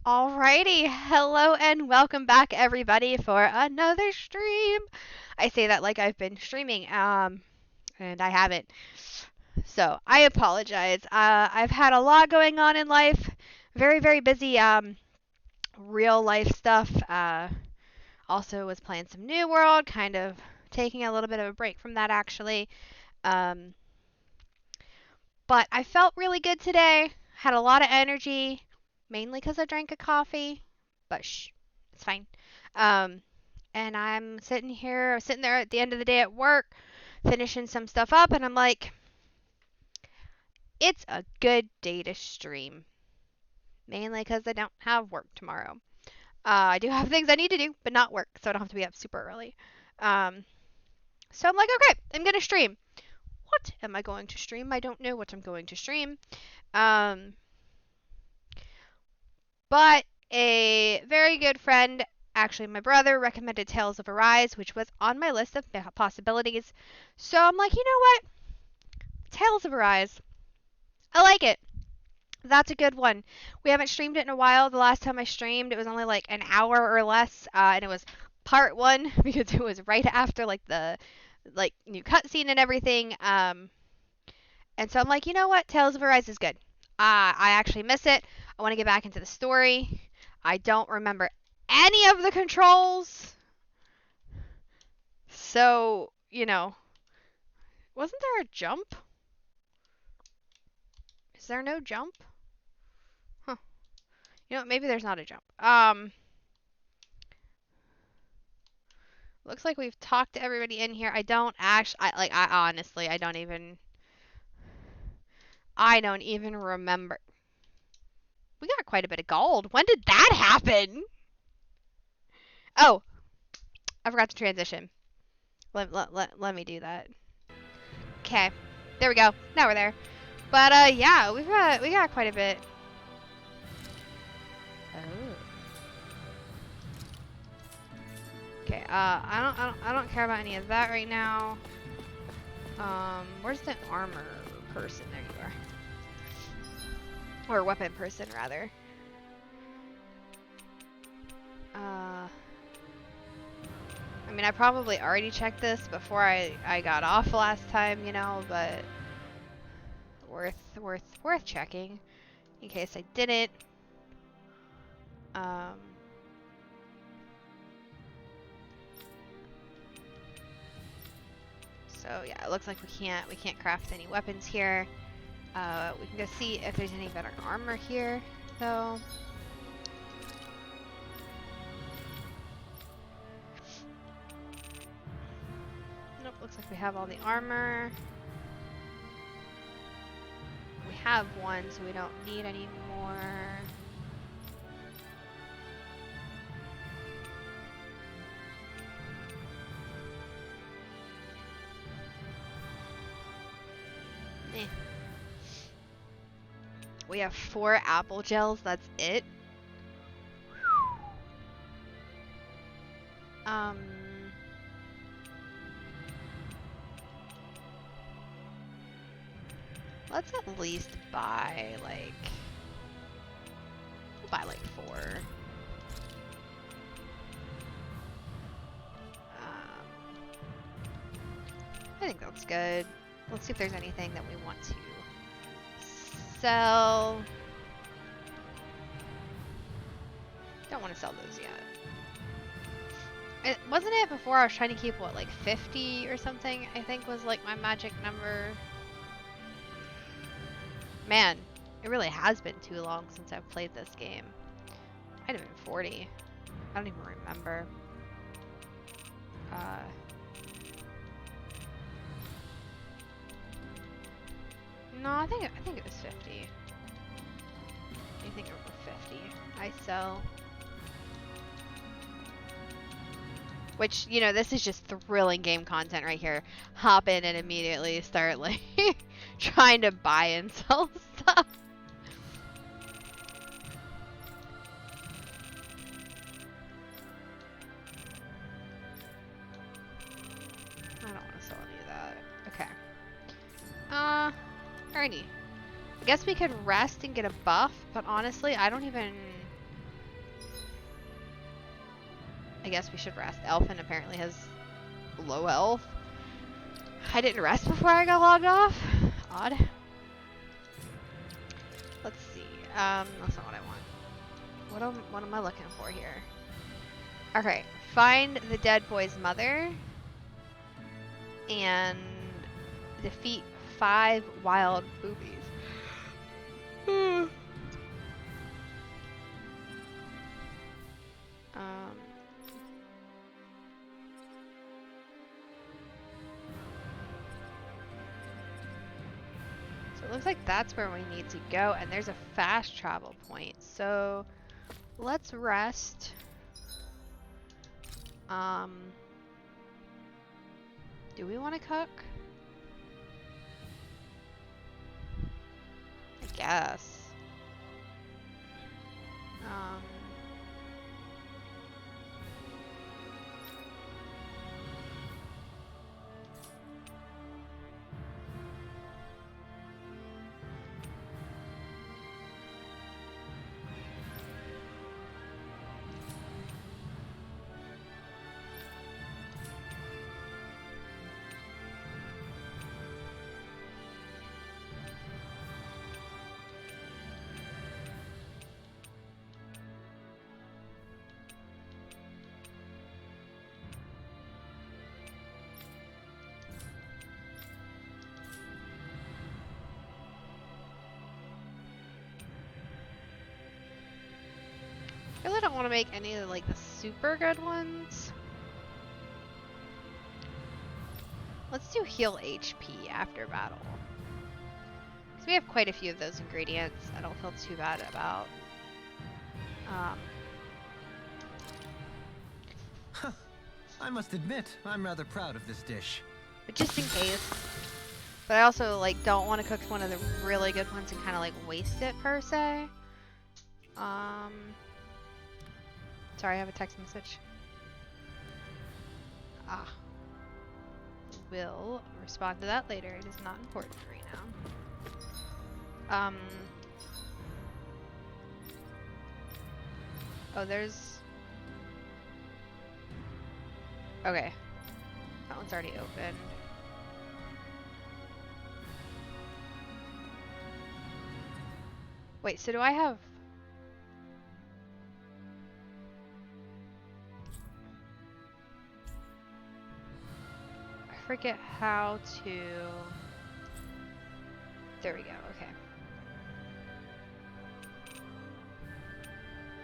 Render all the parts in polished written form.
Alrighty, hello and welcome back everybody for another stream. I say that like I've been streaming, and I haven't. So I apologize. I've had a lot going on in life. Very, very busy, real life stuff. Also was playing some New World, kind of taking a little bit of a break from that actually. Um, but I felt really good today. Had a lot of energy, mainly because I drank a coffee. But shh, it's fine. Um, and I'm sitting there at the end of the day at work, finishing some stuff up, and I'm like, it's a good day to stream. Mainly because I don't have work tomorrow. I do have things I need to do, but not work, so I don't have to be up super early. Um, so I'm like, okay, I'm gonna stream. What am I going to stream? I don't know what I'm going to stream. Um, but a very good friend, actually my brother, recommended Tales of Arise, which was on my list of possibilities. So I'm like, you know what? Tales of Arise. I like it. That's a good one. We haven't streamed it in a while. The last time I streamed, it was only like an hour or less, and it was part one because it was right after like the new cutscene and everything. And so I'm like, you know what? Tales of Arise is good. I actually miss it. I want to get back into the story. I don't remember any of the controls. So, wasn't there a jump? Is there no jump? Huh. Maybe there's not a jump. Looks like we've talked to everybody in here. I don't actually, I honestly, I don't even remember. We got quite a bit of gold. When did that happen? Oh, I forgot to transition. Let me do that. Okay. There we go. Now we're there. But yeah, we got quite a bit. Oh. Okay. I don't care about any of that right now. Where's the armor person? There you are. Or weapon person rather. I mean, I probably already checked this before I got off last time, but worth checking in case I didn't. Um, so yeah, it looks like we can't craft any weapons here. We can go see if there's any better armor here, though. Nope, looks like we have all the armor. We have one, so we don't need any more. Eh. We have 4 apple gels, that's it. Let's at least buy we'll buy like 4. I think that's good. Let's see if there's anything that we want to sell. Don't want to sell those yet. Wasn't it before I was trying to keep, what, like 50 or something, I think was like my magic number. Man, it really has been too long since I've played this game. Might have been 40. I don't even remember. No, I think it was 50. Anything over 50, I sell. Which, this is just thrilling game content right here. Hop in and immediately start, like, trying to buy and sell stuff. I don't want to sell any of that. Okay. Alrighty. I guess we could rest and get a buff, but honestly, I don't even... I guess we should rest. Elfin apparently has low health. I didn't rest before I got logged off. Odd. Let's see. That's not what I want. What am I looking for here? Okay, find the dead boy's mother and defeat 5 wild boobies. So it looks like that's where we need to go, and there's a fast travel point. So let's rest. Do we want to cook? I guess. I really don't want to make any of like the super good ones. Let's do heal HP after battle. Because we have quite a few of those ingredients. I don't feel too bad about. I must admit, I'm rather proud of this dish. But just in case. But I also like don't want to cook one of the really good ones and kind of like waste it per se. Sorry, I have a text message. We'll respond to that later. It is not important right now. Oh, there's... Okay. That one's already open. Wait, so do I have... I forget how to... There we go, okay.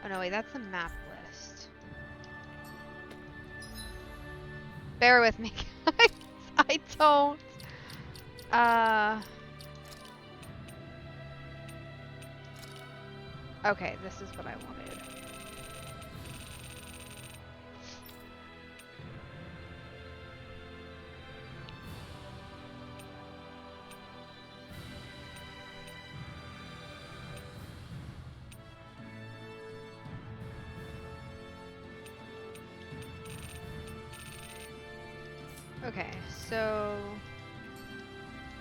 Oh no, wait, that's the map list. Bear with me, guys. I don't... Okay, this is what I wanted. Okay, so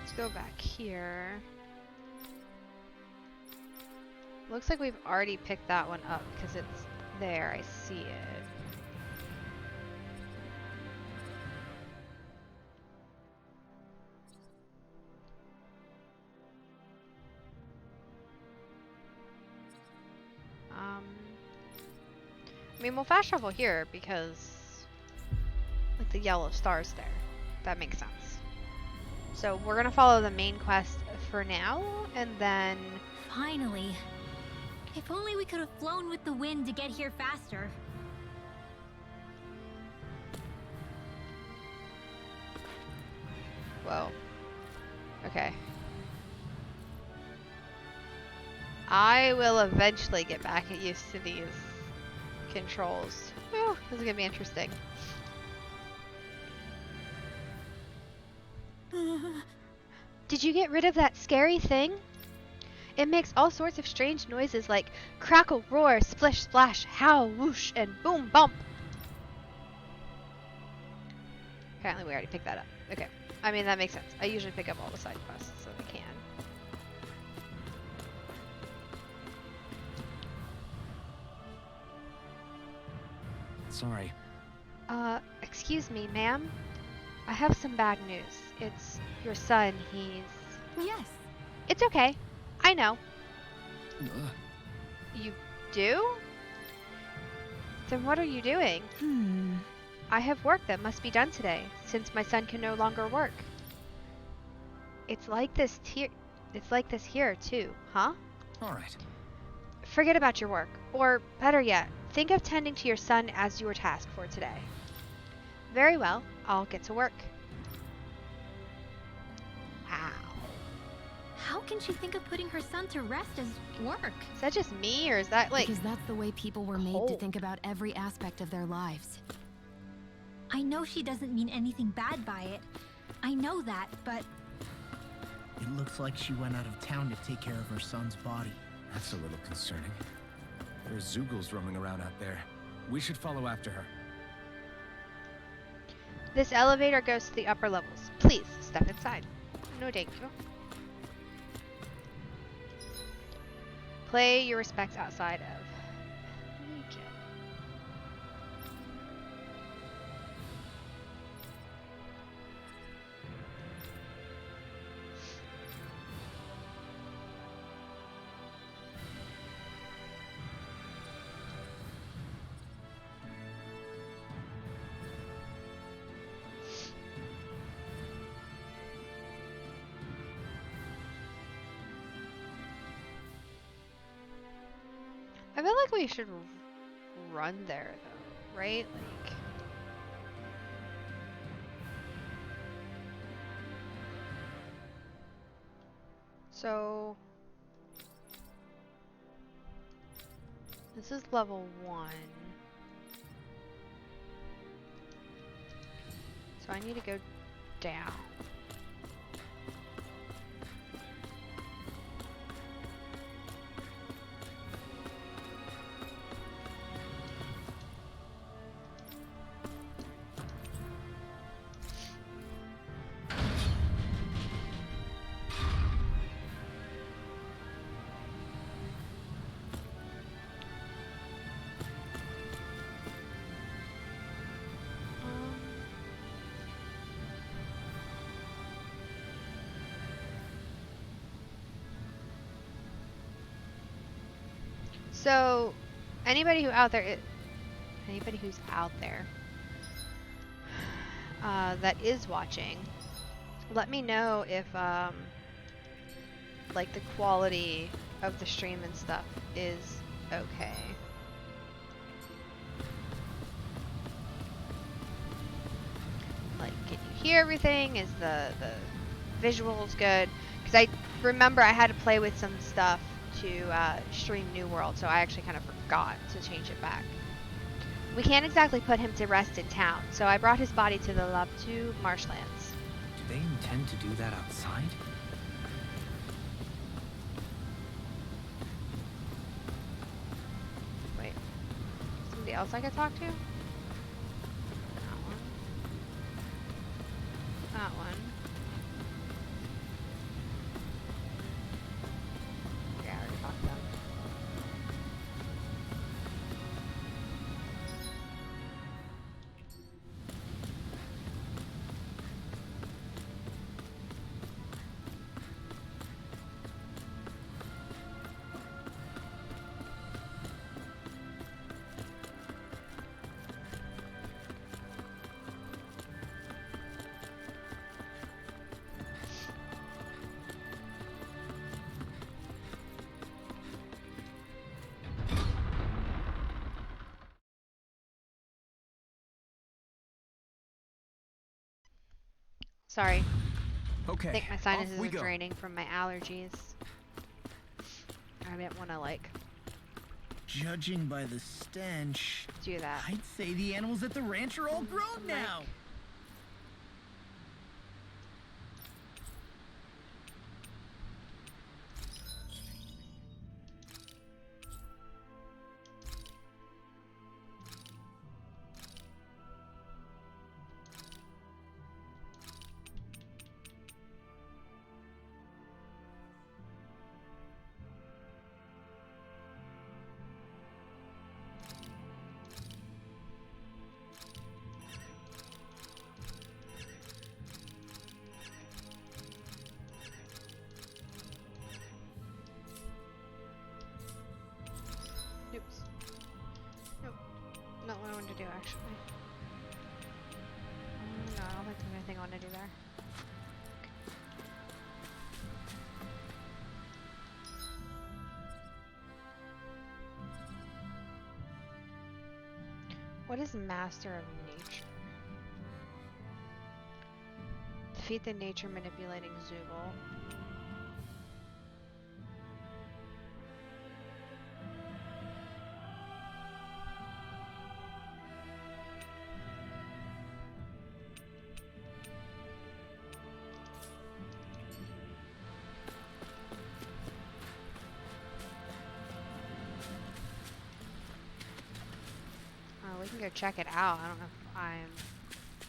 let's go back here. Looks like we've already picked that one up because it's there. I see it. I mean, we'll fast travel here because like the yellow star's there. That makes sense. So we're gonna follow the main quest for now, and then... Finally. If only we could have flown with the wind to get here faster. Whoa. Okay. I will eventually get back used to these controls. Oh, this is gonna be interesting. Did you get rid of that scary thing? It makes all sorts of strange noises like crackle, roar, splish, splash, howl, whoosh, and boom, bump. Apparently we already picked that up. Okay. I mean, that makes sense. I usually pick up all the side quests, so I can. Sorry, Excuse me, ma'am. I have some bad news. It's your son. Yes. It's okay. I know. Ugh. You do? Then what are you doing? I have work that must be done today, since my son can no longer work. It's like this here too, huh? All right. Forget about your work. Or, better yet, think of tending to your son as your task for today. Very well, I'll get to work. Wow. How can she think of putting her son to rest as work? Is that just me, or is that, like... Because that's the way people were made to cold? think about every aspect of their lives. I know she doesn't mean anything bad by it. I know that, but It looks like she went out of town to take care of her son's body. That's a little concerning. There's Zoogles roaming around out there. We should follow after her. This elevator goes to the upper levels. Please, step inside. No, thank you. Play your respects outside of Legion. I feel like we should run there, though, right? Like... So... This is level 1. So I need to go down. So, anybody who's out there that is watching, let me know if like the quality of the stream and stuff is okay. Like, can you hear everything? Is the visuals good? Because I remember I had to play with some stuff to stream New World, so I actually kind of forgot to change it back. We can't exactly put him to rest in town, so I brought his body to the Laptu marshlands. Do they intend to do that outside? Wait, somebody else I could talk to? That one. That one. Yeah, I already talked to them. Sorry. Okay. I think my off sinuses we are go. draining from my allergies. I didn't want to, like, Judging by the stench, do that. I'd say the animals at the ranch are all grown now. Not what I wanted to do, actually. No, I don't think there's anything I want to do there. What is Master of Nature? Defeat the nature manipulating Zoogle. We can go check it out. I don't know if I'm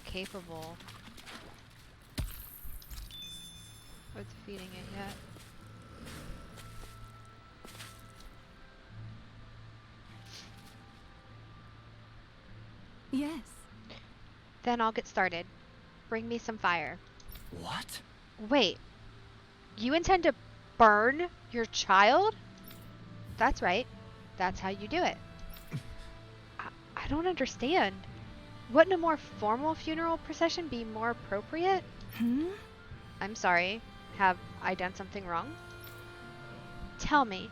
capable of defeating it yet. Yes. Then I'll get started. Bring me some fire. What? Wait, you intend to burn your child? That's right. That's how you do it. I don't understand. Wouldn't a more formal funeral procession be more appropriate? Hmm? I'm sorry. Have I done something wrong? Tell me,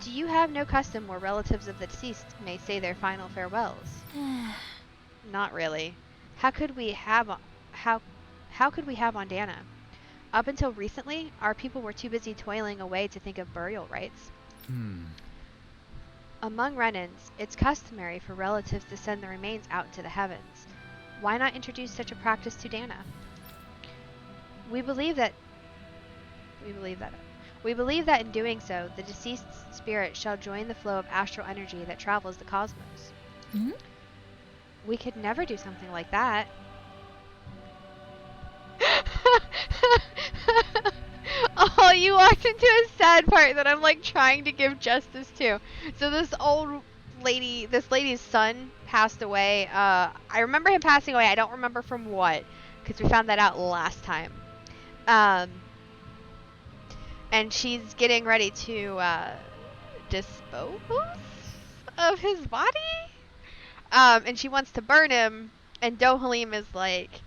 do you have no custom where relatives of the deceased may say their final farewells? Not really. How could we have on Dahna? Up until recently, our people were too busy toiling away to think of burial rites. Among Renans, it's customary for relatives to send the remains out into the heavens. Why not introduce such a practice to Dahna? We believe that in doing so, the deceased's spirit shall join the flow of astral energy that travels the cosmos. Hmm? We could never do something like that. Oh, you walked into a sad part that I'm like trying to give justice to. So this lady's son passed away. I remember him passing away. I don't remember from what, because we found that out last time. And she's getting ready to dispose of his body. And she wants to burn him. And Dohalim is like,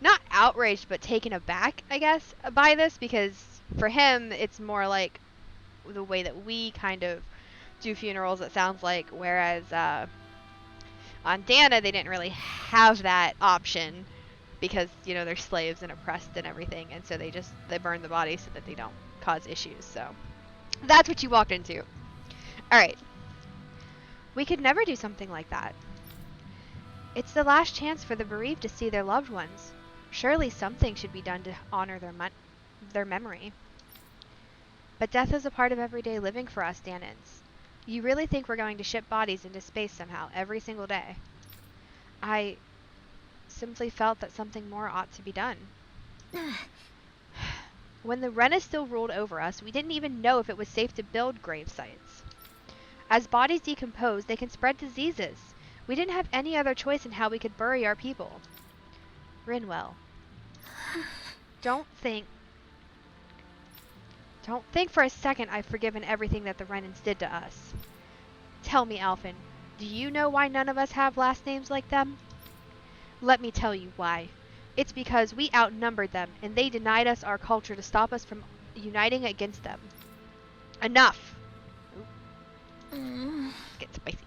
not outraged, but taken aback, I guess, by this, because for him, it's more like the way that we kind of do funerals, it sounds like, whereas on Dahna, they didn't really have that option because, you know, they're slaves and oppressed and everything, and so they burn the body so that they don't cause issues, so that's what you walked into. Alright. We could never do something like that. It's the last chance for the bereaved to see their loved ones. Surely something should be done to honor their memory. But death is a part of everyday living for us, Dahnans. You really think we're going to ship bodies into space somehow every single day? I simply felt that something more ought to be done. When the Rena still ruled over us, we didn't even know if it was safe to build grave sites. As bodies decompose, they can spread diseases. We didn't have any other choice in how we could bury our people. Rinwell, don't think for a second I've forgiven everything that the Renans did to us. Tell me, Alphen, do you know why none of us have last names like them? Let me tell you why. It's because we outnumbered them, and they denied us our culture to stop us from uniting against them. Enough! Get spicy.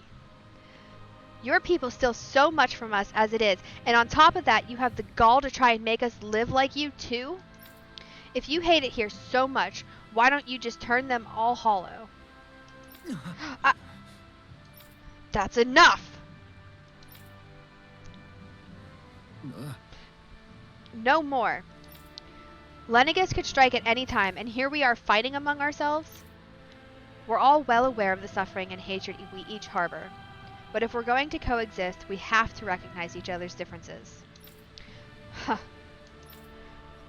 Your people steal so much from us as it is, and on top of that, you have the gall to try and make us live like you, too? If you hate it here so much, why don't you just turn them all hollow? That's enough! No more. Lenegus could strike at any time, and here we are fighting among ourselves? We're all well aware of the suffering and hatred we each harbor. But if we're going to coexist, we have to recognize each other's differences. Huh.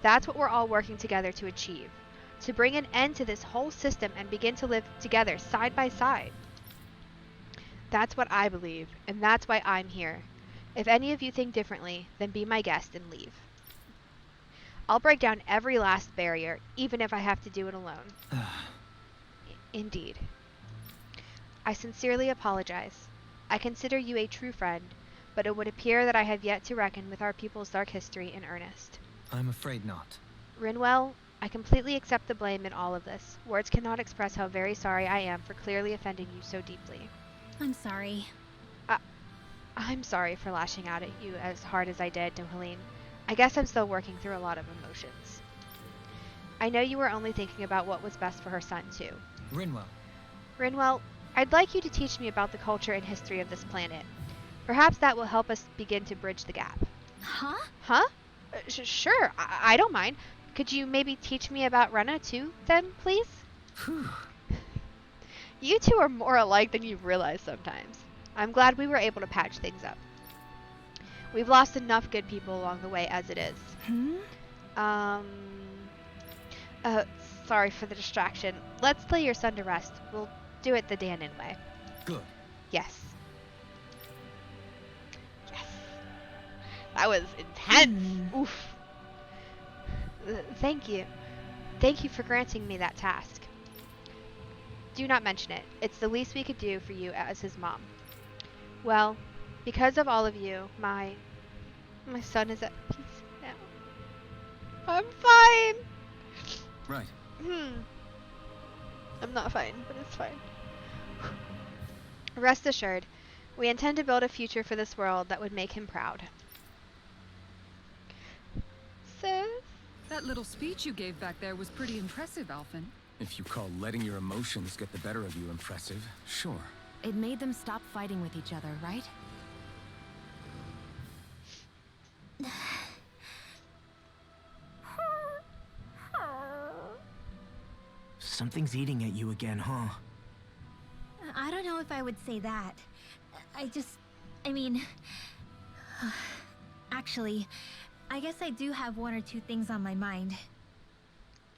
That's what we're all working together to achieve. To bring an end to this whole system and begin to live together side by side. That's what I believe, and that's why I'm here. If any of you think differently, then be my guest and leave. I'll break down every last barrier, even if I have to do it alone. Indeed. I sincerely apologize. I consider you a true friend, but it would appear that I have yet to reckon with our people's dark history in earnest. I'm afraid not. Rinwell, I completely accept the blame in all of this. Words cannot express how very sorry I am for clearly offending you so deeply. I'm sorry. I'm sorry for lashing out at you as hard as I did, Dohaline. I guess I'm still working through a lot of emotions. I know you were only thinking about what was best for her son, too. Rinwell. Rinwell, I'd like you to teach me about the culture and history of this planet. Perhaps that will help us begin to bridge the gap. Huh? Huh? Sure, I don't mind. Could you maybe teach me about Rena, too, then, please? Whew. You two are more alike than you realize sometimes. I'm glad we were able to patch things up. We've lost enough good people along the way as it is. Sorry for the distraction. Let's lay your son to rest. We'll do it the Dahnan way. Good. Yes. Yes. That was intense. Oof. Thank you. Thank you for granting me that task. Do not mention it. It's the least we could do for you as his mom. Well, because of all of you, my son is at peace now. I'm fine. Right. I'm not fine, but it's fine. Rest assured, we intend to build a future for this world that would make him proud. Sis? That little speech you gave back there was pretty impressive, Alphen. If you call letting your emotions get the better of you impressive, sure. It made them stop fighting with each other, right? Something's eating at you again, huh? I don't know if I would say that. I mean... Actually, I guess I do have one or two things on my mind.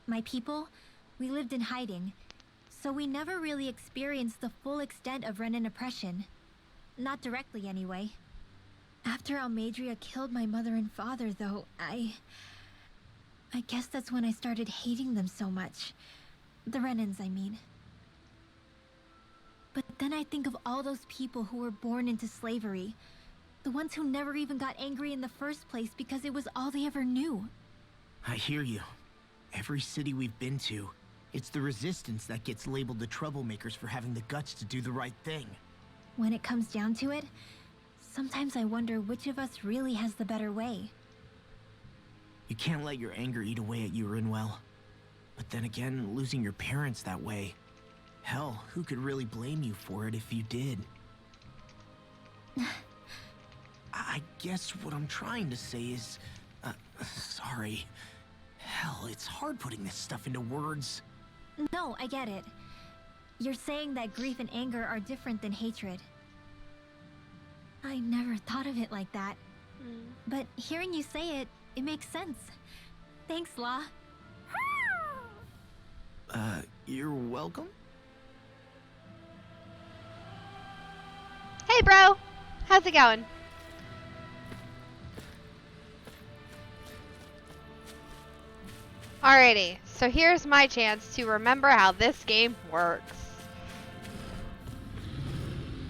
My people, we lived in hiding, so we never really experienced the full extent of Renan oppression. Not directly, anyway. After Almadria killed my mother and father, though, I guess that's when I started hating them so much. The Renans, I mean. But then I think of all those people who were born into slavery. The ones who never even got angry in the first place because it was all they ever knew. I hear you. Every city we've been to, it's the resistance that gets labeled the troublemakers for having the guts to do the right thing. When it comes down to it, sometimes I wonder which of us really has the better way. You can't let your anger eat away at you, Rinwell. But then again, losing your parents that way... Hell, who could really blame you for it if you did? I guess what I'm trying to say is... sorry. Hell, it's hard putting this stuff into words. No, I get it. You're saying that grief and anger are different than hatred. I never thought of it like that. But hearing you say it, it makes sense. Thanks, Law. You're welcome? Hey, bro. How's it going? Alrighty, so here's my chance to remember how this game works.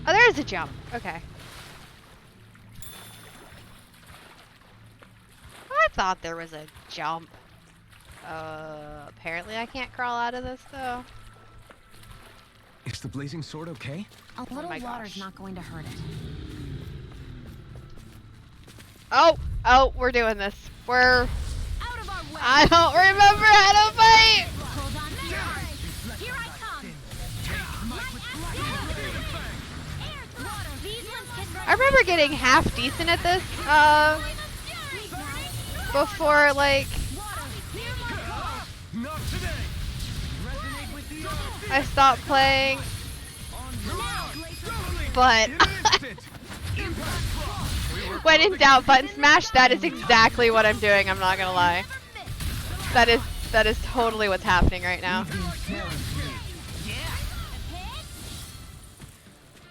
Oh, there is a jump. Okay. I thought there was a jump. Apparently I can't crawl out of this, though. Is the blazing sword okay? A little my water's gosh. not going to hurt it. Oh, we're doing this. Out of our way! I don't remember how to fight! Hold on tight! Here I come! I remember getting half decent at this, before, like, Not today. I stopped playing, but when in doubt, button smash, that is exactly what I'm doing, I'm not gonna lie. That is totally what's happening right now.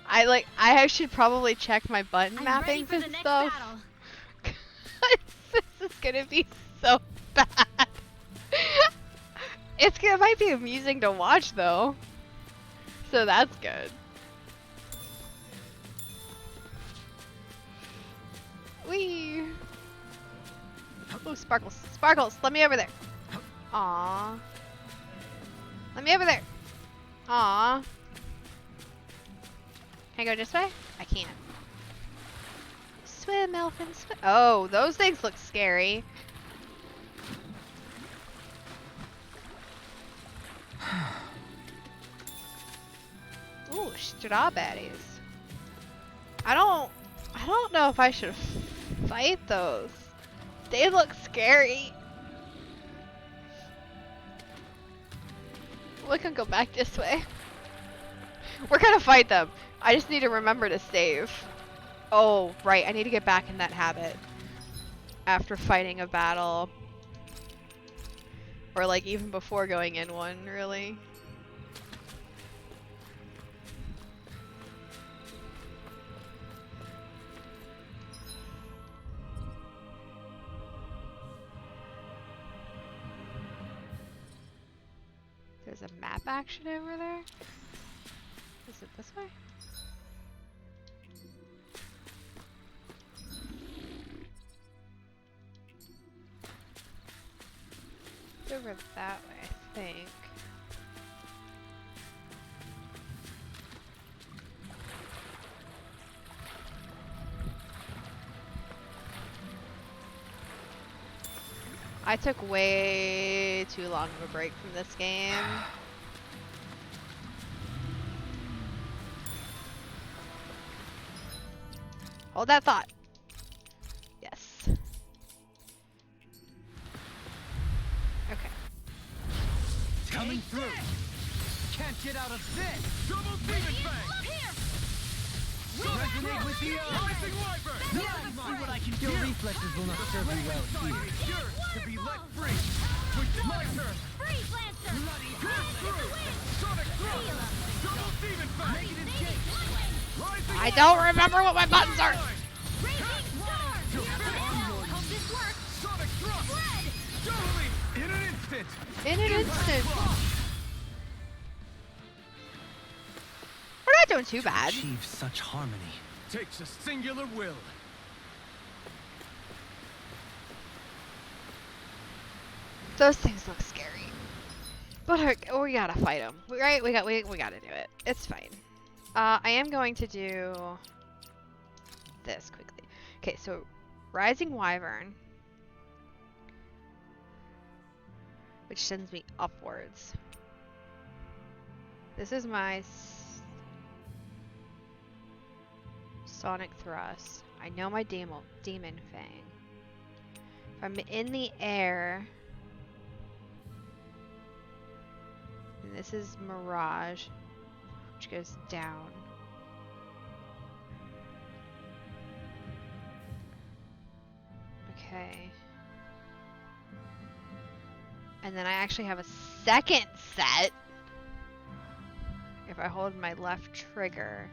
I should probably check my button mappings and stuff. This is gonna be so bad. It might be amusing to watch though. So that's good. Oh, Sparkles. Sparkles, let me over there. Aww. Let me over there. Aww. Can I go this way? I can't. Swim, Elfin, swim. Oh, those things look scary. Ooh, strawberries. I don't know if I should fight those. They look scary. We can go back this way. We're gonna fight them. I just need to remember to save. Oh, right. I need to get back in that habit. After fighting a battle. Or like even before going in one, really. There's a map action over there? Is it this way? It's over that way, I think. I took way too long of a break from this game. Hold that thought. Yes. Okay. Coming through. Can't get out of this. Double demon fang. Resonate with the rising wyvern. See what I can do. Your reflexes will not serve you well here. Yours to be let free. With my turn. Freeze Lancer! Bloody go through. Sonic thrust. Double demon fang. Make it escape. Rising I don't remember what my buttons are. Raging Star! Hope this works! Sonic thrust. Red! Totally. In an instant. In an instant. We're not doing too bad. Achieve such harmony. Takes a singular will. Those things look scary. But we gotta fight them, right? We gotta do it. It's fine. I am going to do this quickly. Okay, so Rising Wyvern, which sends me upwards. This is my Sonic Thrust. I know my Demon Fang. If I'm in the air, and this is Mirage, which goes down. Okay. And then I actually have a second set if I hold my left trigger.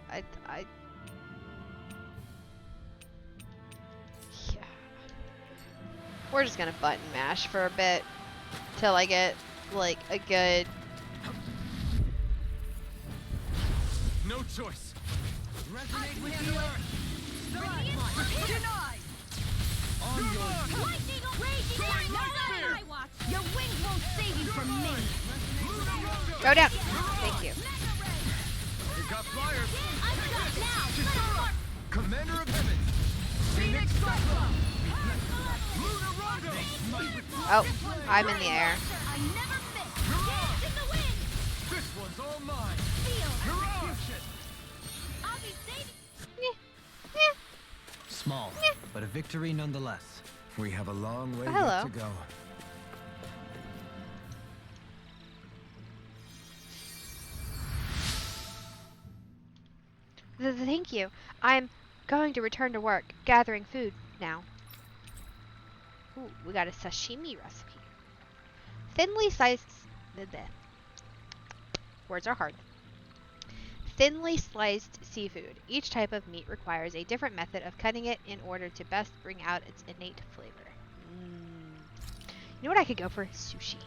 I yeah. We're just gonna button mash for a bit till I get like a good. No choice. Resonate with the earth. Denied! On your Lightning raging Going like like fear. I watch! Your wings won't save you from me! Go down. Thank you. We got flyers. I'm stuck now! Commander of Heaven. Phoenix Cyclone. Lunar Rondo. Oh, I'm in the air. I never miss! Dance in the wind! This one's all mine. Feel! Execution. I'll be saving... Small, but a victory nonetheless. We have a long way Oh, hello. yet to go. Thank you. I'm going to return to work, gathering food now. Ooh, we got a sashimi recipe. Thinly sliced... Words are hard. Thinly sliced seafood. Each type of meat requires a different method of cutting it in order to best bring out its innate flavor. You know what I could go for? Sushi.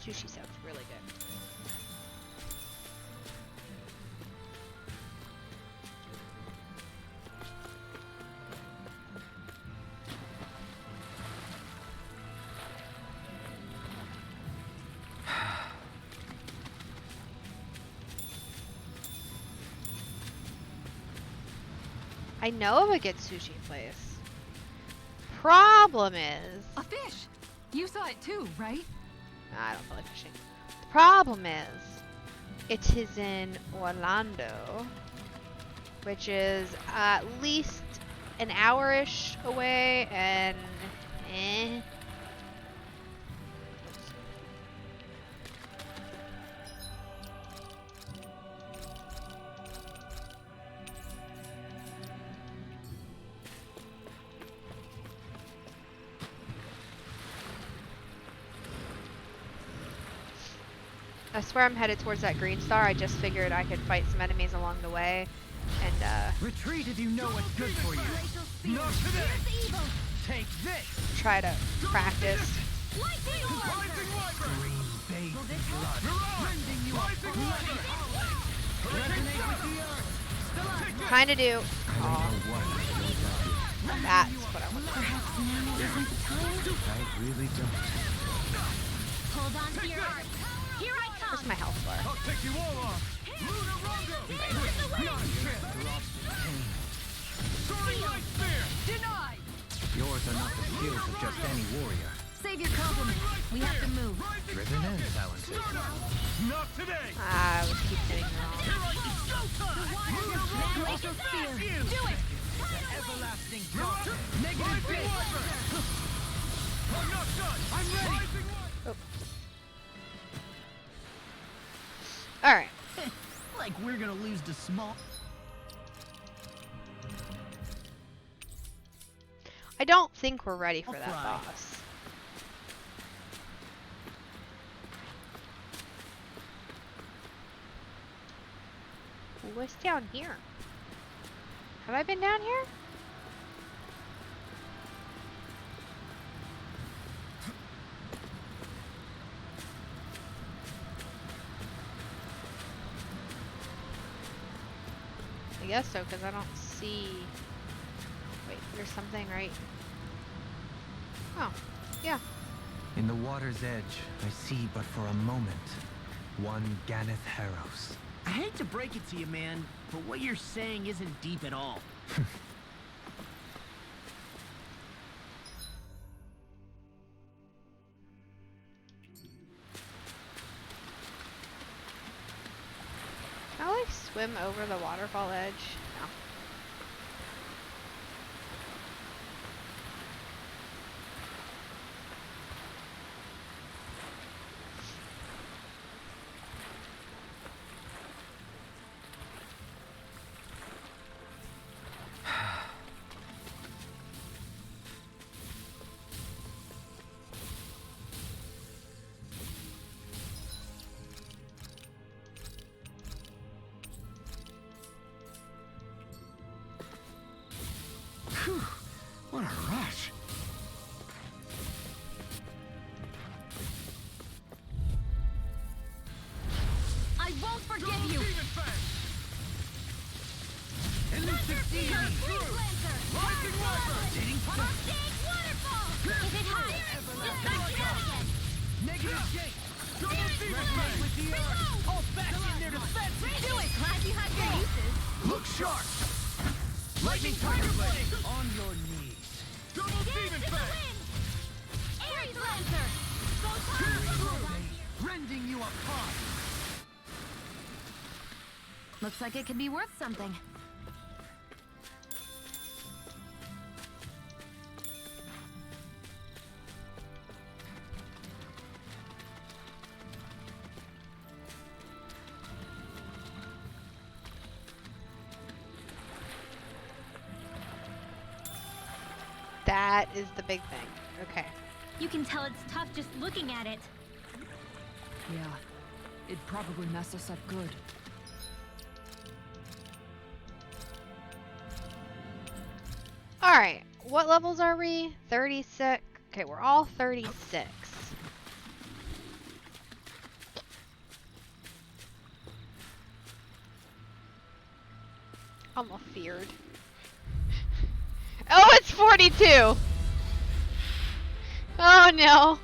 Sushi sounds really good. I know of a good sushi place. Problem is, A fish! You saw it too, right? I don't feel like fishing. The problem is, it is in Orlando, which is at least an hour-ish away, and I swear I'm headed towards that green star. I just figured I could fight some enemies along the way and Retreat if you know what's good for you. Not today. Take this. try to practice. Green baby blood. Rending you apart. Resonate with the earth. Trying to do. I don't know what I That's what I want. Perhaps now isn't the time? I really don't. Hold on to your heart. Here I Where's come. my health bar? I'll take you all off. Denied! Yours are not the skills of just any warrior. Save your compliment. We have to move. Driven and talented. Not today. I would keep hitting the wrong. Glacial spear. Do it! Everlasting dark. Negative base. I'm not done. I'm ready. Oh. All right. Like we're gonna lose to small. I don't think we're ready for I'll that try. boss. What's down here? Have I been down here? I guess so, because I don't see... Wait, there's something right... Oh, yeah. In the water's edge, I see but for a moment one Ganeth Harrows. I hate to break it to you, man, but what you're saying isn't deep at all. Can I like swim over the waterfall edge? No. Whew, what a rush. I won't forgive you. If it hides, just back it up again. Negative shake. Resonate with the earth. All back in their defense. Do it. Glad you have your uses. Look sharp. Lightning tiger blade. On your knees. Double demon Dance in the fang. wind. Aries Lancer. Go time. Rending you apart. Looks like it could be worth something. That is the big thing. Okay. You can tell it's tough just looking at it. Yeah. It'd probably mess us up good. Alright. What levels are we? 36. Okay, we're all 36. I'm feared. Oh, it's 42! Oh no.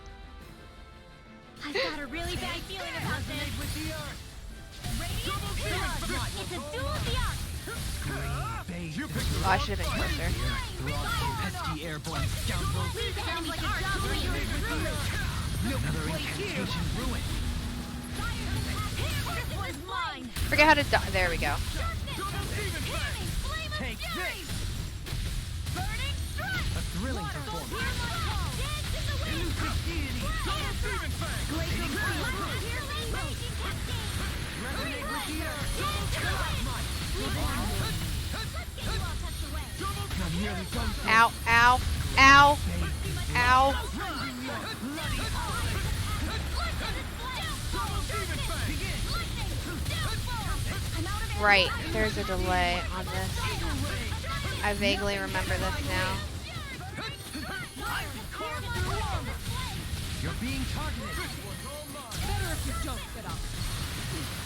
I've got a really bad feeling about this. With the earth. Radiant Chaos. It's a duel beyond. Oh, I should have been closer. Pesky airborne scoundrels. Sounds like a job for you. Another incantation ruined. This one's mine. Forget how to die. There we go. Take this! A thrilling performance. Ow, ow, ow, ow. Right, there's a delay on this. I vaguely remember this now. You're being targeted. Better if you don't get up.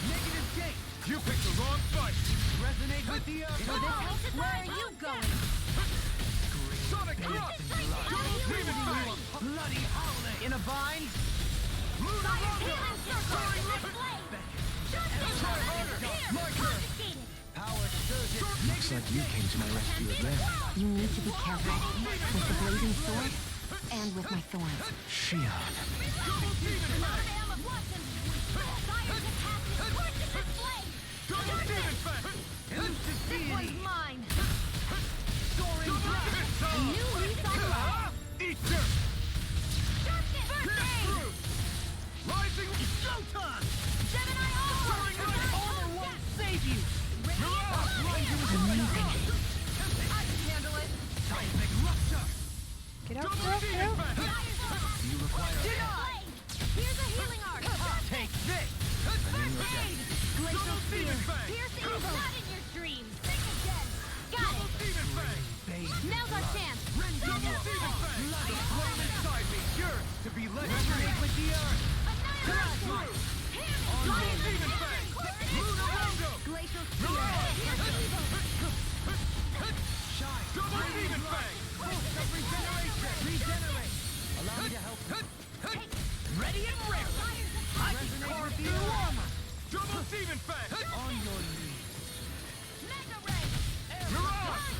Negative gate. You picked the wrong fight. Resonate with the earth. Where are you going? Sonic Crush. Demon Fang. Bloody howling. In a bind. Power surges. Looks like you came to my rescue again. You need to be careful with the blazing sword and with my thorns. Shion. This one's mine. Eat dirt. Rising. Showtime. Armor won't save you. Seismic rupture. Get out, get out, get out. You require Here's a healing art. take this. Glacial spear. Piercing is not in your dreams. Think again. Got it. Now's our chance. Inside me. Yours to be led Resonate with the earth. Demon Fang. Luna Rondo. Glacial spear. Shine. Double Demon Fang. Regenerate. Allow me to help you. Ready and ready. Resonate with the earth. Double Demon Fang. On your knees. Mirage.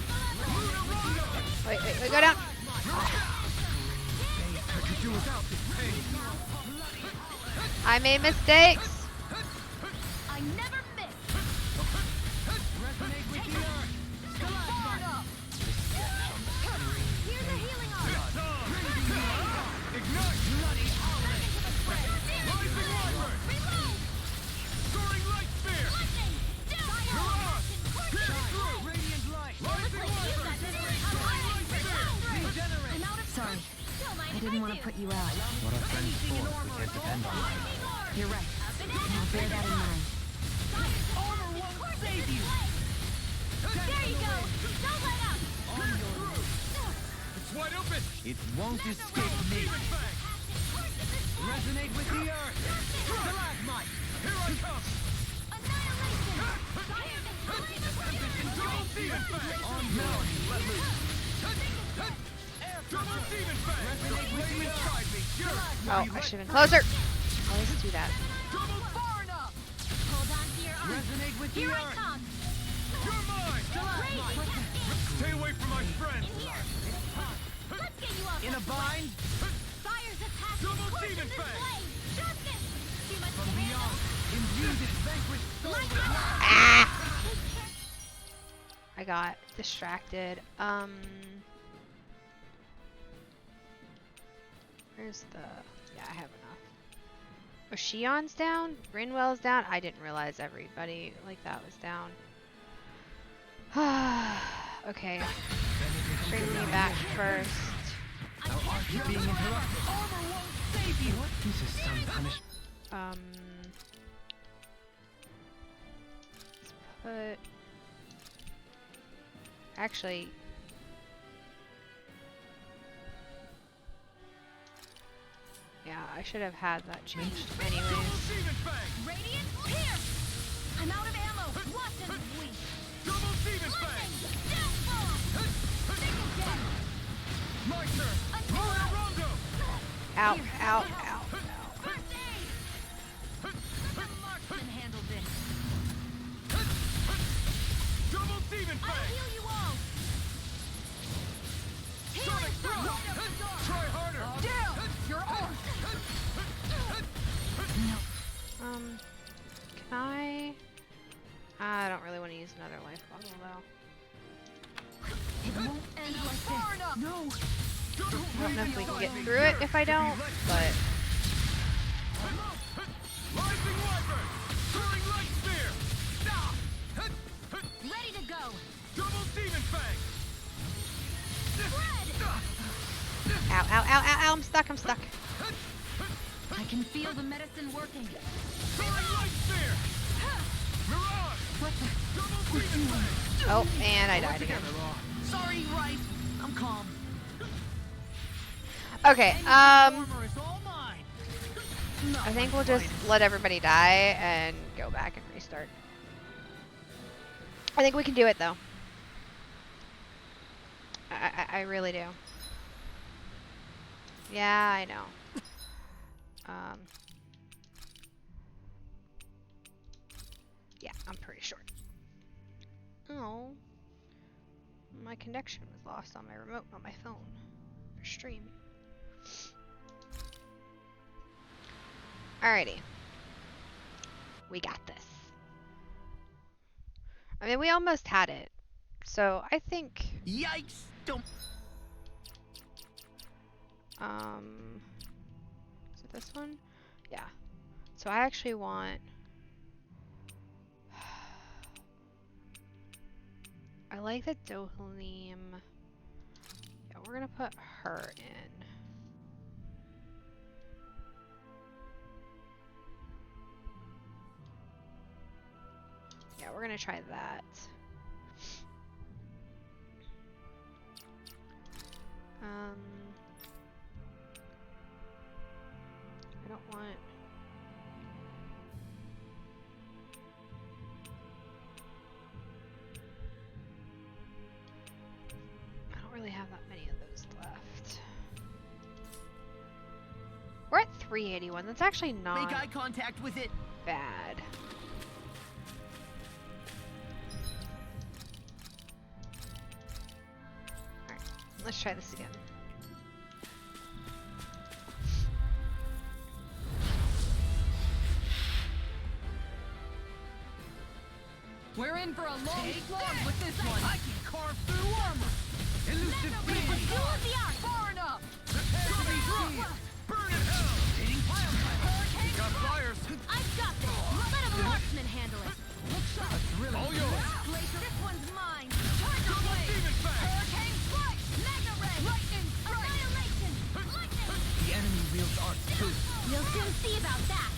Luna Rondo. Wait, go down. I could do without this pain. I made mistakes. I never miss. Resonate with the earth. Here's a healing art. Ignite. Rising onward. Soaring Light Spear. Mirage. Pierce through. Radiant light. Rising onward. Regenerate. Sorry, I didn't want to put you out. What are friends for if we can't depend on them? You're right. I'll bear that in mind. Armor won't save you. There you go. Don't let up. On your knees. It's wide open. It won't escape me. Demon Fang. Resonate with the earth. Stalagmite. Here I come. Double Demon Fang. On your knees. Let loose. Double Demon Fang. Resonate with the earth. Inside me. Yours. Oh, I should have been closer. Always do that. Double Far enough. Hold on to your arms. Resonate with the Here I earth. come. You're mine. Stay away from my friend. Let's get you off In a bind. Fire's attacking. Double Push Demon this Fang. way. Justice. Too much From to handle. beyond. Imbue this vanquished soul with light. Ah! I got distracted. Where's the... Yeah, I have enough. Oh, Shion's down? Rinwell's down? I didn't realize everybody like that was down. Okay. Bring me back first. Thou art being interrupted. Armor won't save you. This is some punishment. Let's put... Actually... Yeah, I should have had that changed anyways. Demon Fang. Radiant pierce. I'm out of ammo. Watch them bleed. Double Demon Fang. Think again. My turn. Luna Rondo. Ow, ow, ow. First aid. The marksman handled this. Double Demon I'll Fang! heal you all. Sonic Throw! Try harder! Down. You're off. Can I? I don't really want to use another life bottle though. It won't end like this. No. I don't know if we can get through it if I don't, but Rising Wyvern! Soaring Light Spear! Ready to go. Double Demon Fang! ow, ow, ow, ow, ow, I'm stuck, I'm stuck. I can feel the medicine working. Soaring Light Spear! Mirage! What the? Double Demon Fang! Oh, and I died again. Sorry, right. I'm calm. Okay, Armor is all mine. I think we'll just let everybody die and go back and restart. I think we can do it though. I really do. Yeah, I know. Yeah, I'm pretty sure. Oh. My connection was lost on my remote, on my phone. For stream. Alrighty. We got this. I mean, we almost had it. So, I think... Yikes! Don't. Is it this one? Yeah. So, I actually want... I like the Dohalim. Yeah, we're gonna put her in. Yeah, we're gonna try that. I don't want... I don't really have that many of those left. We're at 381. That's actually not Make eye contact with it. bad. Alright, let's try this again. We're in for a long slog with this one. I can carve through armor. Elusive beam. Far enough. Burn in hell! Hitting pile driver. Got flyers! I've got this. Let a marksman handle it. Look sharp. All yours! Glacier. This one's mine. Charger Double blade. Demon Fang! Hurricane strike. Mega ray. Lightning strike. Annihilation. Lightning. The enemy wields art too. We'll soon see about that.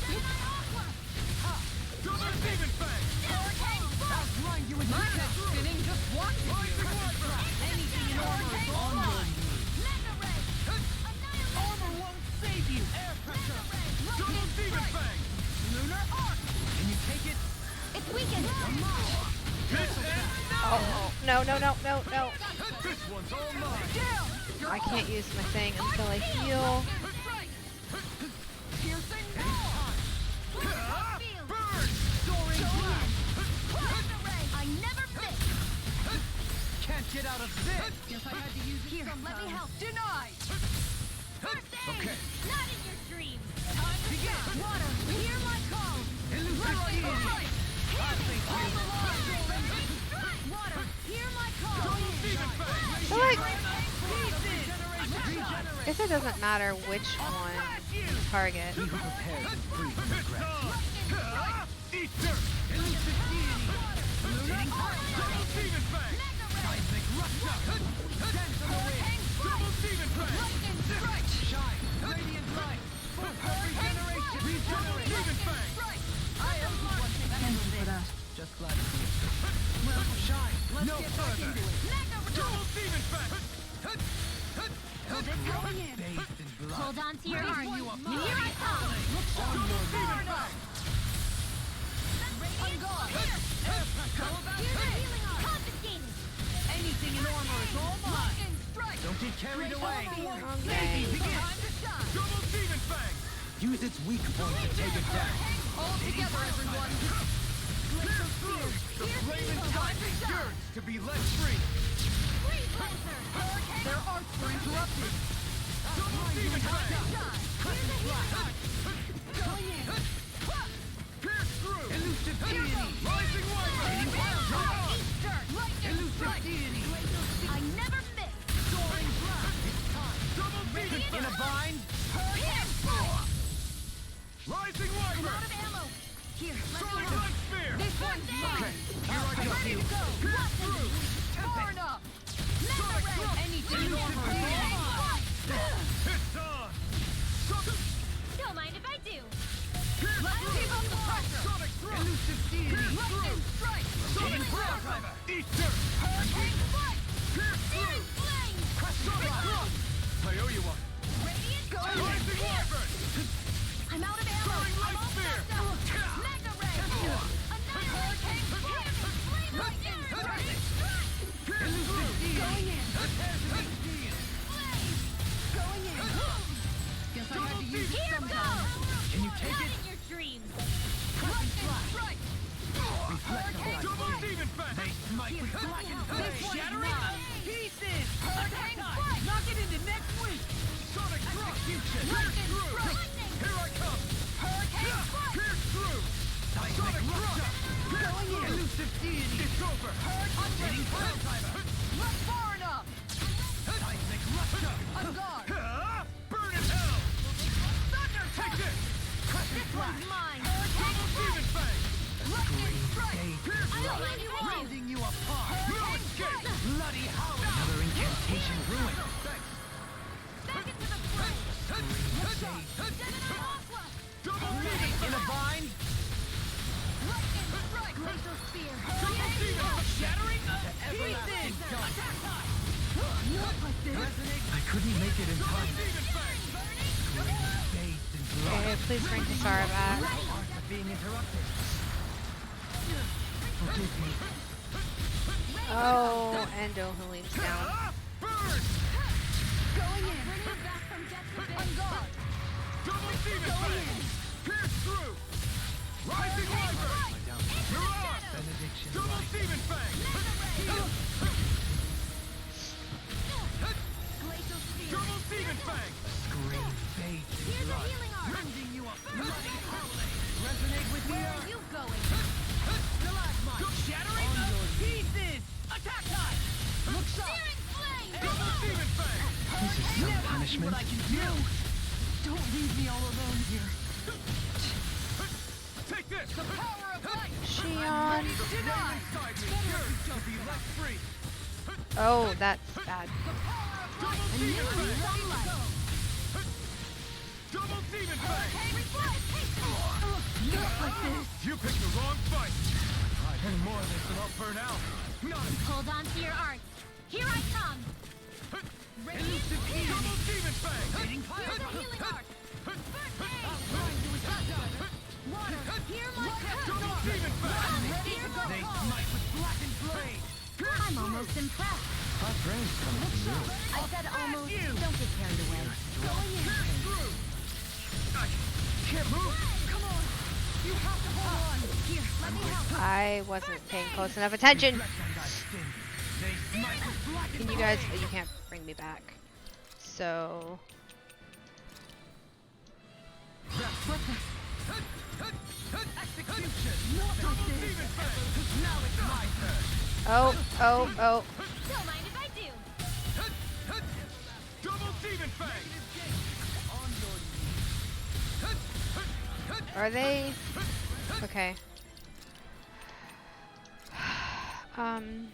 Semi-aqua. Double Demon Fang! Hurricane strike. Blind you with My head spinning just watching Rising you. Wyvern! anything in armor is on your knees. Mega ray. Annihilation. Armor won't save you. Mega ray. Double Lightning Demon strike. Fang! Lunar arc. Can you take it? It's weakened. This ends now! Oh, no, no, no, no, no. This one's all mine! I can't use my thing until I heal. Piercing Burn! Soaring blast. I never miss. Can't get out of this. Guess I had to use it Here, sometime. let me help. Denied. First aid. Okay. Not in your dreams. Time to begin. Water, hear my call. Elusive beam. Water, hear my call. Demon Fang! So like, I guess it doesn't matter which one you target. He who prepares is free from regret. Eat dirt! Elusive deity. Double Demon Fang! Seismic rupture. Dance on the wind. Double Demon Fang! Shine. Radiant light. Full regeneration. Double Demon Fang! I am the one to handle this. Just like you. Well, shine. No further. Double Demon Fang! Bathed in blood. Hold on to your Raise heart. you up. Here I come. Double Demon Fang! I'm gone. Here's the healing arm. Confiscated. Anything in armor is all mine. Don't get carried away. Okay. Double Demon Fang! Use its weak point to take it down. All together, everyone. The flame inside me yearns to be let free. Their arts were interrupted. Double demon fang. Pierce through. Elusive deity. Rising wyvern. Elusive deity. I never miss. Soaring blast. Double demon In a fang. bind. Rising I'm wyvern. out of ammo. Here, let me Sonic out. light spear. This one's mine. Here I go. Ready to go. Pierce through. Far enough. Sonic thrust. Anything more. It's on. Don't mind if I do. Pierce Let's through. keep up the pressure. Sonic thrust. Elusive deity. Lightning strike. Sonic Lightning thrust. driver. Eat dirt. Hurricane strike. Pierce Searing through. flame. Sonic thrust. I owe you one. Radiant go. Rising wyvern. I'm out of ammo. Soaring I'm light all spear. set up. Mega ray. Annihilation. Flame lightning strike. Pierce through. Going in. Flame. Going in. Guess I had to use it Here sometime. goes. Can you take Not it? in your dreams. Lightning strike. Hurricane Double strike. demon fang. They smite with Here, blackened let me blade. help. Shattering Mine. pieces. Hurricane Attack strike. time. Knock it into next week. Sonic thrust. Execution. Lightning through. strike. Here I come. Hurricane strike. Pierce through. Sonic thrust. Going in. Elusive deity. It's over. Hitting pile driver. Not far enough. Seismic rupture. On guard. Burn in hell. Thunder Take this. This one's mine. Double demon fang. Lightning strike. Pierce I don't through. mind you all. Rending you apart. No escape. Bloody howl. Another incantation ruined. Back into the fray. Double demon In a bind. Lightning strike. Glacial spear. Double demon fang. Shattering pieces. Attack time. Not like this. Resonate. I couldn't make it in time. Demon fang. Bathed in blood. Okay, please bring Kisara back. Arts are being interrupted. Forgive me. Oh, and Dohaline's down. Burn. Going in. Bring you back from death to bay. On guard. Double demon fang. Pierce through. Rising wyvern. You're on. Benediction. Double demon fang. Glacial spear. Double demon fang. Scream bathed in Here's a blood. healing arm. Rending you a bloody howling. Resonate with the Where earth. are you going? Stalagmite. Shattering pieces. Attack time. Look sharp. Searing flame. Double demon fang. This is some Never see punishment. what I can do. Don't leave me all alone here. Take this. The power of light. Shion. Denied. Inside me yearns to be let free. Oh, that's bad. Double demon fang. Double demon fang. Not like this. You picked the wrong fight. Any more of this and I'll burn out. Not Hold on to your arts. Here I come. Elusive deity. double demon fang. Hitting pile Here's a driver. healing art. Trying to attack time. Water. Hear my Double cry. demon fang. Hear my They call. smite with blackened blade. I'm almost impressed. Hot brains coming from you. I said almost. Don't get carried away. Going in. Pierce through. I can't move. Come on. You have to hold on. Here, let me help. I wasn't paying close enough attention. Reckon thy sin. They smite with blackened Can you guys? blade. Oh, you can't bring me back. So. Execution. Double demon fang. Now it's my turn. Oh, oh, oh. Don't mind if I do. Double demon fang. Are they? Okay. Um.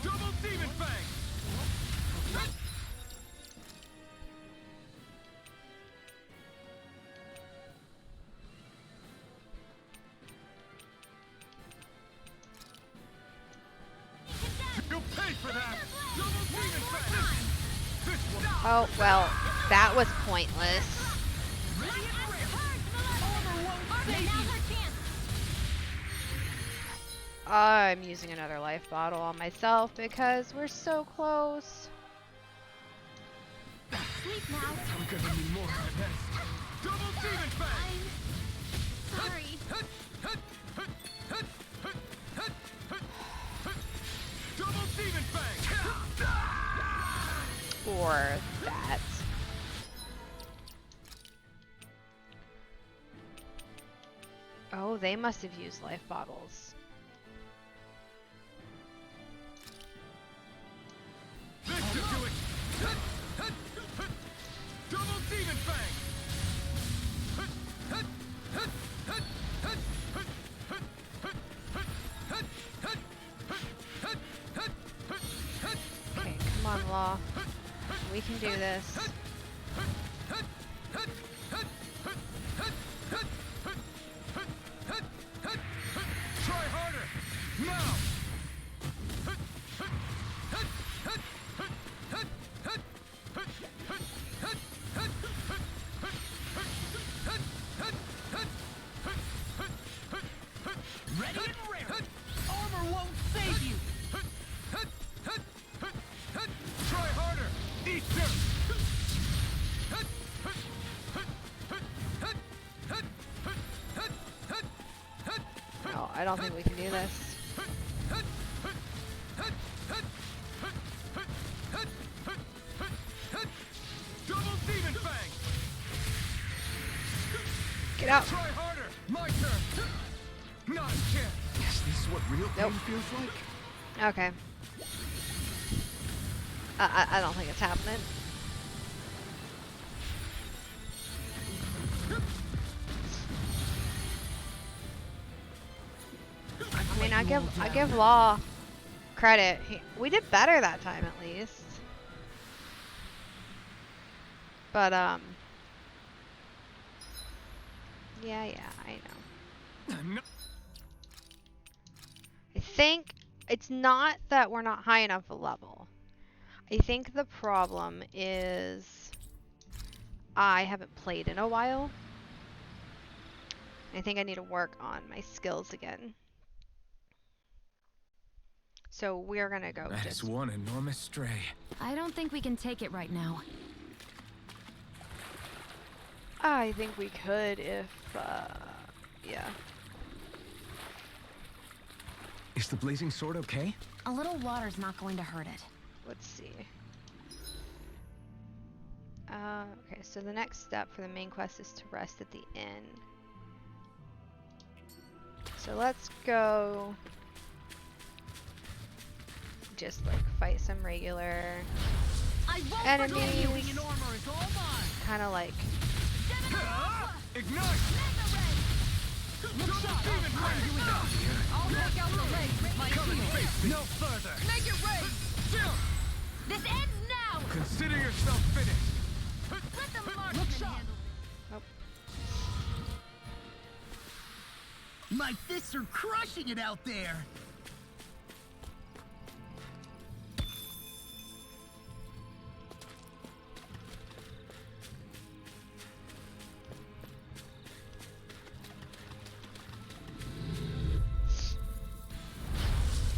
Double demon fang. You'll pay for that. Double demon fang. This one. Oh well, that was pointless. Now's our chance. I'm using another life bottle on myself because we're so close. sleep now. I'm gonna need more than this. Double demon fang! Sorry. Double demon fang! Or that. Oh, they must have used life bottles. This should do it! Double demon fang! Okay, come on, Law. We can do this. Try harder! Now! Ready and raring. Armor won't save you. Try harder! Eat dirt! Oh, I don't think we can do this. Double demon fang! Get out. Try harder! My turn! Not a chance! Yes, this is what real Nope. pain feels like. Okay. I don't think it's happening. I mean, I give Law credit. We did better that time, at least. But yeah, I know. No. I think it's not that we're not high enough a level. I think the problem is I haven't played in a while. I think I need to work on my skills again. So we're gonna go That is one enormous stray. I don't think we can take it right now. I think we could if, yeah. Is the blazing sword okay? A little water's not going to hurt it. Let's see. Okay, so the next step for the main quest is to rest at the inn. So let's go just like fight some regular enemies. Kind of like Ignite! I'll take out the legs with my heel. No further! Make it rain! Chill! This ends now! Consider yourself finished! Let the marksman handle My fists are crushing it out there.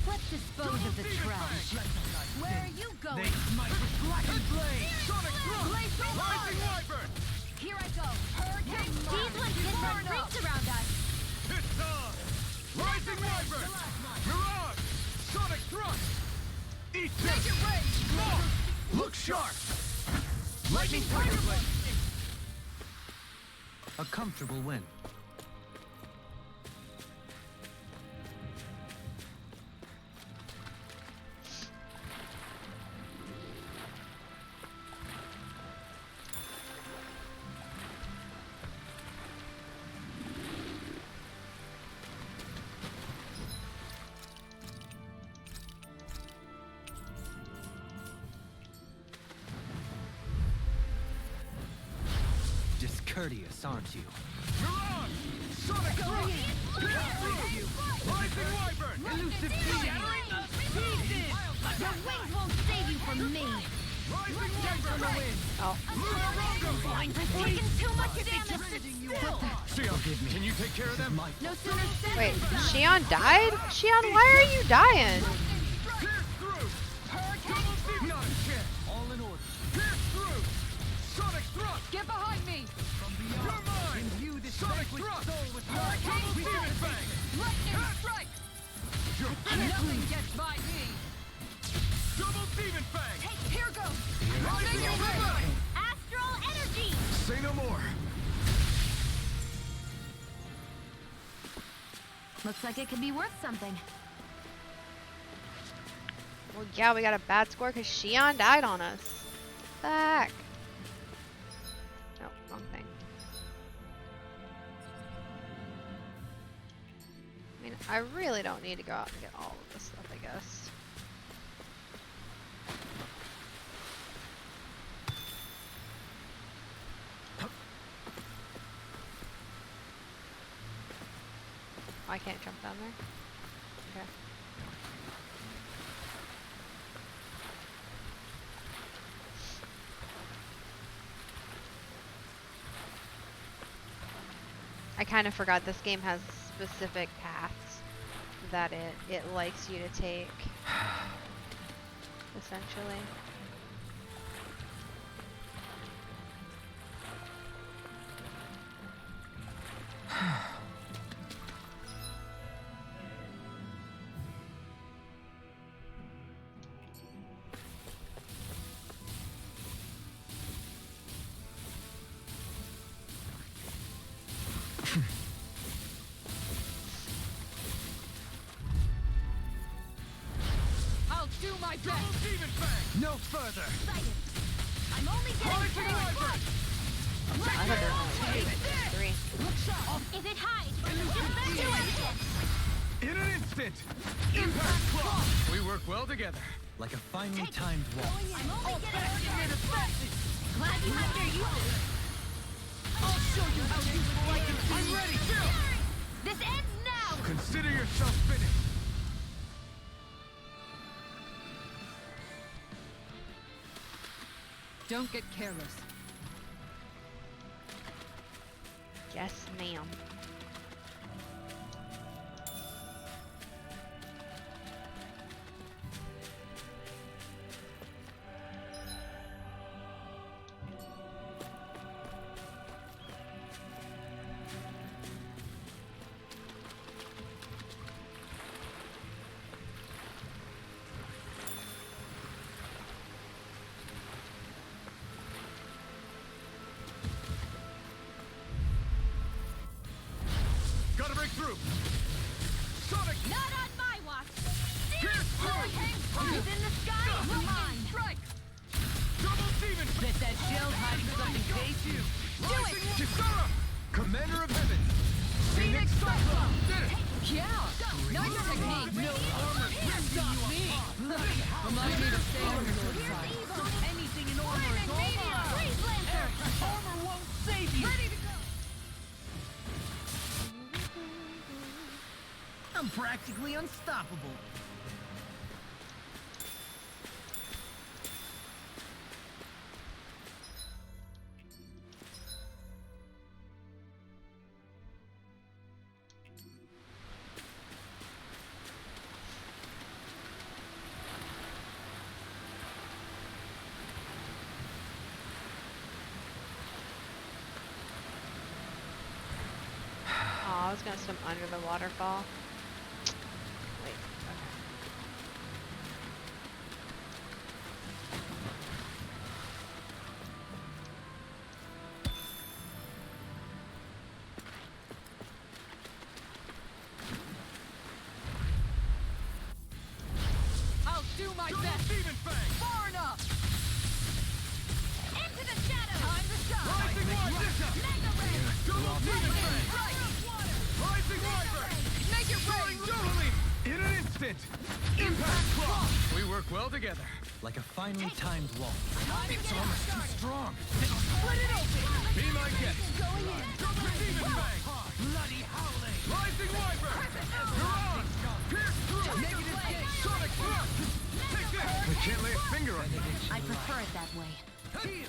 Let's dispose of the trash. Where are you going? They smite with blackened blade. Sonic Thrust! Blaze so hard! Rising Wyvern! Here I go. Hurricane These ones didn't run rings around us. It's on! Rising Wyvern! Mirage! Sonic Thrust! Eat this! Make it rain! Look sharp! Lightning Tiger Blade. A comfortable win. Discourteous, aren't you? Mirage! Sonic Thrust! Rising Wyvern! Elusive being! Your wings won't save you from me! Rising Wyvern! oh, I've taken too much damage! Sion, can you take care of them? No sooner said wait, than done. Shion died? Shion, why are you dying? Pierce through! Not a chance! All in order. Pierce through! Get behind me! You're mine! Imbue this Sonic vanquished thrust! soul with Hurricane Double demon fang! Lightning strike! You're Nothing finished! gets by me! Double demon fang! Here goes! Rising fang! Astral energy! Say no more! Looks like it could be worth something. Well, yeah, we got a bad score because Shion died on us. Fuck. Oh, wrong thing. I mean, I really don't need to go out and get all of this stuff, I guess. I can't jump down there? Okay. I kind of forgot this game has specific paths that it likes you to take, essentially. I'll do my Double best! demon fang! No further! I'm only getting Rising wyvern! I thought there was only 3. If it hides, it's do it! In an instant! Impact claw! We work well together. Like a finely timed waltz. I'm only getting glad you have your uses. I'll show you how useful I can be! I'm ready! This ends now! Consider yourself finished. Don't get careless. Yes, ma'am. Gotta break through. Sonic! Not on my watch! Pierce through! He's in the sky! Mine! Strike! Double demon fang! Bet that shell's hiding something tasty. Rising Kisara! Commander of Heaven! Phoenix Cyclone! Did it! Yeah! Nice technique! No armor can't stop me! Remind me to stay on your side. Anything in armor is all mine! Freeze Lancer! Armor won't save you! Ready to go! I'm practically unstoppable. Oh, I was gonna swim under the waterfall. Wait. Okay. I'll do my Double best! demon fang! Far enough! Into the shadows! Time to shine! Rising wyvern! Mega Ray! Double demon fang! Right! Rising wyvern! Make it Soaring rain! Dohalim! In an instant! Impact claw! We work well together. Like a finely timed waltz. It's almost too strong. Split it open! Be my guest. Going in! Demon fang! Bloody howling! Rising wyvern! You're on! Pierce through! Negative gate! Sonic thrust! Take this! I can't lay a finger on it. I prefer it that way.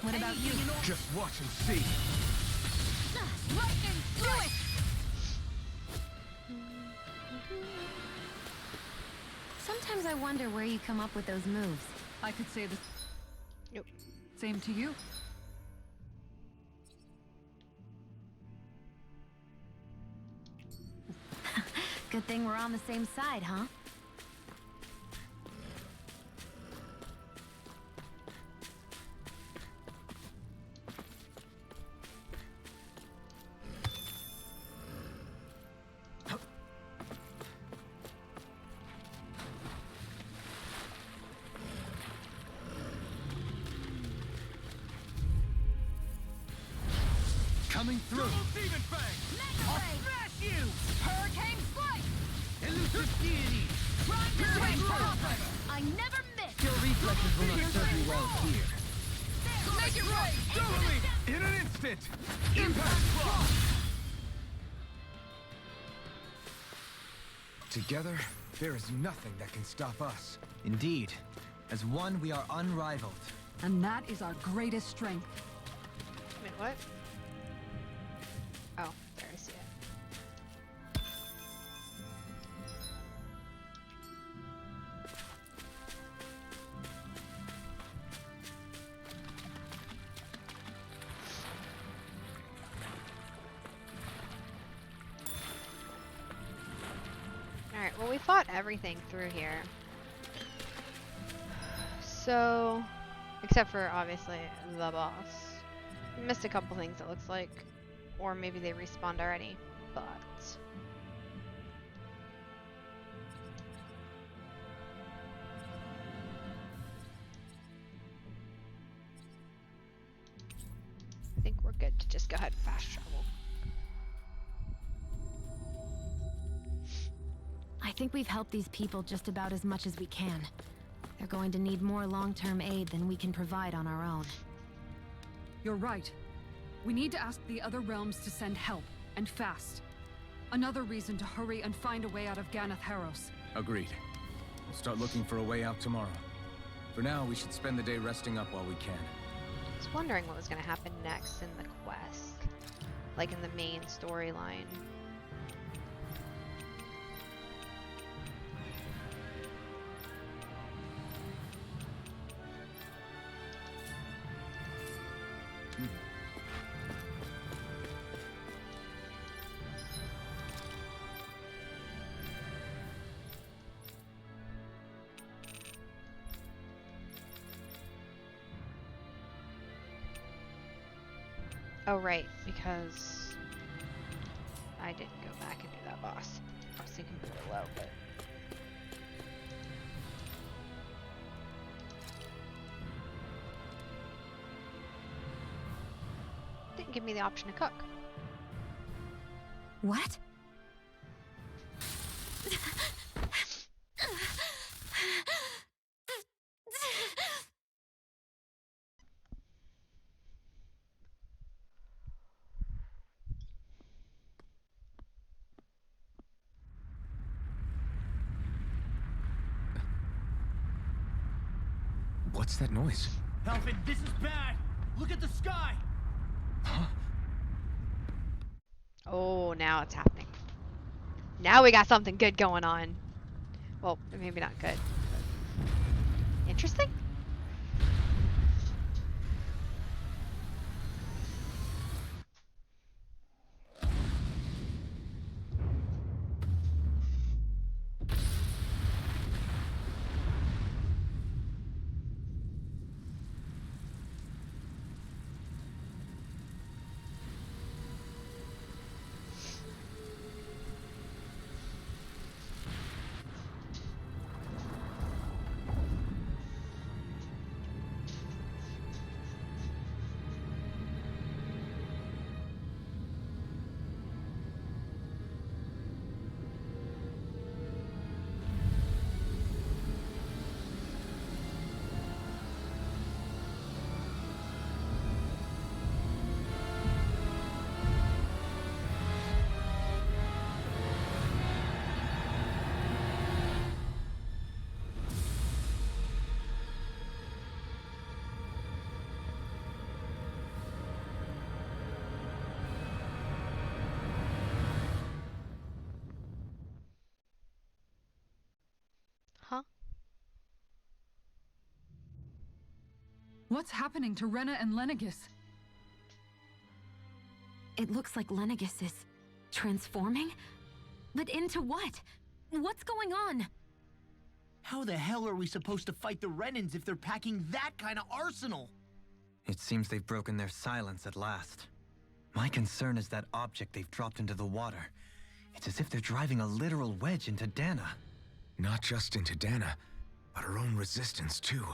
What about you? Just watch and see. Lightning strike! Sometimes I wonder where you come up with those moves. I could say the Yep. same to you. Good thing we're on the same side, huh? Coming through. I'll smash you! Hurricane strike! Elusive deity! I never miss! Your reflexes will not serve you well here. Make it rain! In an instant. Impact block. Together, there is nothing that can stop us. Indeed. As one, we are unrivaled. And that is our greatest strength. Wait, what? Oh, there I see it. Alright, well we fought everything through here. So, except for obviously the boss. We missed a couple things it looks like. Or maybe they respawned already, but... I think we're good to just go ahead and fast travel. I think we've helped these people just about as much as we can. They're going to need more long-term aid than we can provide on our own. You're right. We need to ask the other realms to send help, and fast. Another reason to hurry and find a way out of Ganath Haros. Agreed. We'll start looking for a way out tomorrow. For now, we should spend the day resting up while we can. I was wondering what was going to happen next in the quest. Like in the main storyline. Oh, right, because I didn't go back and do that boss. I was thinking below, but... Didn't give me the option to cook. What? What's that noise? Alfred, this is bad! Look at the sky! Huh? Oh, now it's happening. Now we got something good going on. Well, maybe not good. But interesting? Huh? What's happening to Rena and Lenegis? It looks like Lenegis is transforming? But into what? What's going on? How the hell are we supposed to fight the Renans if they're packing that kind of arsenal? It seems they've broken their silence at last. My concern is that object they've dropped into the water. It's as if they're driving a literal wedge into Dahna. Not just into Dahna, but her own resistance, too.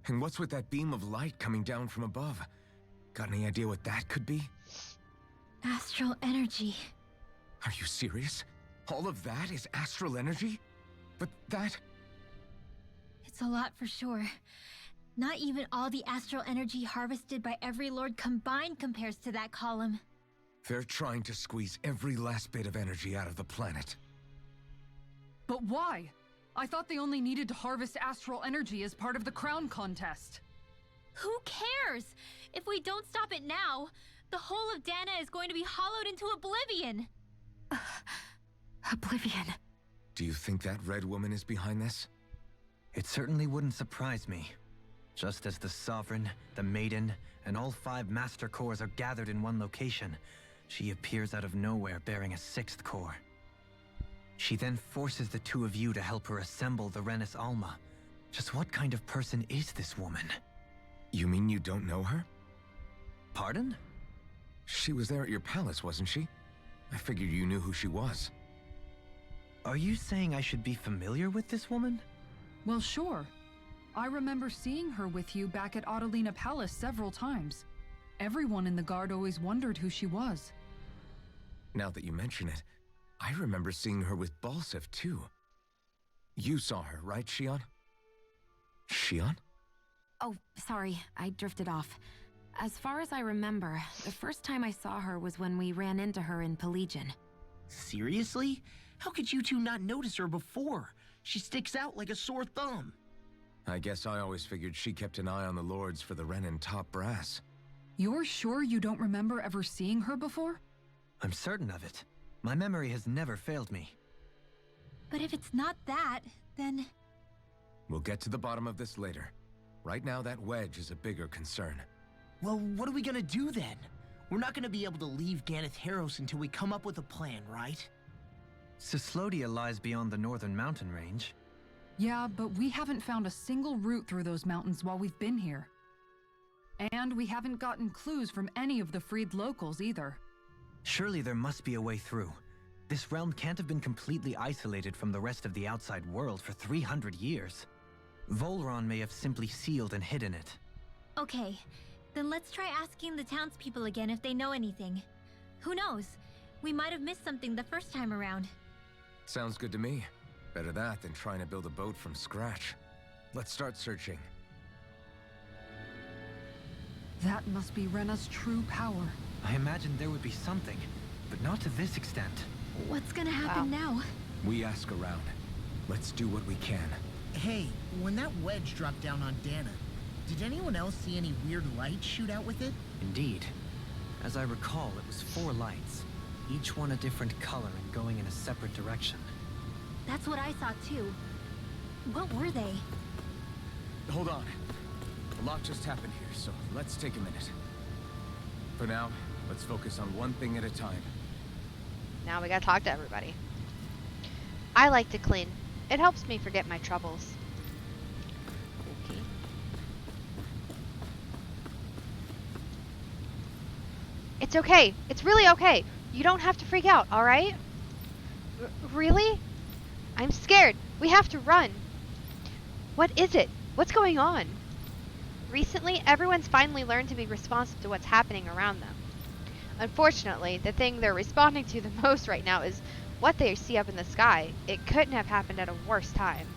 And what's with that beam of light coming down from above? Got any idea what that could be? Astral energy. Are you serious? All of that is astral energy? But that... It's a lot for sure. Not even all the astral energy harvested by every lord combined compares to that column. They're trying to squeeze every last bit of energy out of the planet. But why? I thought they only needed to harvest astral energy as part of the crown contest. Who cares? If we don't stop it now, the whole of Dahna is going to be hollowed into oblivion. Oblivion. Do you think that red woman is behind this? It certainly wouldn't surprise me. Just as the Sovereign, the Maiden, and all 5 Master Cores are gathered in one location, she appears out of nowhere bearing a 6th core. She then forces the 2 of you to help her assemble the Renis Alma. Just what kind of person is this woman? You mean you don't know her? Pardon? She was there at your palace, wasn't she? I figured you knew who she was. Are you saying I should be familiar with this woman? Well, sure. I remember seeing her with you back at Adelina Palace several times. Everyone in the guard always wondered who she was. Now that you mention it, I remember seeing her with Balsif, too. You saw her, right, Shion? Shion? Oh, sorry, I drifted off. As far as I remember, the first time I saw her was when we ran into her in Pelagian. Seriously? How could you two not notice her before? She sticks out like a sore thumb. I guess I always figured she kept an eye on the lords for the Renin top brass. You're sure you don't remember ever seeing her before? I'm certain of it. My memory has never failed me. But if it's not that, then... We'll get to the bottom of this later. Right now, that wedge is a bigger concern. Well, what are we gonna do then? We're not gonna be able to leave Ganath Haros until we come up with a plan, right? Cyslodia lies beyond the northern mountain range. Yeah, but we haven't found a single route through those mountains while we've been here. And we haven't gotten clues from any of the freed locals either. Surely there must be a way through. This realm can't have been completely isolated from the rest of the outside world for 300 years. Volron may have simply sealed and hidden it. Okay, then let's try asking the townspeople again if they know anything. Who knows? We might have missed something the first time around. Sounds good to me. Better that than trying to build a boat from scratch. Let's start searching. That must be Rena's true power. I imagined there would be something, but not to this extent. What's gonna happen now? We ask around. Let's do what we can. Hey, when that wedge dropped down on Dahna, did anyone else see any weird lights shoot out with it? Indeed. As I recall, it was 4 lights, each one a different color and going in a separate direction. That's what I saw too. What were they? Hold on. A lot just happened here, so let's take a minute. For now, let's focus on one thing at a time. Now we gotta talk to everybody. I like to clean. It helps me forget my troubles. Okay. It's okay. It's really okay. You don't have to freak out, alright? Really? I'm scared. We have to run. What is it? What's going on? Recently, everyone's finally learned to be responsive to what's happening around them. Unfortunately, the thing they're responding to the most right now is what they see up in the sky. It couldn't have happened at a worse time.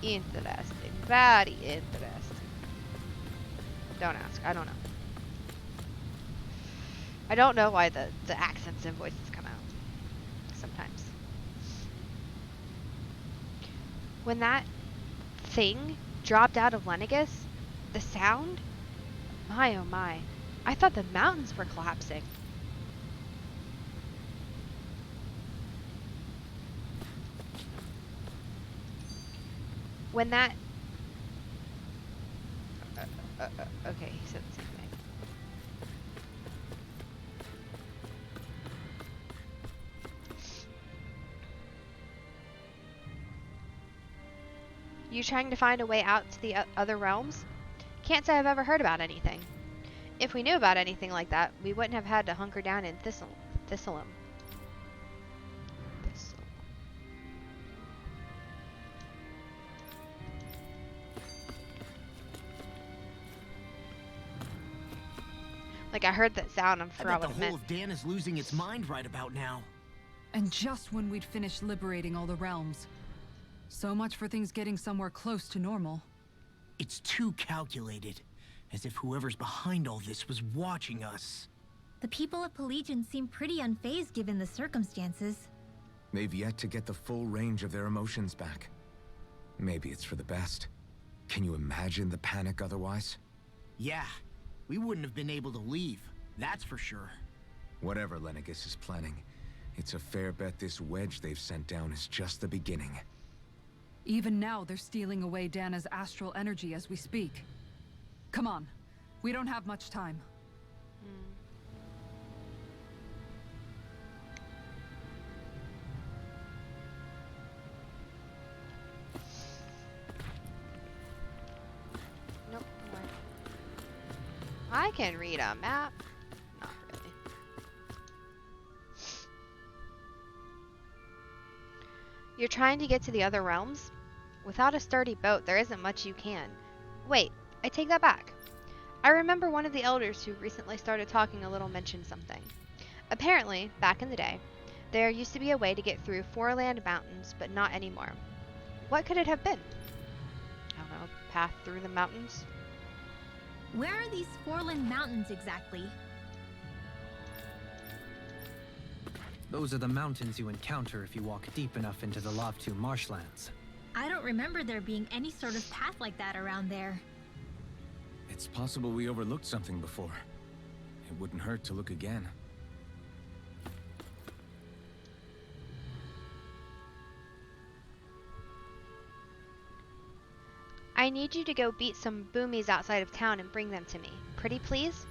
Interesting. Very interesting. Don't ask. I don't know. I don't know why the accents and voices come out. Sometimes. When that thing dropped out of Lenegus, the sound? My oh my. I thought the mountains were collapsing. When that... okay, he said the same thing. You trying to find a way out to the other realms? Can't say I've ever heard about anything. If we knew about anything like that, we wouldn't have had to hunker down in Thistleum. Like, I heard that sound and I forgot bet what the it whole meant. of Dahna's losing its mind right about now. And just when we'd finished liberating all the realms. So much for things getting somewhere close to normal. It's too calculated. As if whoever's behind all this was watching us. The people of Pelegion seem pretty unfazed given the circumstances. They've yet to get the full range of their emotions back. Maybe it's for the best. Can you imagine the panic otherwise? Yeah, we wouldn't have been able to leave, that's for sure. Whatever Lenegis is planning, it's a fair bet this wedge they've sent down is just the beginning. Even now, they're stealing away Dahna's astral energy as we speak. Come on, we don't have much time. Nope. I can read a map. Not really. You're trying to get to the other realms? Without a sturdy boat, there isn't much you can. Wait, I take that back. I remember one of the elders who recently started talking a little mentioned something. Apparently, back in the day, there used to be a way to get through Foreland Mountains, but not anymore. What could it have been? I don't know, path through the mountains? Where are these Foreland Mountains exactly? Those are the mountains you encounter if you walk deep enough into the Lavtu marshlands. I don't remember there being any sort of path like that around there. It's possible we overlooked something before. It wouldn't hurt to look again. I need you to go beat some boomies outside of town and bring them to me. Pretty please?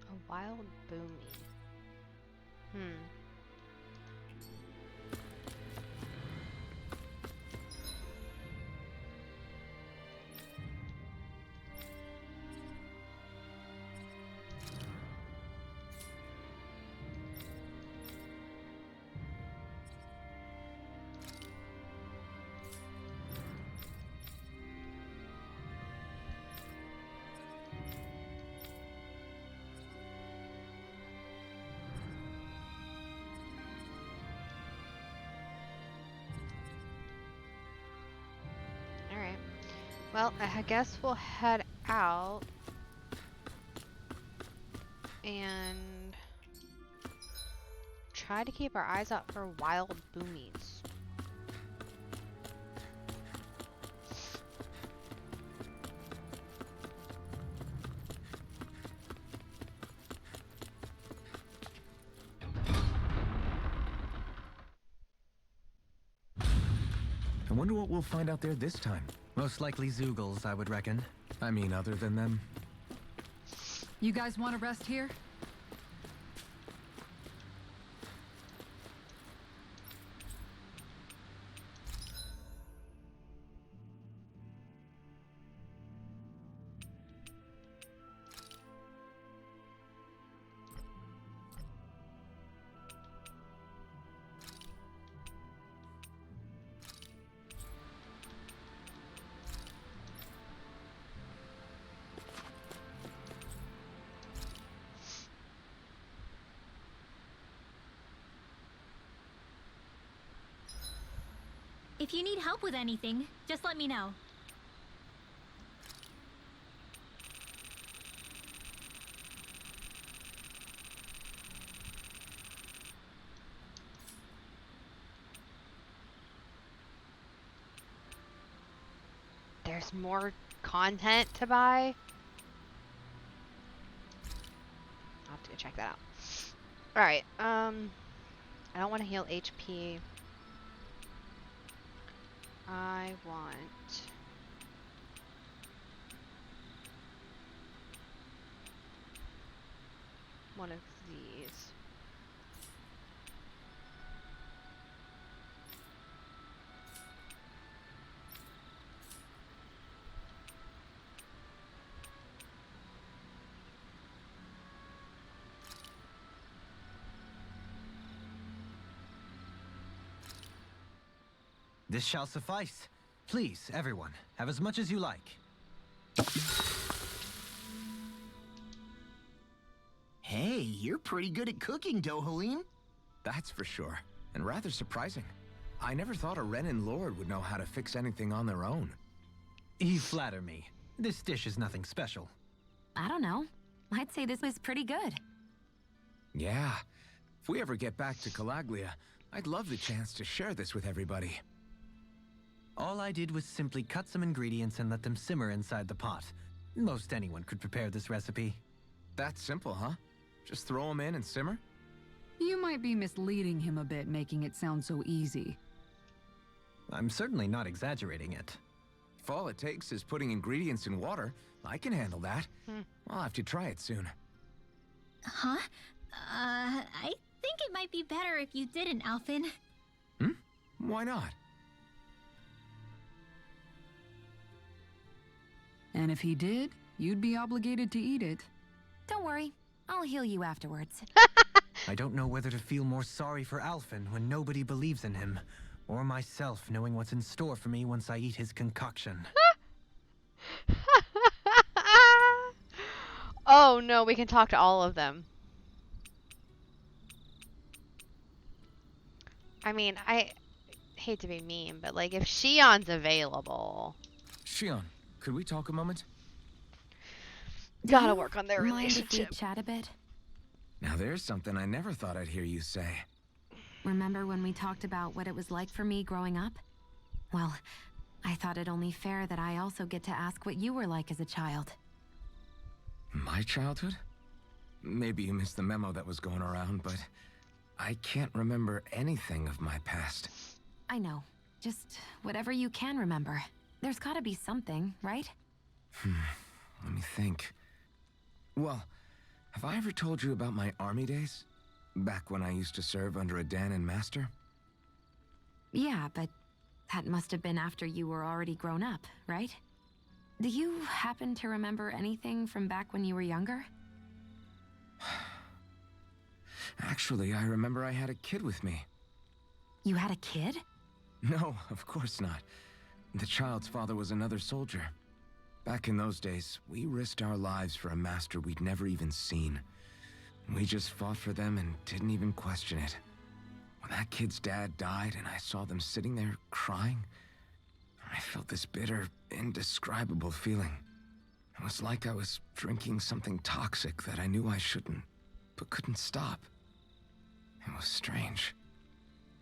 A wild boomy. Alright. Well, I guess we'll head out and try to keep our eyes out for wild boomies. I wonder what we'll find out there this time. Most likely Zoogles, I would reckon. I mean, other than them. You guys want to rest here? If you need help with anything, just let me know. There's more content to buy. I'll have to go check that out. Alright, I don't want to heal HP. I want... one of these. This shall suffice. Please, everyone, have as much as you like. Hey, you're pretty good at cooking, Dohalim. That's for sure. And rather surprising. I never thought a Renin Lord would know how to fix anything on their own. You flatter me. This dish is nothing special. I don't know. I'd say this was pretty good. Yeah. If we ever get back to Calaglia, I'd love the chance to share this with everybody. All I did was simply cut some ingredients and let them simmer inside the pot. Most anyone could prepare this recipe. That's simple, huh? Just throw them in and simmer? You might be misleading him a bit, making it sound so easy. I'm certainly not exaggerating it. If all it takes is putting ingredients in water, I can handle that. I'll have to try it soon. Huh? I think it might be better if you didn't, Alphen. Why not? And if he did, you'd be obligated to eat it. Don't worry. I'll heal you afterwards. I don't know whether to feel more sorry for Alphen when nobody believes in him, or myself knowing what's in store for me once I eat his concoction. Oh no, we can talk to all of them. I mean, I hate to be mean, but like if Shion's available... Shion, could we talk a moment? Gotta work on their Mind if we relationship. chat a bit? Now there's something I never thought I'd hear you say. Remember when we talked about what it was like for me growing up? Well, I thought it only fair that I also get to ask what you were like as a child. My childhood? Maybe you missed the memo that was going around, but I can't remember anything of my past. I know. Just whatever you can remember. There's gotta be something, right? Let me think. Well, have I ever told you about my army days? Back when I used to serve under a Dahnan master? Yeah, but that must have been after you were already grown up, right? Do you happen to remember anything from back when you were younger? Actually, I remember I had a kid with me. You had a kid? No, of course not. The child's father was another soldier. Back in those days, we risked our lives for a master we'd never even seen. We just fought for them and didn't even question it. When that kid's dad died and I saw them sitting there crying, I felt this bitter, indescribable feeling. It was like I was drinking something toxic that I knew I shouldn't, but couldn't stop. It was strange.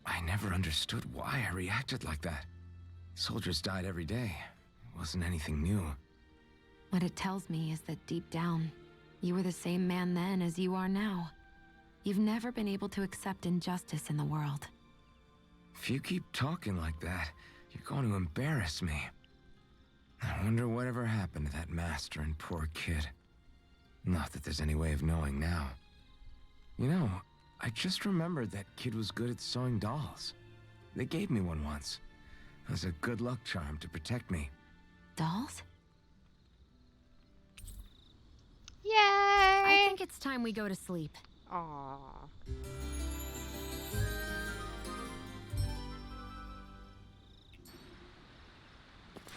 I never understood why I reacted like that. Soldiers died every day. It wasn't anything new. What it tells me is that deep down, you were the same man then as you are now. You've never been able to accept injustice in the world. If you keep talking like that, you're going to embarrass me. I wonder whatever happened to that master and poor kid. Not that there's any way of knowing now. You know, I just remembered that kid was good at sewing dolls. They gave me one once. As a good luck charm to protect me. Dolls? Yay! I think it's time we go to sleep. Aww.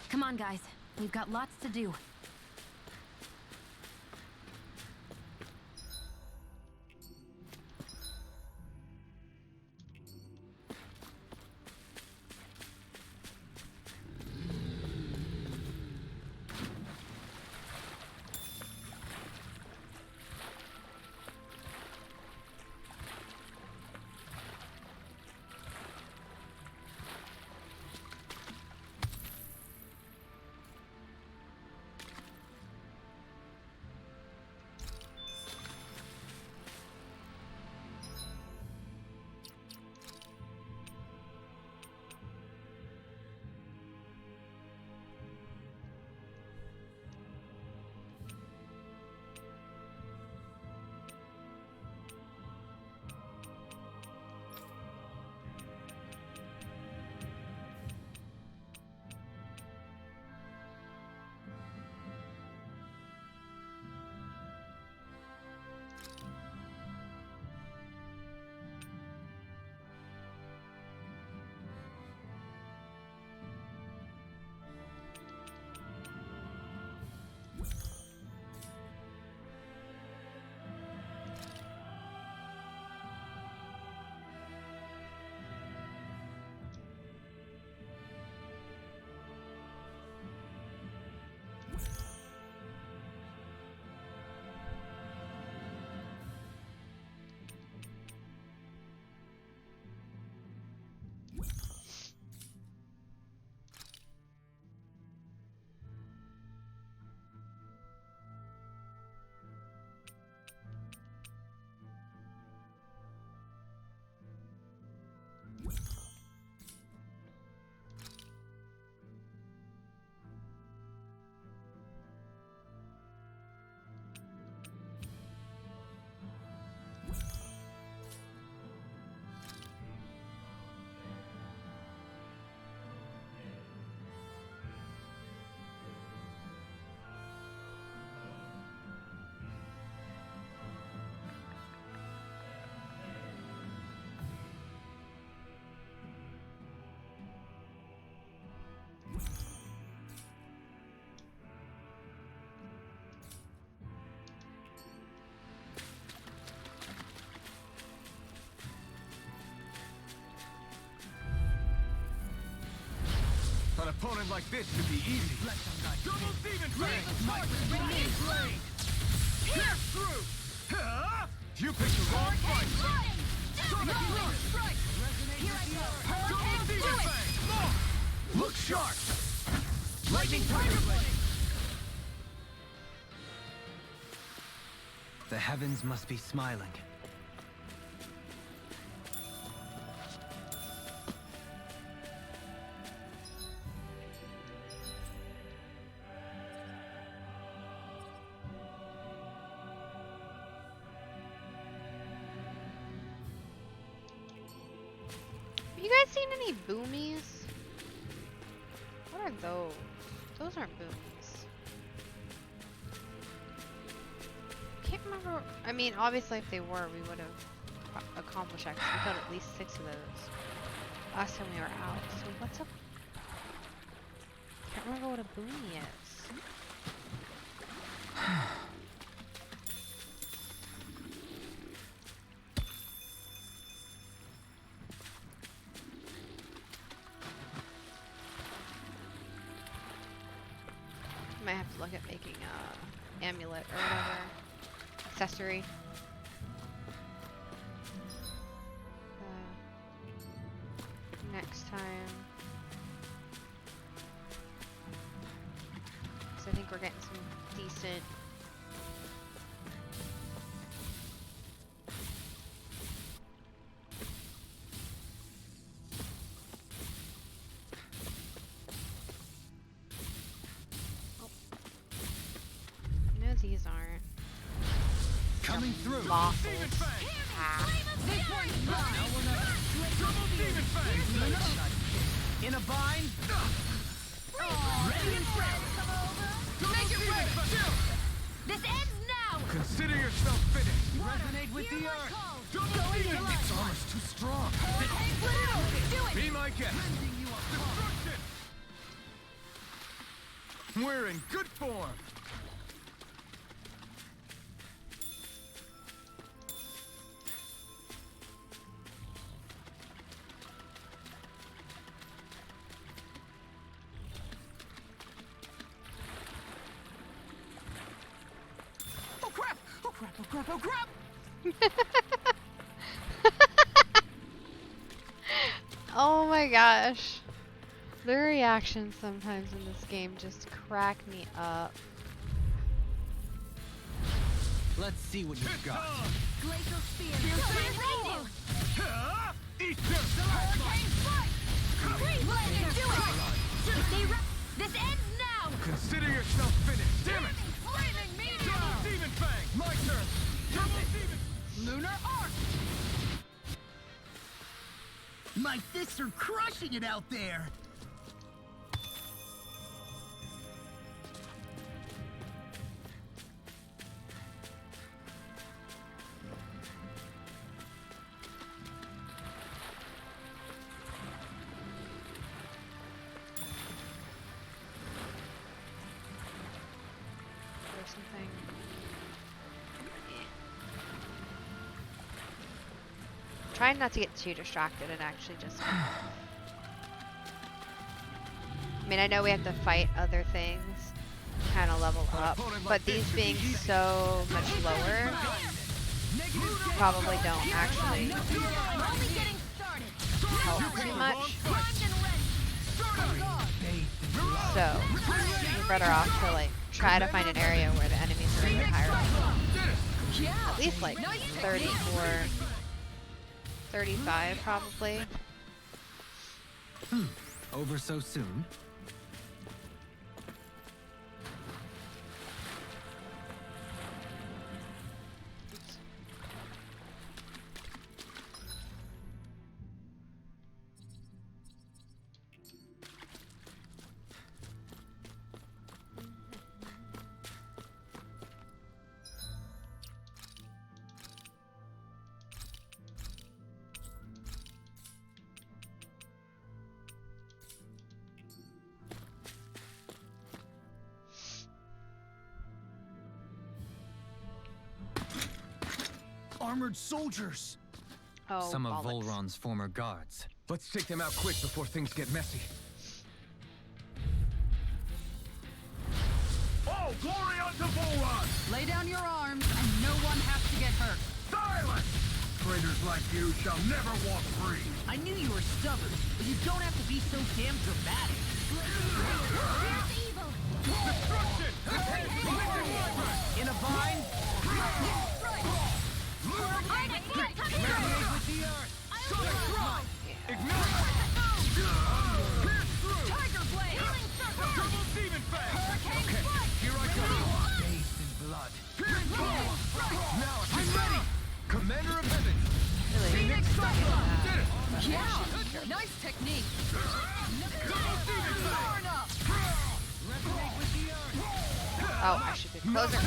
Come on, guys. We've got lots to do. An opponent like this should be easy. Double demon blade! Pierce through! Huh? You picked the wrong fight! Double demon fang! Look sharp! Lightning tiger blade! The heavens must be smiling. Have you guys seen any boomies? What are those? Those aren't boomies. Can't remember. I mean, obviously, if they were, we would have accomplished that. 'Cause we killed at least 6 of those last time we were out. So what's up? Can't remember what a boonie is. Might have to look at making a amulet or whatever accessory. Next time. So I think we're getting some decent. No, these aren't. Coming through. Mossels. Ah. In a bind? This ends now! Consider yourself finished! Resonate with the earth! Its armor's too strong! Be my guest! Destruction! We're in good form! Oh crap! Oh crap! Oh crap! Oh crap! Oh my gosh. The reactions sometimes in this game just crack me up. Let's see what you've got. Glacial spear. Eat this! This ends now! Consider yourself finished! Damn it! Double demon fang! My turn! Double demon... Lunar arc! My fists are crushing it out there! Or something. Trying not to get too distracted and actually just. I mean, I know we have to fight other things, kind of level up, but these being so much lower, probably don't actually help too much. So, you're better off to like try to find an area where the enemies are a bit higher level. At least like 30 or 35 probably. Over so soon? Armored soldiers! Oh, Some of bollocks. Volron's former guards. Let's take them out quick before things get messy. All glory unto Volrun! Lay down your arms, and no one has to get hurt. Silence! Traitors like you shall never walk free. I knew you were stubborn, but you don't have to be so damn dramatic. Here's evil! Destruction! In a vine, I can't touch resonate with the earth. Ignite! Pierce through! Tiger blade. Double demon fang! Here I come. Bathed in blood. Pierce through! Now I'm ready. Commander of Heaven. Phoenix Cyclone. Did it! Yeah, nice technique. Dahna. Resonate with the earth. Oh, I should be closer.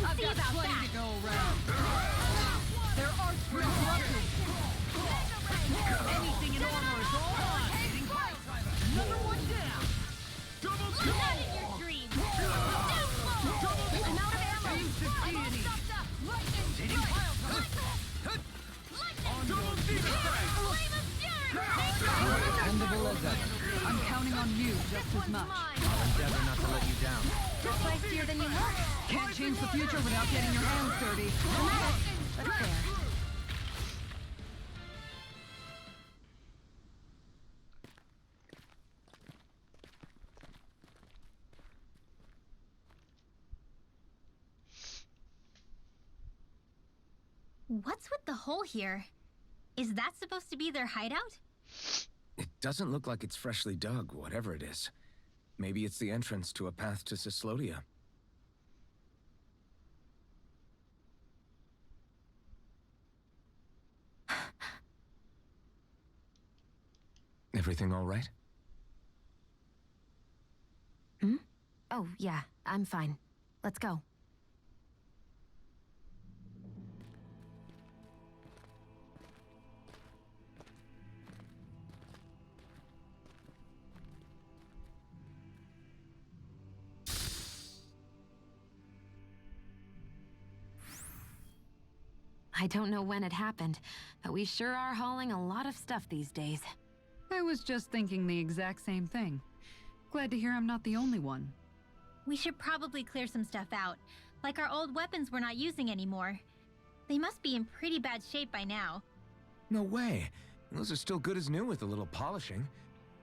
I've got plenty to go around. There are disrupted. Anything in armor is all mine. Another one down. Double Not in your dreams! I'm out of ammo! I'm all stopped up! Lightning strike! Double demon fang! Flame of fury! Dependable as ever. I'm counting on you just as much. I'll endeavor not to let you down. Feistier than you look! Can't change the future without getting your hands dirty. That's fair. What's with the hole here? Is that supposed to be their hideout? It doesn't look like it's freshly dug, whatever it is. Maybe it's the entrance to a path to Cyslodia. Everything all right? Oh, yeah, I'm fine. Let's go. I don't know when it happened, but we sure are hauling a lot of stuff these days. I was just thinking the exact same thing. Glad to hear I'm not the only one. We should probably clear some stuff out, like our old weapons we're not using anymore. They must be in pretty bad shape by now. No way. Those are still good as new with a little polishing.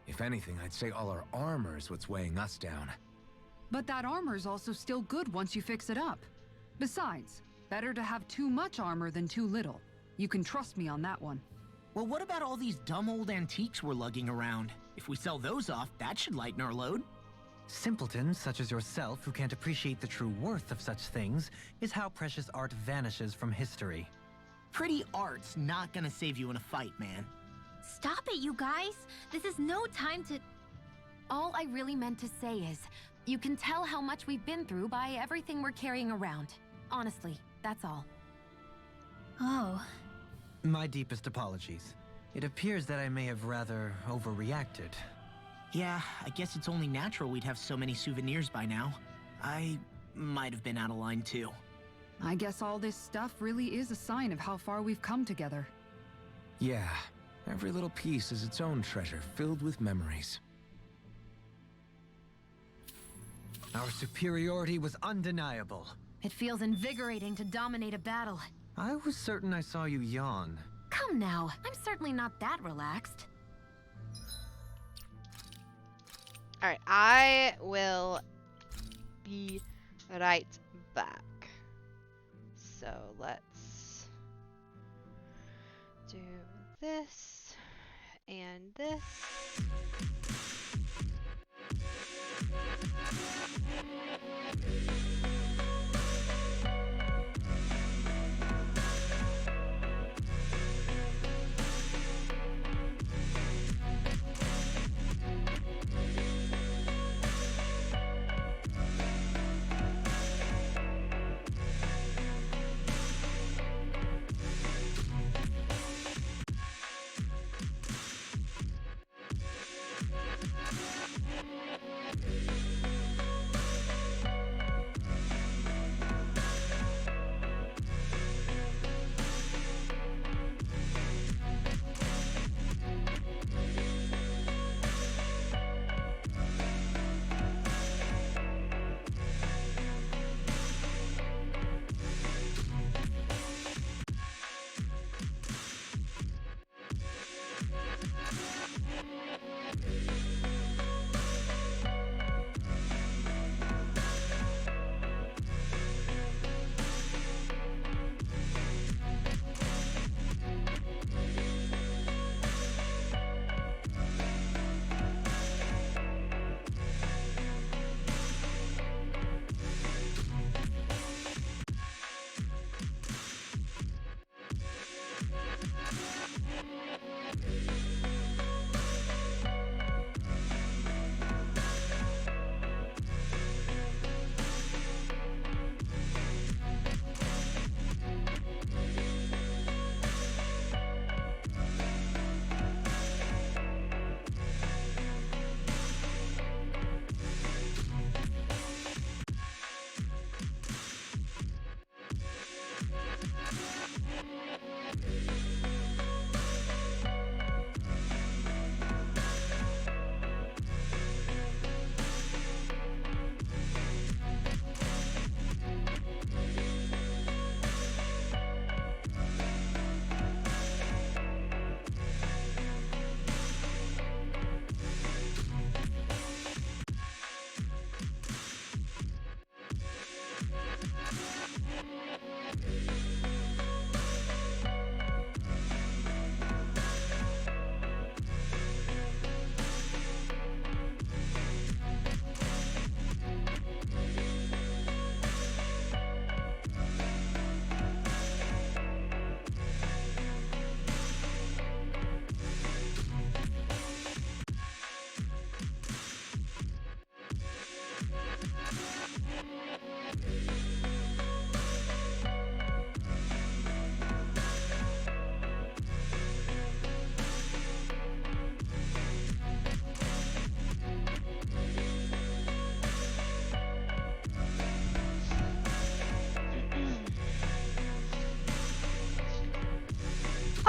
If anything, I'd say all our armor is what's weighing us down. But that armor's also still good once you fix it up. Besides, better to have too much armor than too little. You can trust me on that one. Well, what about all these dumb old antiques we're lugging around? If we sell those off, that should lighten our load. Simpletons such as yourself who can't appreciate the true worth of such things is how precious art vanishes from history. Pretty art's not gonna save you in a fight, man. Stop it, you guys! This is no time to... All I really meant to say is, you can tell how much we've been through by everything we're carrying around. Honestly, that's all. Oh. My deepest apologies. It appears that I may have rather overreacted. Yeah, I guess it's only natural we'd have so many souvenirs by now. I might have been out of line too. I guess all this stuff really is a sign of how far we've come together. Yeah, every little piece is its own treasure filled with memories. Our superiority was undeniable. It feels invigorating to dominate a battle. I was certain I saw you yawn. Come now, I'm certainly not that relaxed. Alright, I will be right back. So let's do this and this.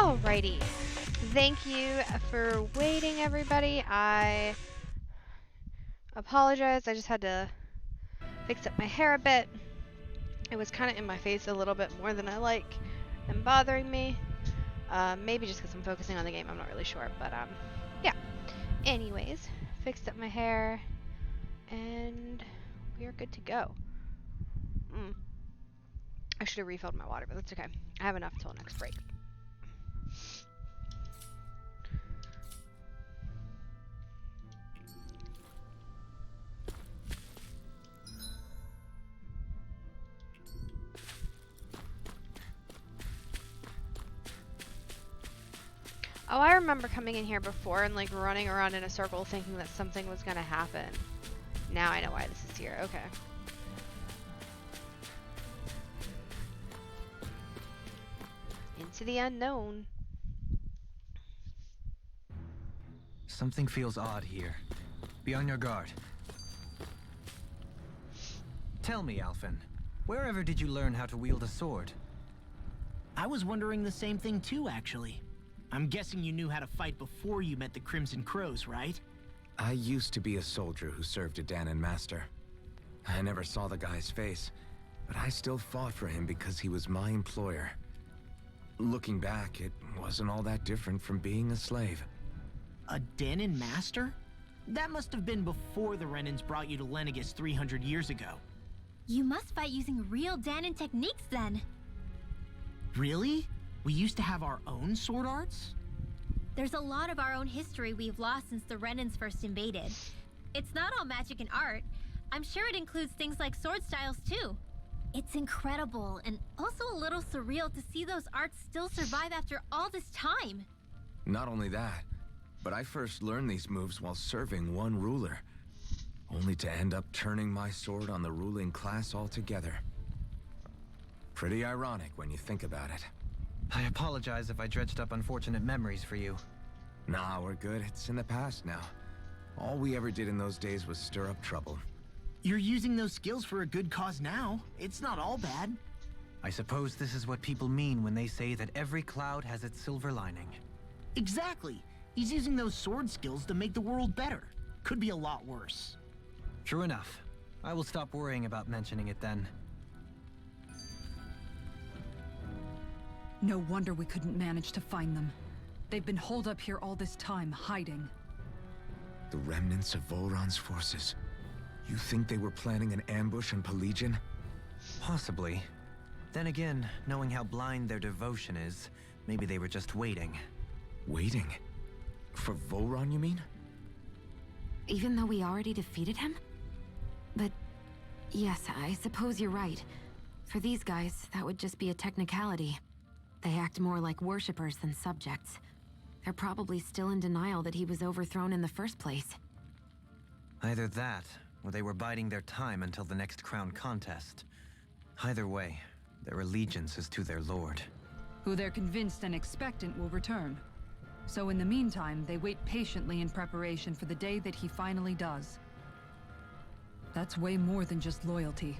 Alrighty. Thank you for waiting, everybody. I apologize. I just had to fix up my hair a bit. It was kind of in my face a little bit more than I like and bothering me. Maybe just because I'm focusing on the game. I'm not really sure. But, yeah. Anyways, fixed up my hair. And we are good to go. I should have refilled my water, but that's okay. I have enough till next break. Oh, I remember coming in here before and like running around in a circle thinking that something was gonna happen. Now I know why this is here. Okay. Into the unknown. Something feels odd here. Be on your guard. Tell me, Alphen, wherever did you learn how to wield a sword? I was wondering the same thing too, actually. I'm guessing you knew how to fight before you met the Crimson Crows, right? I used to be a soldier who served a Dahnan master. I never saw the guy's face, but I still fought for him because he was my employer. Looking back, it wasn't all that different from being a slave. A Dahnan master? That must have been before the Renans brought you to Lenegis 300 years ago. You must fight using real Dahnan techniques then. Really? We used to have our own sword arts? There's a lot of our own history we've lost since the Renans first invaded. It's not all magic and art. I'm sure it includes things like sword styles too. It's incredible and also a little surreal to see those arts still survive after all this time. Not only that, but I first learned these moves while serving one ruler, only to end up turning my sword on the ruling class altogether. Pretty ironic when you think about it. I apologize if I dredged up unfortunate memories for you. Nah, we're good. It's in the past now. All we ever did in those days was stir up trouble. You're using those skills for a good cause now. It's not all bad. I suppose this is what people mean when they say that every cloud has its silver lining. Exactly. He's using those sword skills to make the world better. Could be a lot worse. True enough. I will stop worrying about mentioning it then. No wonder we couldn't manage to find them. They've been holed up here all this time, hiding. The remnants of Volron's forces. You think they were planning an ambush on Pelegion? Possibly. Then again, knowing how blind their devotion is, maybe they were just waiting. Waiting? For Volron, you mean? Even though we already defeated him? But yes, I suppose you're right. For these guys, that would just be a technicality. They act more like worshippers than subjects. They're probably still in denial that he was overthrown in the first place. Either that, or they were biding their time until the next crown contest. Either way, their allegiance is to their lord. Who they're convinced and expectant will return. So in the meantime, they wait patiently in preparation for the day that he finally does. That's way more than just loyalty.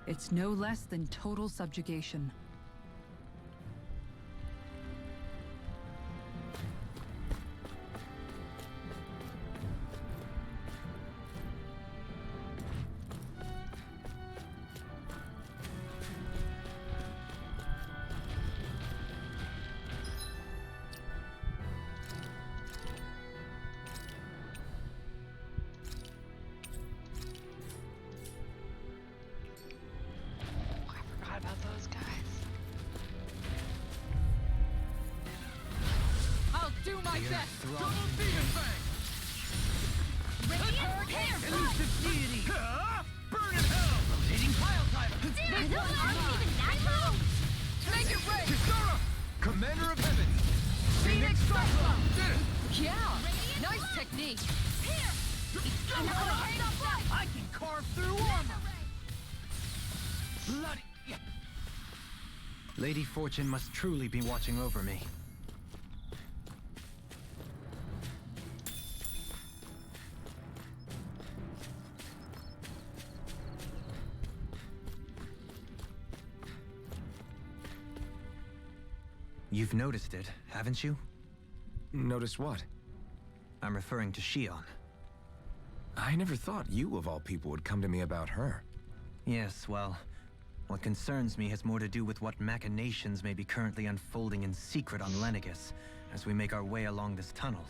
It's no less than total subjugation. Lady Fortune must truly be watching over me. You've noticed it, haven't you? Notice what? I'm referring to Shion. I never thought you, of all people, would come to me about her. Yes, well, what concerns me has more to do with what machinations may be currently unfolding in secret on Lenegis as we make our way along this tunnel.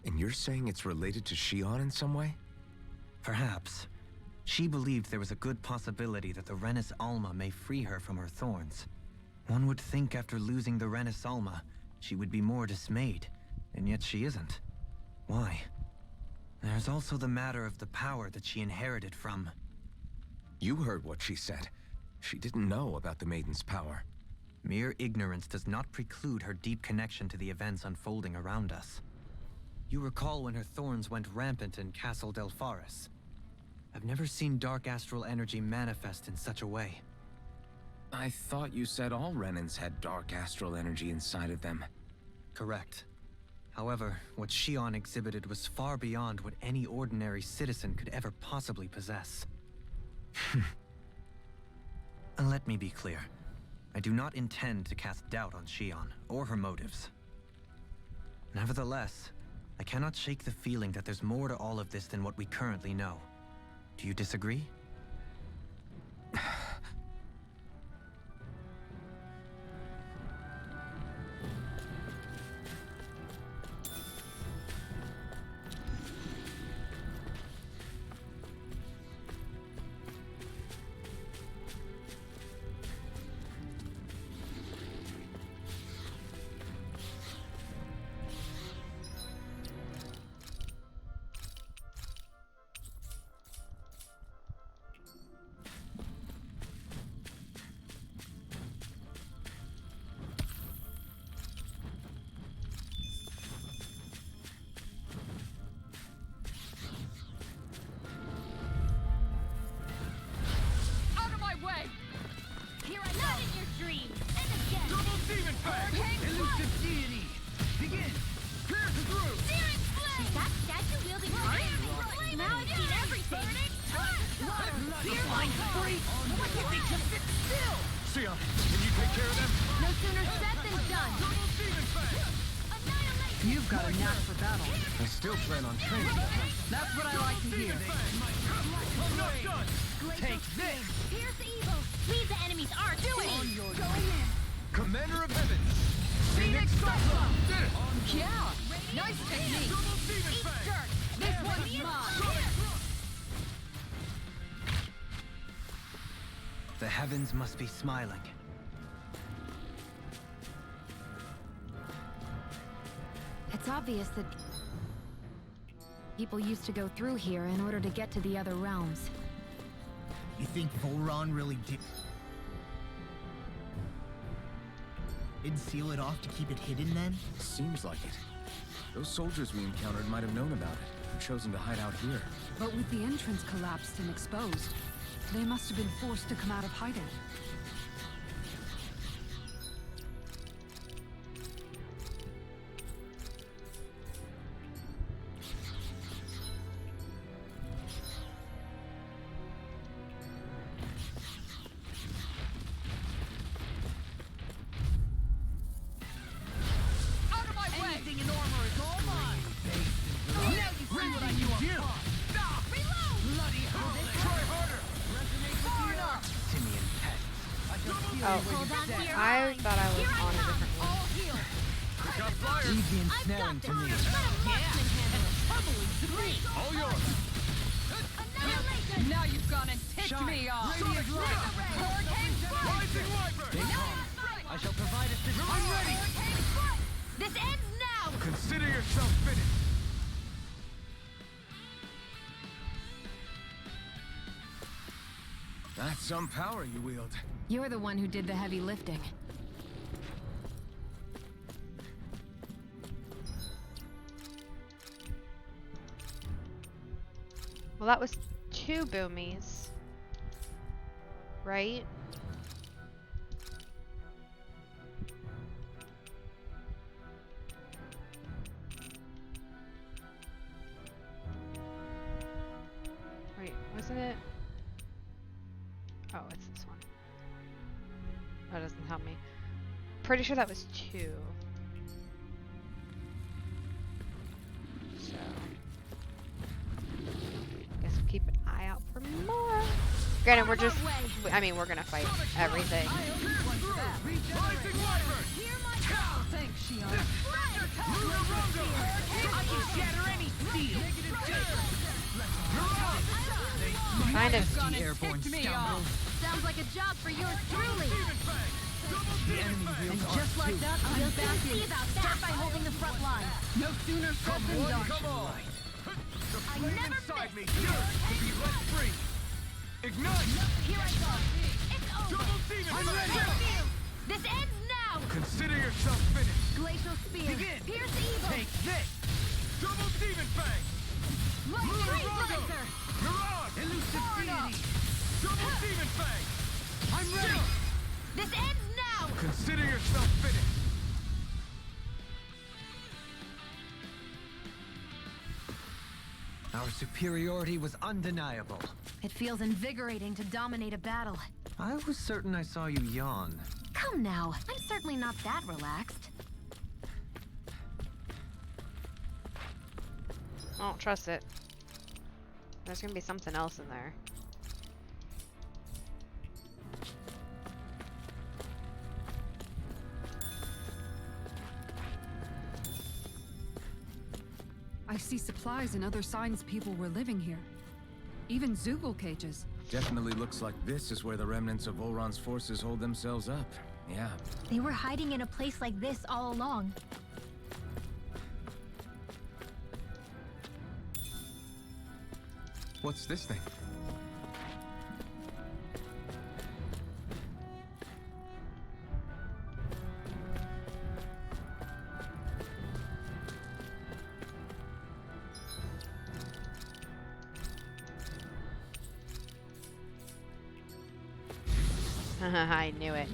And you're saying it's related to Shion in some way? Perhaps. She believed there was a good possibility that the Renis Alma may free her from her thorns. One would think after losing the Renis Alma, she would be more dismayed, and yet she isn't. Why? There's also the matter of the power that she inherited from... You heard what she said. She didn't know about the Maiden's power. Mere ignorance does not preclude her deep connection to the events unfolding around us. You recall when her thorns went rampant in Castle Delpharis. I've never seen dark astral energy manifest in such a way. I thought you said all Renans had dark astral energy inside of them. Correct. However, what Shion exhibited was far beyond what any ordinary citizen could ever possibly possess. And let me be clear. I do not intend to cast doubt on Shion, or her motives. Nevertheless, I cannot shake the feeling that there's more to all of this than what we currently know. Do you disagree? Out of my way! Here I go! Not in your dreams! And again! Double demon fang! Elusive deity! Begin! Pierce through! Searing flame! That statue-wielding heart? Now I've seen everything! Fear my free! What do you think? Just sit still! Shion, can you take care of them? No sooner said than done! Double demon fang! Annihilation! You've got a knack for battle. I still plan on training. That's what I like to hear. I'm not done! Take this! Pierce evil! Leave the enemy's arc! Do it! Going in! Commander of Heaven! Phoenix Cyclone! Did it! Yeah! Nice technique! Double demon Eat fang! dirt! This one's mine! The heavens must be smiling. It's obvious that people used to go through here in order to get to the other realms. You think Volron really did seal it off to keep it hidden then? Seems like it. Those soldiers we encountered might have known about it and chosen to hide out here. But with the entrance collapsed and exposed, they must have been forced to come out of hiding. Out of my way! Anything in armor is all mine! Now you see what I knew upon! Stop! Reload! Bloody hell! Try harder! Far enough! Simian pests. Oh, Hold on to your I line. thought I was Here on a come. different one. All healed. Got flyers! Easy I've ensnaring got to me. this. Let a marksman handle it. Tumbling to me! All yours! Annihilation! Now you've gone and ticked me off! Radiant light! Hurricane strike! Rising Wyvern! I shall provide assistance. I'm ready! Hurricane strike! This ends now! Consider yourself finished! That's some power you wield. You're the one who did the heavy lifting. Well, that was 2 boomies. Right? Wait, wasn't it? Oh, it's this one. That doesn't help me. pretty sure that was 2. So, guess we'll keep an eye out for more. Granted, we're just, I mean, we're gonna fight everything. Thanks, Shion. I can shatter any steel. Kind of. The airborne scoundrel. Sounds like a job for yours truly. And just like that, I'm back in. Start by holding the front line. No sooner said than done. I never Inside me, yours to be let free. Ignite! Here I go. It's over. Double demon fang! This ends now. Consider yourself finished. Glacial spear. Begin. Pierce evil. Take this! Double demon fang! Freeze laser. Mirage! Elusive deity! Double demon fang! I'm ready! This ends now. Consider yourself finished. Our superiority was undeniable. It feels invigorating to dominate a battle. I was certain I saw you yawn. Come now. I'm certainly not that relaxed. I don't trust it. There's gonna be something else in there. I see supplies and other signs people were living here. Even Zoogle cages. Definitely looks like this is where the remnants of Volron's forces hold themselves up. Yeah. They were hiding in a place like this all along. What's this thing? I knew it.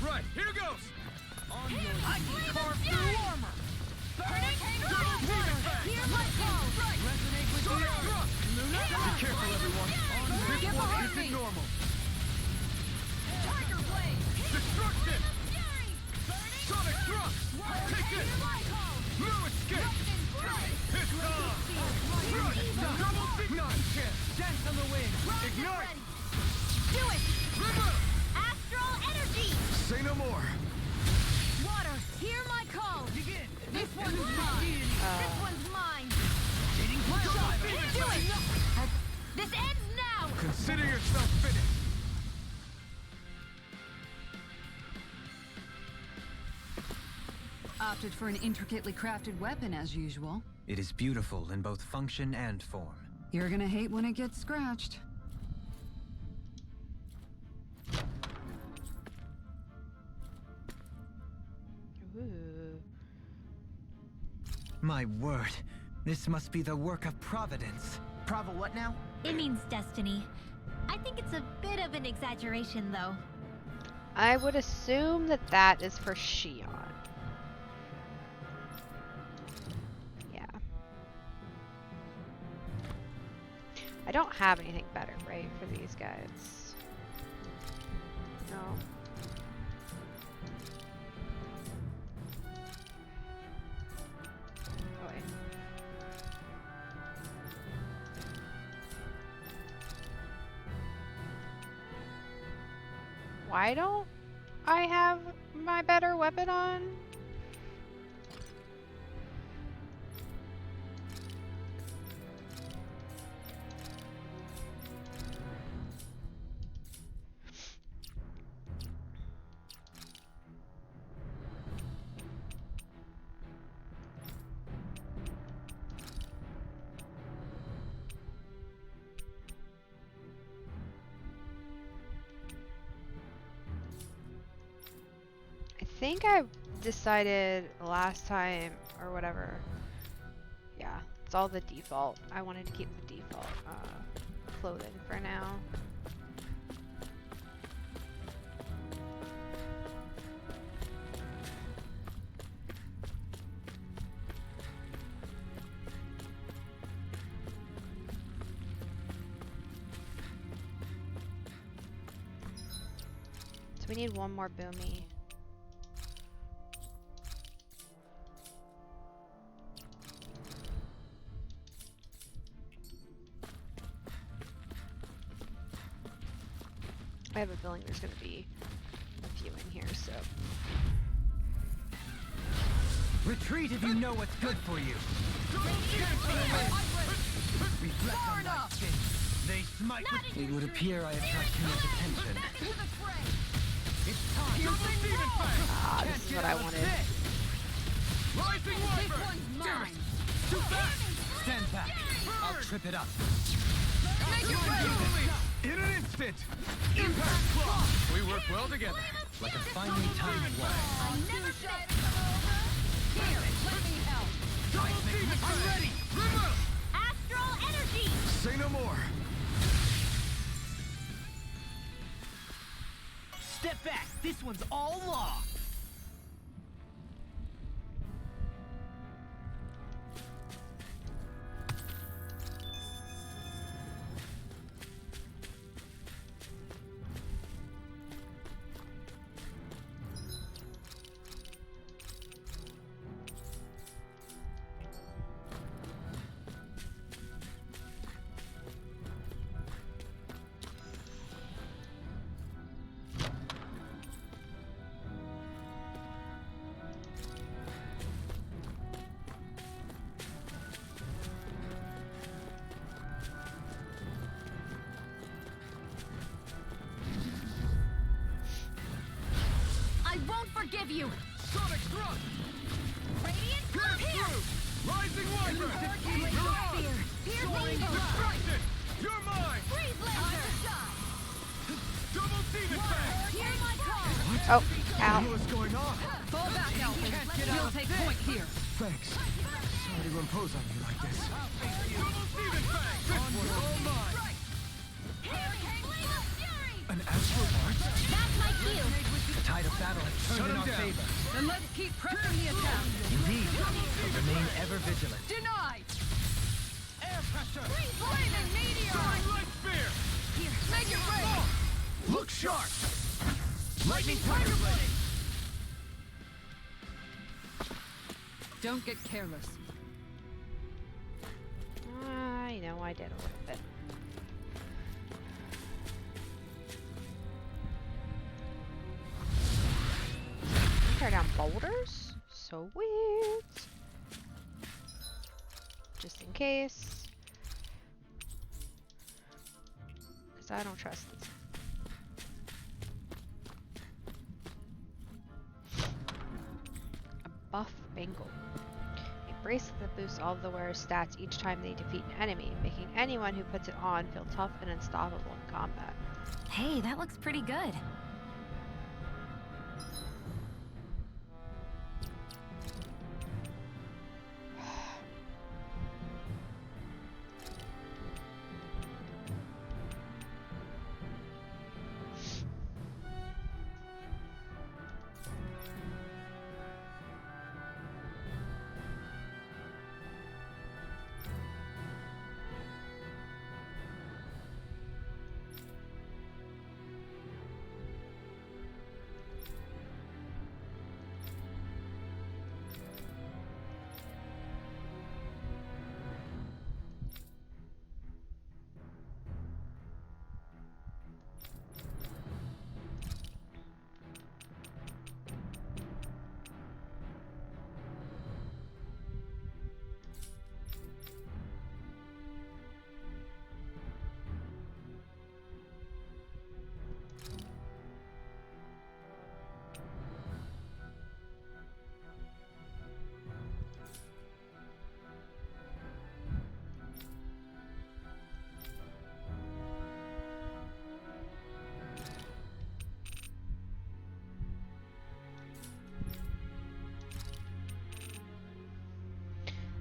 Right, here goes! On your I can carve through armor! Double demon fang! Resonate with the earth! Be careful, everyone! This one isn't normal! Tiger blade! Destruction! Sonic thrust! Take this! No escape! It's on! Double demon chance! Dance on the wind! Ignite! Do it! River! Astral energy! Say no more! Water, hear my call! Begin! This one's mine! This one's mine! Hitting shot! Do it! This ends now! Consider yourself finished! Opted for an intricately crafted weapon as usual. It is beautiful in both function and form. You're gonna hate when it gets scratched. Ooh. My word, this must be the work of Providence. Prava what now? It means destiny. I think it's a bit of an exaggeration, though. I would assume that that is for Shion. Yeah. I don't have anything better, right, for these guys? No. Oh, wait. Why don't I have my better weapon on? I think I decided last time or whatever. Yeah, it's all the default. I wanted to keep the default clothing for now. We need one more boomy. I have a feeling there's going to be a few in here, so. Retreat if you know what's good for you. Reflect on my skin. They smite with... It would appear I attract too much attention. It's time. Ah, this is what I wanted. Rising This Wyvern! one's mine. Too fast! Stand back. I'll trip it up. Make it rain. In an instant! Impact Claw! We work well together. Like a finely timed wall. I'm too shy to come over. Here, let me help. Double Demon I'm ready! Remove! Astral energy! Say no more. Step back. This one's all law. I won't forgive you! Sonic Thrust! Radiant Pierce through! Rising Wyvern! You're out! Soaring Distraction! You're mine! Freeze laser! Double Demon Fang! Hear my call! Oh, I ow. don't know what's going on. Fall back, Alpha. We'll take point here. Thanks. Sorry to impose on you like this. Double Demon Fang! This one's all mine! An astral march? That's my cue! The tide of battle has Shut turned in him our down. favor. Then let's keep pressing the attack. Indeed. But remain ever vigilant. Denied. Air pressure! Flaming meteor. Soaring Light Spear! Make it rain. Look sharp! Lightning Tiger Blade! Don't get careless. I know I did a little bit. Tear down boulders? So weird. Just in case. Because I don't trust this. A buff bangle. A bracelet that boosts all of the wearer's stats each time they defeat an enemy, making anyone who puts it on feel tough and unstoppable in combat. Hey, that looks pretty good.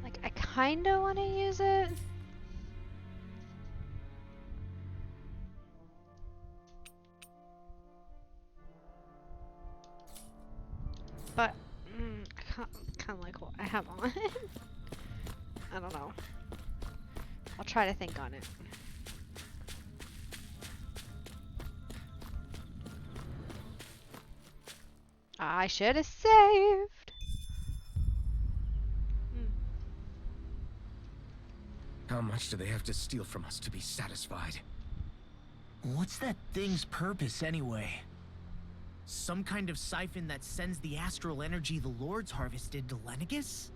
Like, I kinda wanna use it. But, I kinda like what I have on. I don't know. I'll try to think on it. I should have saved. How much do they have to steal from us to be satisfied? What's that thing's purpose anyway? Some kind of siphon that sends the astral energy the Lords harvested to Lenegus?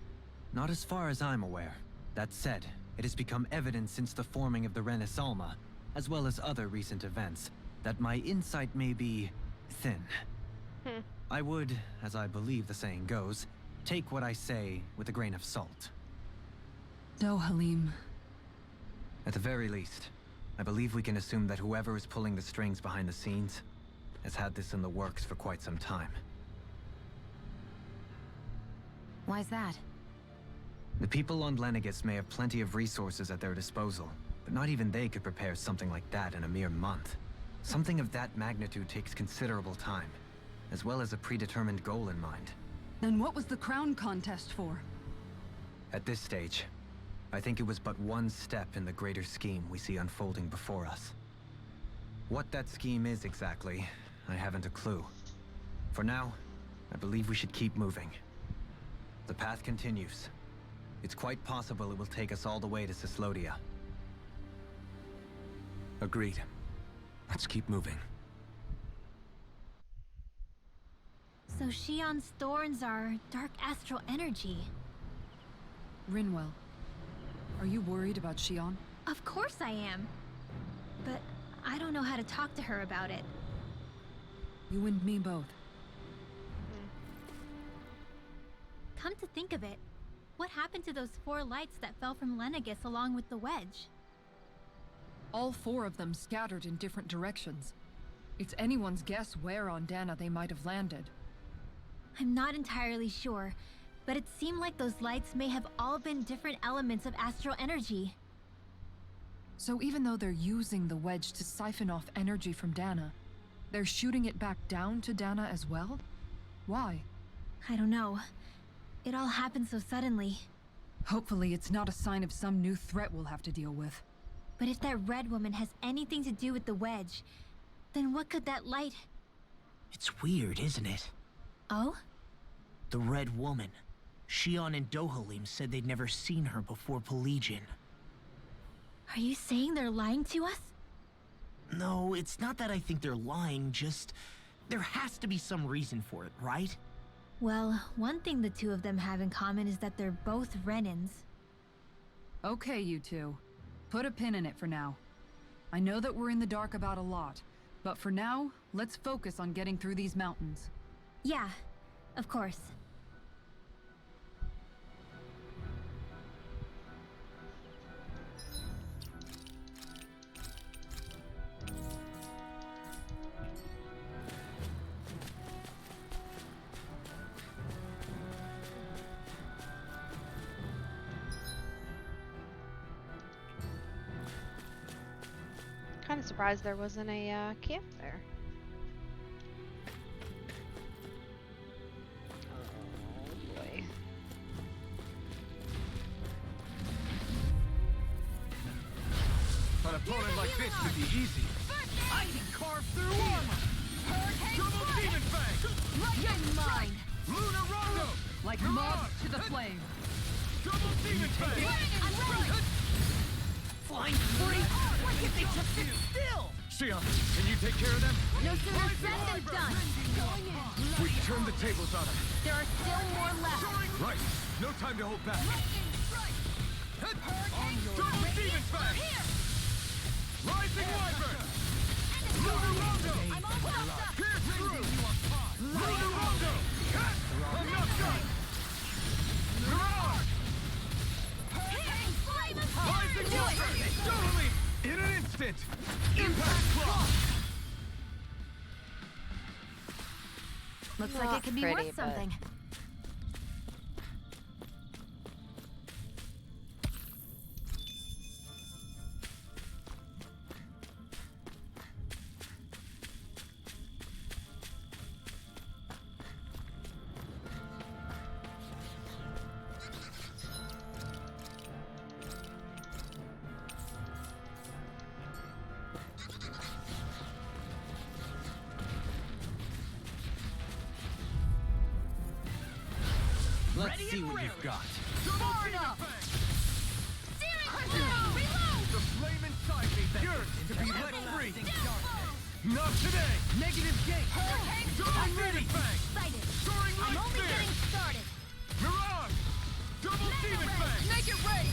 Not as far as I'm aware. That said, it has become evident since the forming of the Renaissance, as well as other recent events, that my insight may be thin. I would, as I believe the saying goes, take what I say with a grain of salt. Dohalim. At the very least, I believe we can assume that whoever is pulling the strings behind the scenes has had this in the works for quite some time. Why's that? The people on Lenegus may have plenty of resources at their disposal, but not even they could prepare something like that in a mere month. Something of that magnitude takes considerable time, as well as a predetermined goal in mind. Then what was the crown contest for? At this stage, I think it was but one step in the greater scheme we see unfolding before us. What that scheme is exactly, I haven't a clue. For now, I believe we should keep moving. The path continues. It's quite possible it will take us all the way to Cyslodia. Agreed. Let's keep moving. So Shion's thorns are dark astral energy. Rinwell. Are you worried about Shion? Of course I am. But I don't know how to talk to her about it. You and me both. Come to think of it, what happened to those 4 lights that fell from Lenegus along with the wedge? All 4 of them scattered in different directions. It's anyone's guess where on Dahna they might have landed. I'm not entirely sure, but it seemed like those lights may have all been different elements of astral energy. So even though they're using the wedge to siphon off energy from Dahna, they're shooting it back down to Dahna as well? Why? I don't know. It all happened so suddenly. Hopefully it's not a sign of some new threat we'll have to deal with. But if that red woman has anything to do with the wedge, then what could that light... It's weird, isn't it? Oh? The Red Woman. Shion and Dohalim said they'd never seen her before Pelegion. Are you saying they're lying to us? No, it's not that I think they're lying, just... there has to be some reason for it, right? Well, one thing the two of them have in common is that they're both Renans. Okay, you two. Put a pin in it for now. I know that we're in the dark about a lot, but for now, let's focus on getting through these mountains. Yeah, of course. Kind of surprised there wasn't a camp there. Oh boy. An opponent like this should be easy. I can carve through armor. Double demon fang. Get mine! Luna Rondo. Like moths to the flame. Double demon fang. I'm ready! Flying free? Why can't they just sit still? Shion, can you take care of them? No sooner said than done! We've turned the tables on them. There are still more left! Right. No time to hold back. Double demon fang. Rising wyvern. Luna Rondo. I'm all blocked up! Pierce through. Luna Rondo. Enough done. Mirage. Rising wyvern. Totally. In an instant. Impact block. Looks like Not it could be pretty, worth but- something. Let's see what you've got. Far enough! The flame inside me yearns to be let free. Not today. Negative gate! Double demon fang. Excited. Soaring I'm light only spear. getting started. Mirage. Double demon fang. Make it rain!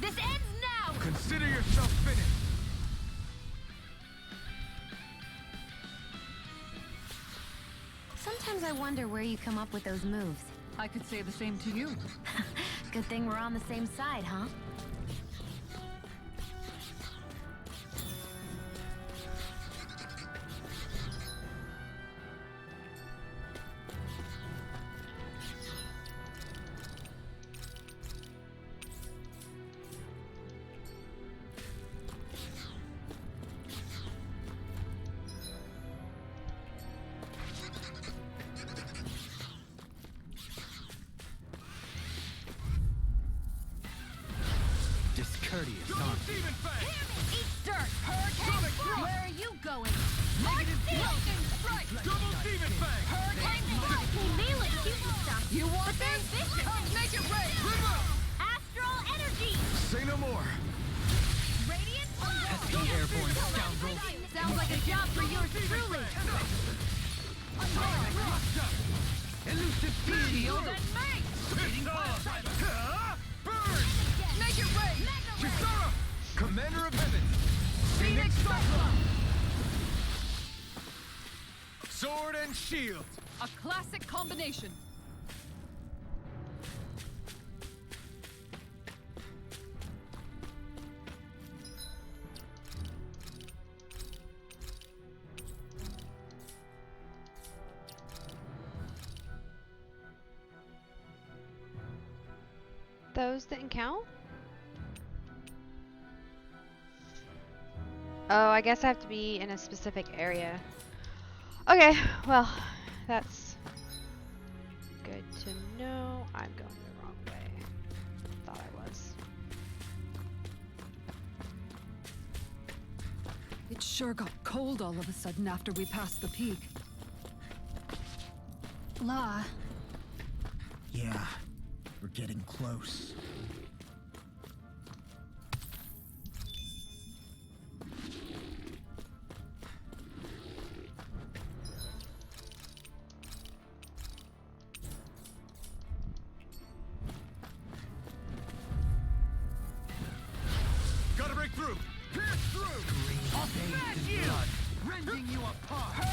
This ends now. Consider yourself finished. Sometimes I wonder where you come up with those moves. I could say the same to you. Good thing we're on the same side, huh? Discourteous, Double huh? demon fang. Eat dirt. Hurricane strike. Where are you going? Negative lightning strike! Double demon fang. Hurricane strike. Melee cute stuff. You want There's this? vision. Come make it rain! Astral energy. Say no more. Radiant. Pesky airborne scoundrel. Sounds like a job for yours truly. Elusive Shield and make! Burn. Make it rain! Kisara. Commander of Heaven. Phoenix Cyclone! Sword and shield. A classic combination. Those didn't count? Oh, I guess I have to be in a specific area. Okay, well, that's good to know. I'm going the wrong way. Thought I was. It sure got cold all of a sudden after we passed the peak. Law. Yeah, we're getting close. Gotta break through. Pierce through. I'll smash you. Rending you apart. Double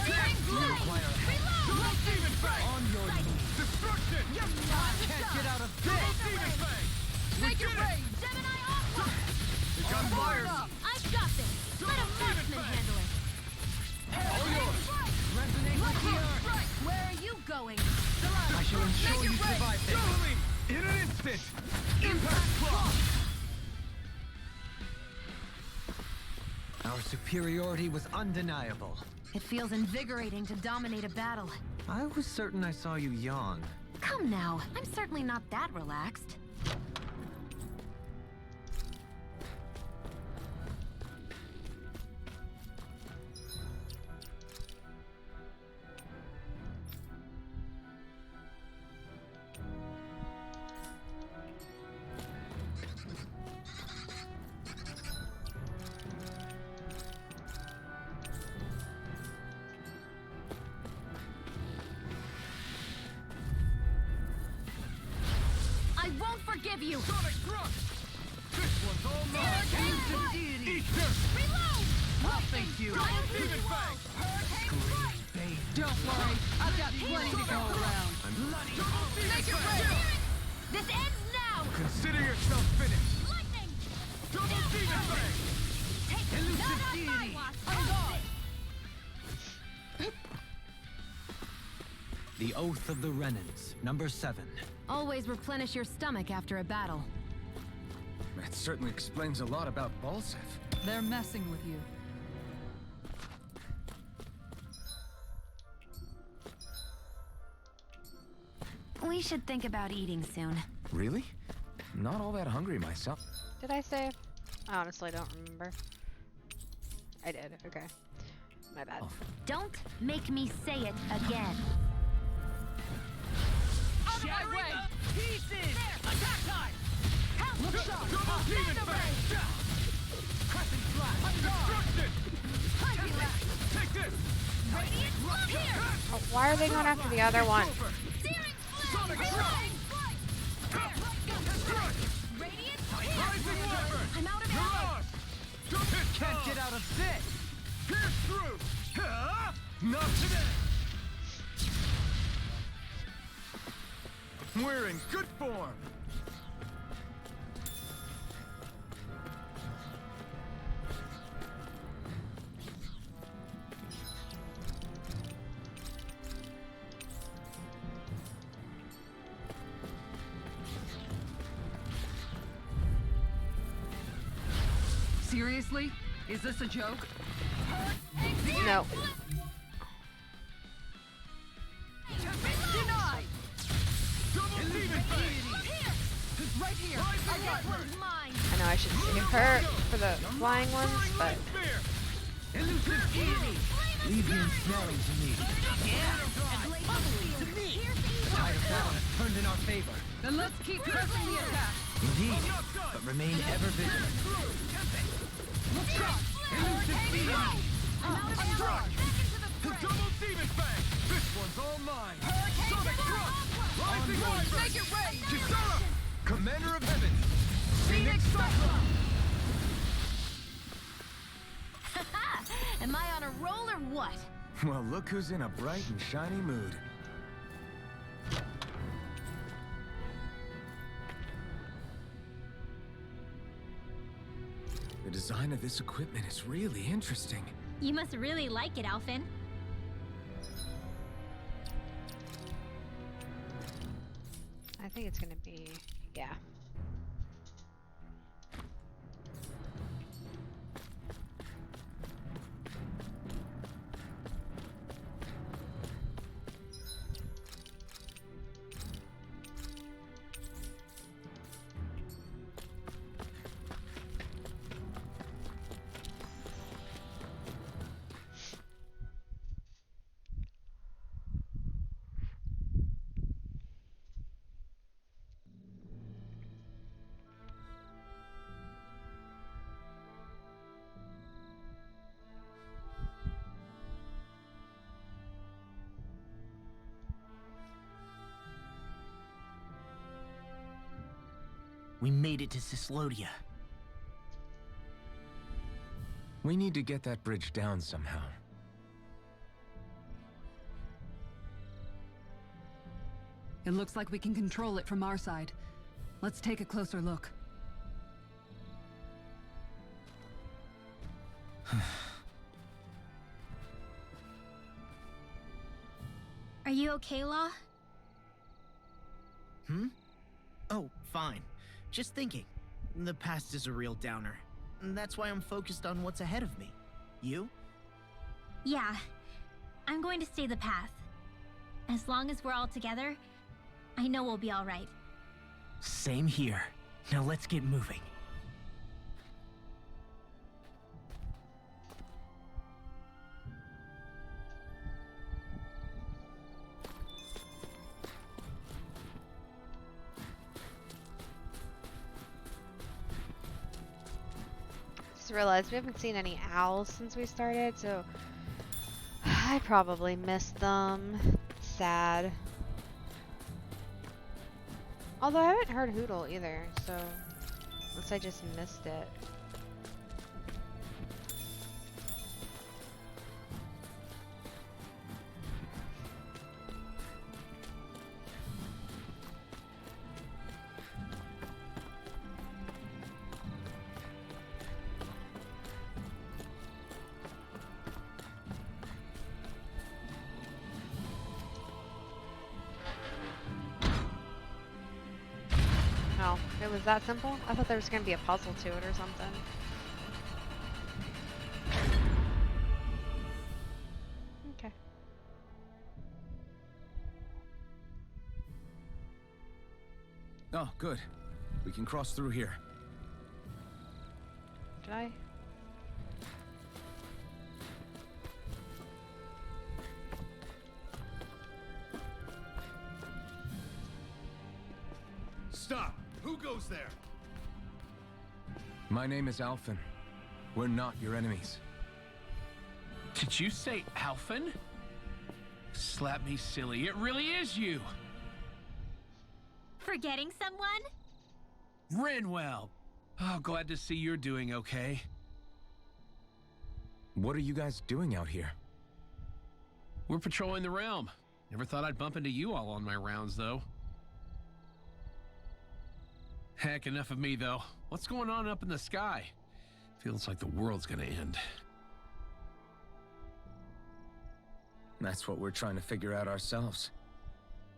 demon fang. On your knees. Destruction. Can't get out of Double this. demon fang. Make it rain! Gemini Aqua. The gun fires. I've got this. Let a marksman handle it. All yours. Resonate with the earth. Where are you going? I shall ensure you survive this. Dueling in an instant. Impact clock. Our superiority was undeniable. It feels invigorating to dominate a battle. I was certain I saw you yawn. Come now, I'm certainly not that relaxed. I won't forgive you. Sonic thrust. This one's all mine. Eat dirt. Reload. Well, thank you. Double demon fang. Don't worry, I've got plenty to go around. Double demon Make it fang. rain! This ends now. Consider yourself finished. Lightning. Double demon fang. Elusive deity. I'm gone! The Oath of the Renans, number 7. Always replenish your stomach after a battle. That certainly explains a lot about Balsef. They're messing with you. We should think about eating soon. Really? Not all that hungry myself. Did I save? I honestly don't remember. I did. Okay. My bad. Oh. Don't make me say it again. my way! Pieces! Attack time! Look sharp! Demon Fang! Crescent slash! Destruction! Take this! Radiant love here! Oh, why are they going after the other one? Sonic Strike! Radiant Rising Wyvern! I'm out of Mirage! Can't get out of this! Pierce through! Not today! We're in good form! Seriously? Is this a joke? No. denied! Double Demon Fang! Right here! I got her! Mine! I know I should save her for the flying ones, but Spear! Elusive deity! Legion smelling to me. To me! The tide of battle has turned in our favor. Then let's keep pressing the attack. Indeed, but remain ever vigilant. Look sharp! Elusive deity! I'm out of ammo! Double Demon Fang! This one's all mine! Sonic Thrust! Rising Wyvern! Make it rain! Kisara! Commander of Heaven! Phoenix Cyclone! Am I on a roll or what? Well, look who's in a bright and shiny mood. The design of this equipment is really interesting. You must really like it, Alphen. I think it's gonna be, yeah. We made it to Cislodia. We need to get that bridge down somehow. It looks like we can control it from our side. Let's take a closer look. Are you okay, Law? Hmm? Oh, fine. Just thinking. The past is a real downer. That's why I'm focused on what's ahead of me. You? Yeah. I'm going to stay the path. As long as we're all together, I know we'll be all right. Same here. Now let's get moving. Just realized we haven't seen any owls since we started, so I probably missed them. Sad. Although I haven't heard Hootle either, so unless I just missed it. Oh, it was that simple? I thought there was going to be a puzzle to it or something. Okay. Oh, good. We can cross through here. Did I? Stop! Who goes there? My name is Alphen. We're not your enemies. Did you say Alphen? Slap me silly, it really is you! Forgetting someone? Renwell! Oh, glad to see you're doing okay. What are you guys doing out here? We're patrolling the realm. Never thought I'd bump into you all on my rounds, though. Heck, enough of me, though. What's going on up in the sky? Feels like the world's gonna end. That's what we're trying to figure out ourselves.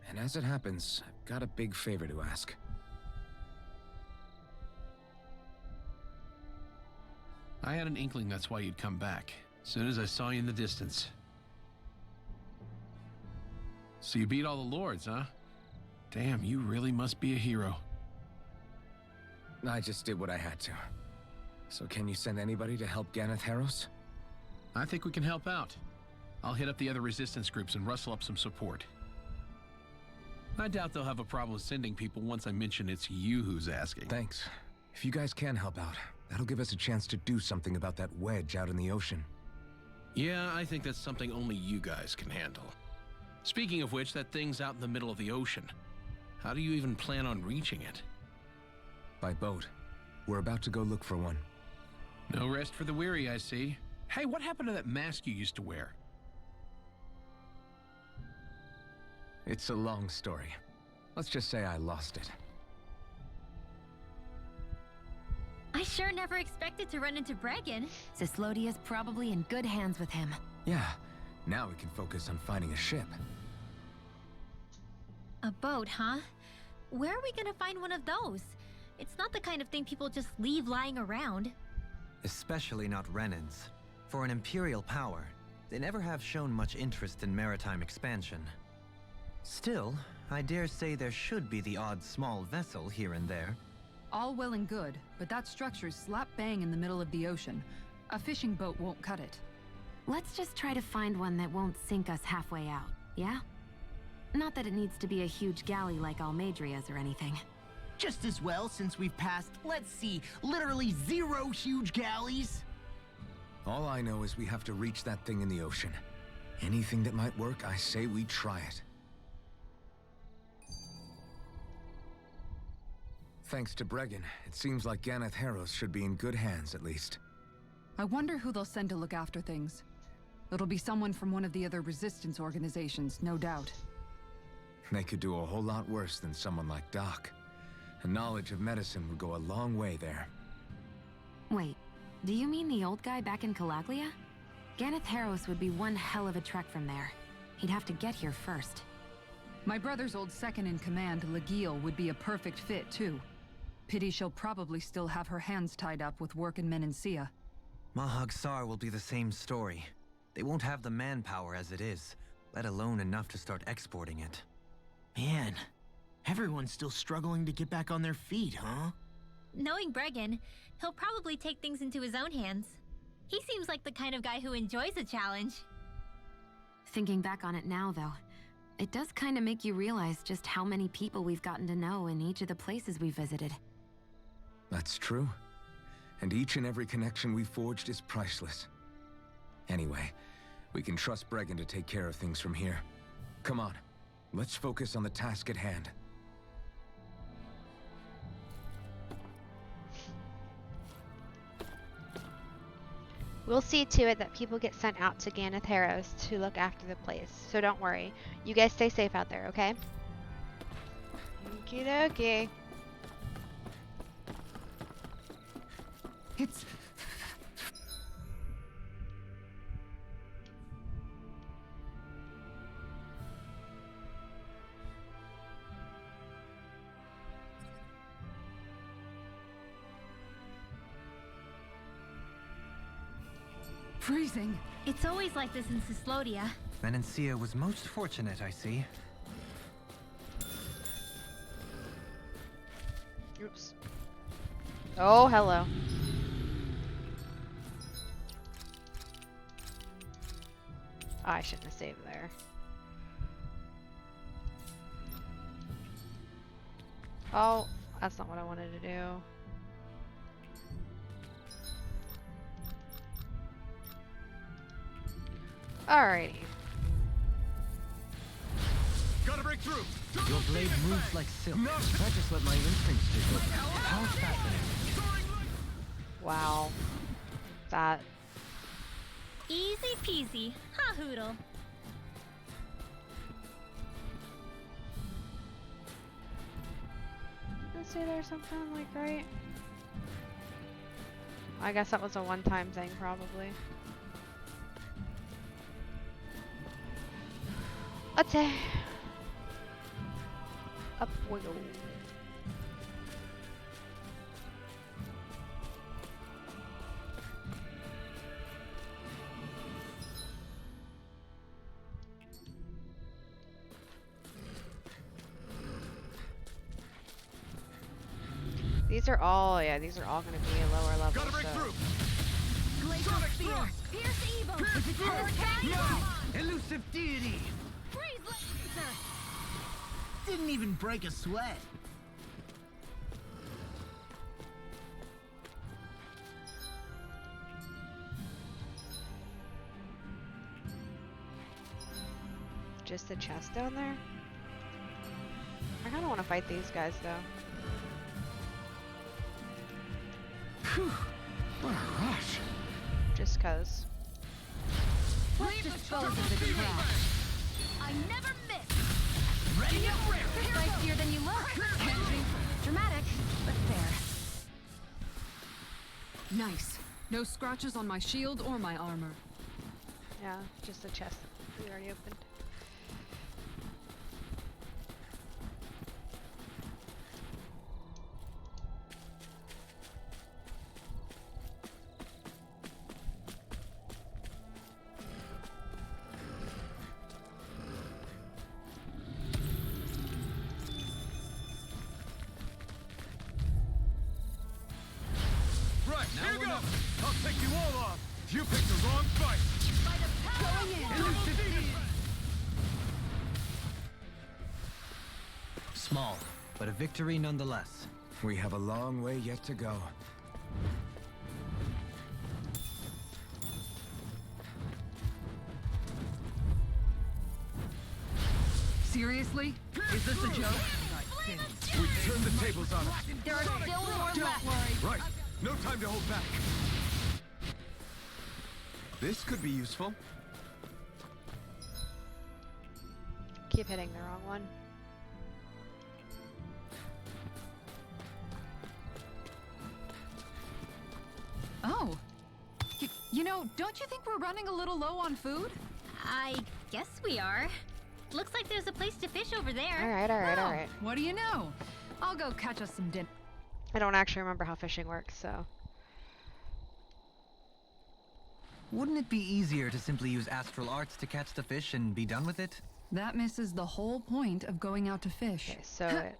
And as it happens, I've got a big favor to ask. I had an inkling that's why you'd come back, as soon as I saw you in the distance. So you beat all the lords, huh? Damn, you really must be a hero. I just did what I had to. So can you send anybody to help Ganeth Harros? I think we can help out. I'll hit up the other resistance groups and rustle up some support. I doubt they'll have a problem sending people once I mention it's you who's asking. Thanks. If you guys can help out, that'll give us a chance to do something about that wedge out in the ocean. Yeah, I think that's something only you guys can handle. Speaking of which, that thing's out in the middle of the ocean. How do you even plan on reaching it? By boat. We're about to go look for one. No rest for the weary, I see. Hey, what happened to that mask you used to wear? It's a long story. Let's just say I lost it. I sure never expected to run into Bregan. Cislodia's probably in good hands with him. Yeah, now we can focus on finding a ship. A boat, huh? Where are we gonna find one of those? It's not the kind of thing people just leave lying around. Especially not Renan's. For an Imperial power, they never have shown much interest in maritime expansion. Still, I dare say there should be the odd small vessel here and there. All well and good, but that structure's slap bang in the middle of the ocean. A fishing boat won't cut it. Let's just try to find one that won't sink us halfway out, yeah? Not that it needs to be a huge galley like Almadria's or anything. Just as well, since we've passed, let's see, literally 0 huge galleys. All I know is we have to reach that thing in the ocean. Anything that might work, I say we try it. Thanks to Bregan, it seems like Ganeth Harros should be in good hands, at least. I wonder who they'll send to look after things. It'll be someone from one of the other resistance organizations, no doubt. They could do a whole lot worse than someone like Doc. A knowledge of medicine would go a long way there. Wait, do you mean the old guy back in Calaglia? Ganeth Harros would be one hell of a trek from there. He'd have to get here first. My brother's old second-in-command, Legil, would be a perfect fit, too. Pity she'll probably still have her hands tied up with work in Menancia. Mahag Sar will be the same story. They won't have the manpower as it is, let alone enough to start exporting it. Man, everyone's still struggling to get back on their feet, huh? Knowing Bregan, he'll probably take things into his own hands. He seems like the kind of guy who enjoys a challenge. Thinking back on it now, though, it does kind of make you realize just how many people we've gotten to know in each of the places we visited. That's true. And each and every connection we forged is priceless. Anyway, we can trust Bregan to take care of things from here. Come on, let's focus on the task at hand. We'll see to it that people get sent out to Ganeth Harros to look after the place. So don't worry. You guys stay safe out there, okay? Okie dokie. It's... Freezing! It's always like this in Cyslodia. Menancia was most fortunate, I see. Oops. Oh, hello. Oh, I shouldn't have saved there. Oh, That's not what I wanted to do. Alrighty. Gotta break through. Your blade moves like silk. I just let my instincts take over. How fascinating. Wow. That. Easy peasy. Ha hoodle. Let's see, there's something like right. I guess that was a one-time thing, probably. Let's say. Up we go. These are all, yeah, these are all going to be a lower level. Gotta break So. through. Glacial spear. Pierce evil. Elusive deity! Freeze laser. Didn't even break a sweat. Just the chest down there? I kind of want to fight these guys, though. Phew. What a rush. Just cause. Let's dispose of the trap. I never miss. Ready up, rare! Spicier than you look. Dramatic, but fair. Nice. No scratches on my shield or my armor. Yeah, just the chest we already opened. Right, here you go. I'll take you all on. You picked the wrong fight. Small, but a victory nonetheless. We have a long way yet to go. Seriously? Is this a joke? We turned the tables on us. There are still more left. Right. No time to hold back. This could be useful. Keep hitting the wrong one. Oh. You know, don't you think we're running a little low on food? I guess we are. Looks like there's a place to fish over there. Alright, alright, Well, alright. What do you know? I'll go catch us some dinner. I don't actually remember how fishing works, so. Wouldn't it be easier to simply use astral arts to catch the fish and be done with it? That misses the whole point of going out to fish. Okay, so it.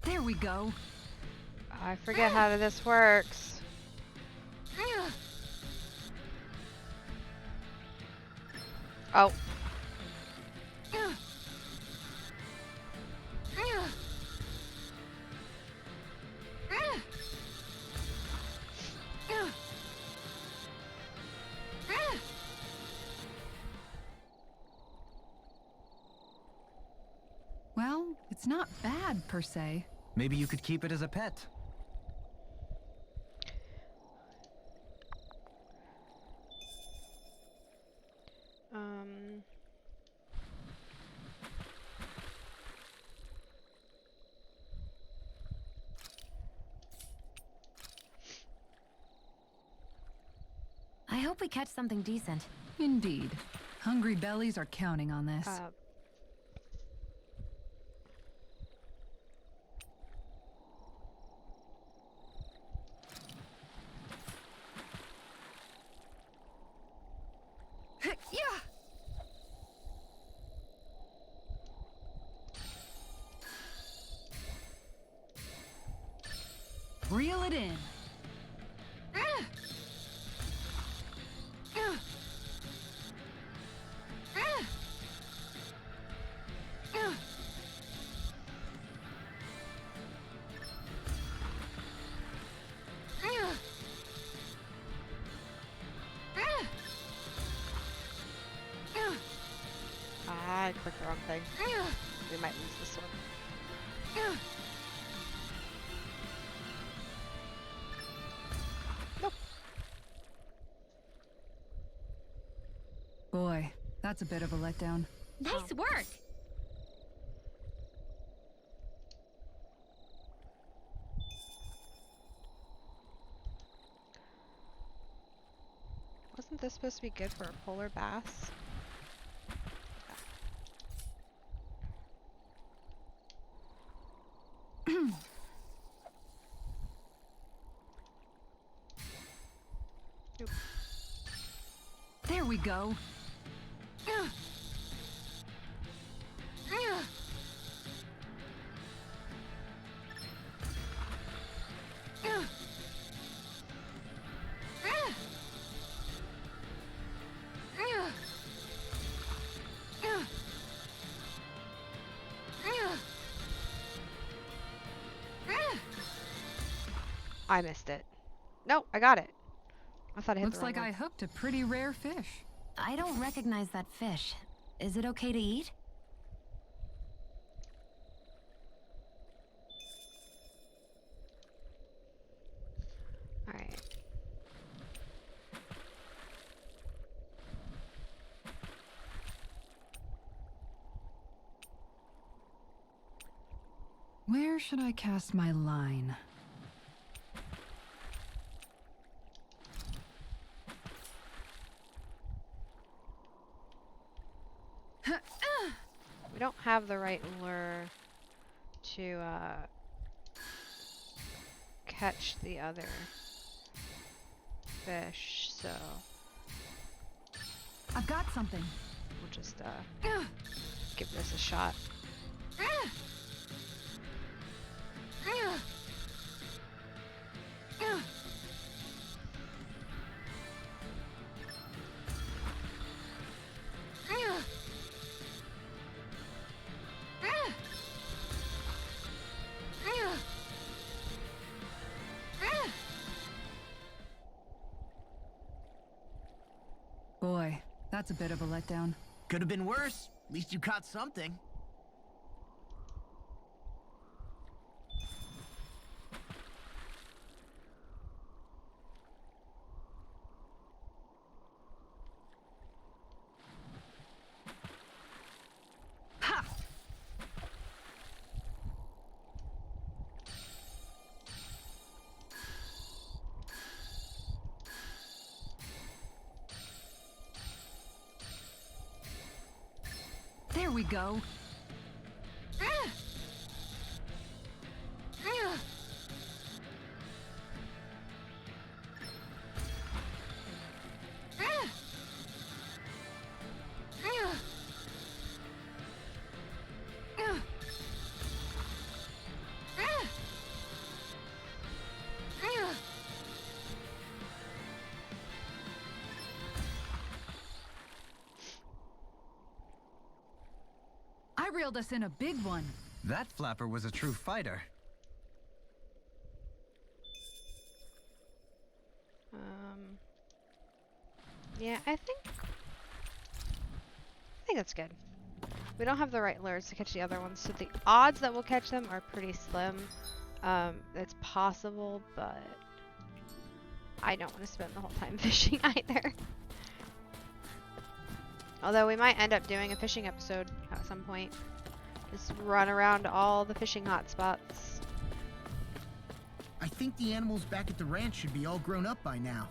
There we go. I forget how this works. Oh. Well, it's not bad per se. Maybe you could keep it as a pet. Um. I hope we catch something decent. Indeed. Hungry bellies are counting on this. Reel it in. Ah, I clicked the wrong thing. We might lose this one. Nope. Boy, that's a bit of a letdown. Nice work! Wasn't this supposed to be good for a polar bass? Nope. There we go. I missed it. No, I got it. I thought I hit Looks the wrong like I one. hooked a pretty rare fish. I don't recognize that fish. Is it okay to eat? Alright. Where should I cast my line? We don't have the right lure to catch the other fish, so I've got something. we'll just give this a shot. Boy, that's a bit of a letdown. Could have been worse. At least you caught something. Ha! There we go. I reeled us in a big one. That flapper was a true fighter. Yeah, I think that's good. We don't have the right lures to catch the other ones, so the odds that we'll catch them are pretty slim. It's possible, but I don't want to spend the whole time fishing either. Although we might end up doing a fishing episode at some point. Just run around all the fishing hotspots. I think the animals back at the ranch should be all grown up by now.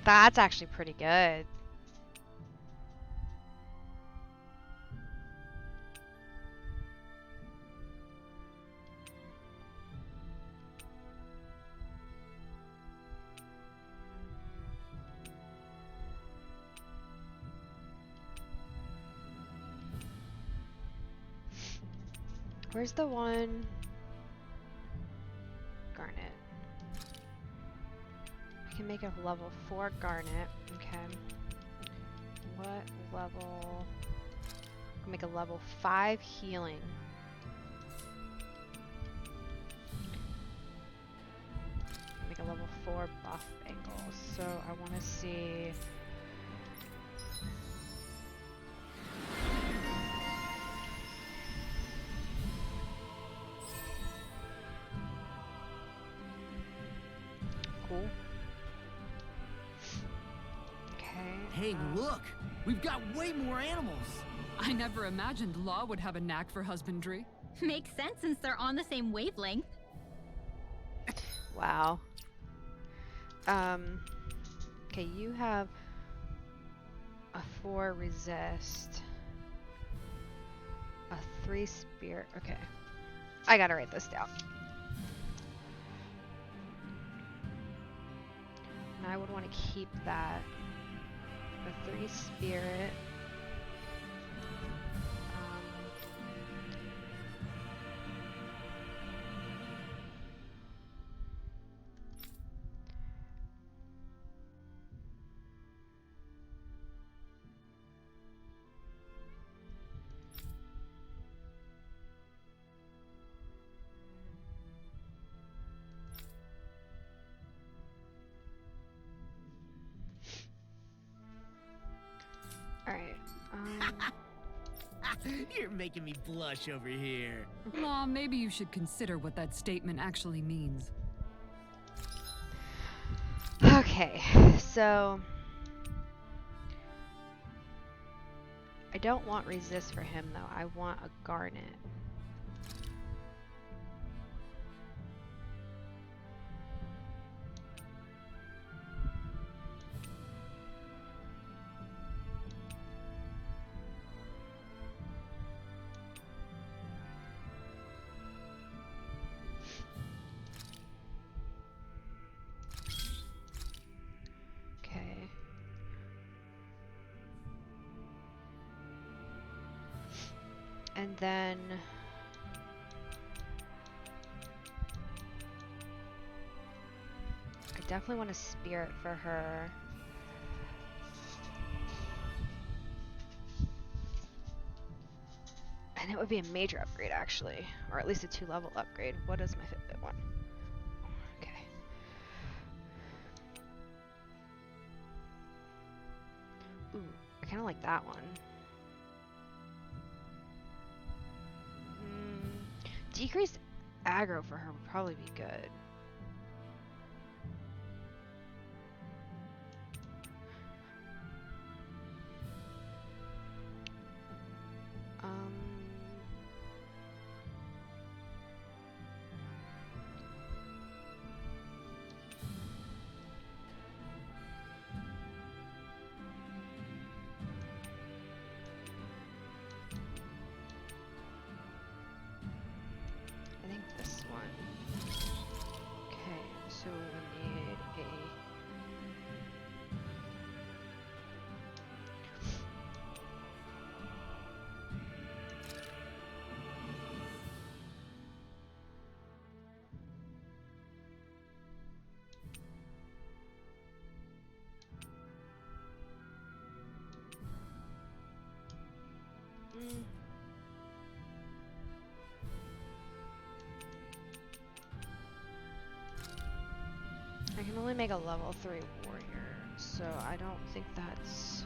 That's actually pretty good. Where's the one? Garnet. I can make a level 4 garnet. Okay. What level? I can make a level 5 healing. Make a level 4 buff angle. So I want to see. Cool. Okay. Hey, look! We've got way more animals! I never imagined Law would have a knack for husbandry. Makes sense since they're on the same wavelength. Wow. Okay, you have a 4 resist, a 3 spirit. Okay, I gotta write this down. And I would want to keep that. A 3 spirit. Alright. You're making me blush over here. Law, maybe you should consider what that statement actually means. Okay, so I don't want resist for him though. I want a garnet. And then I definitely want a spirit for her. And it would be a major upgrade actually, or at least a 2-level upgrade. What does my Fitbit want? Okay. Ooh, I kind of like that one. Decreased aggro for her would probably be good. I think this one. Okay, so we need a... I can only make a level 3 warrior, so I don't think that's...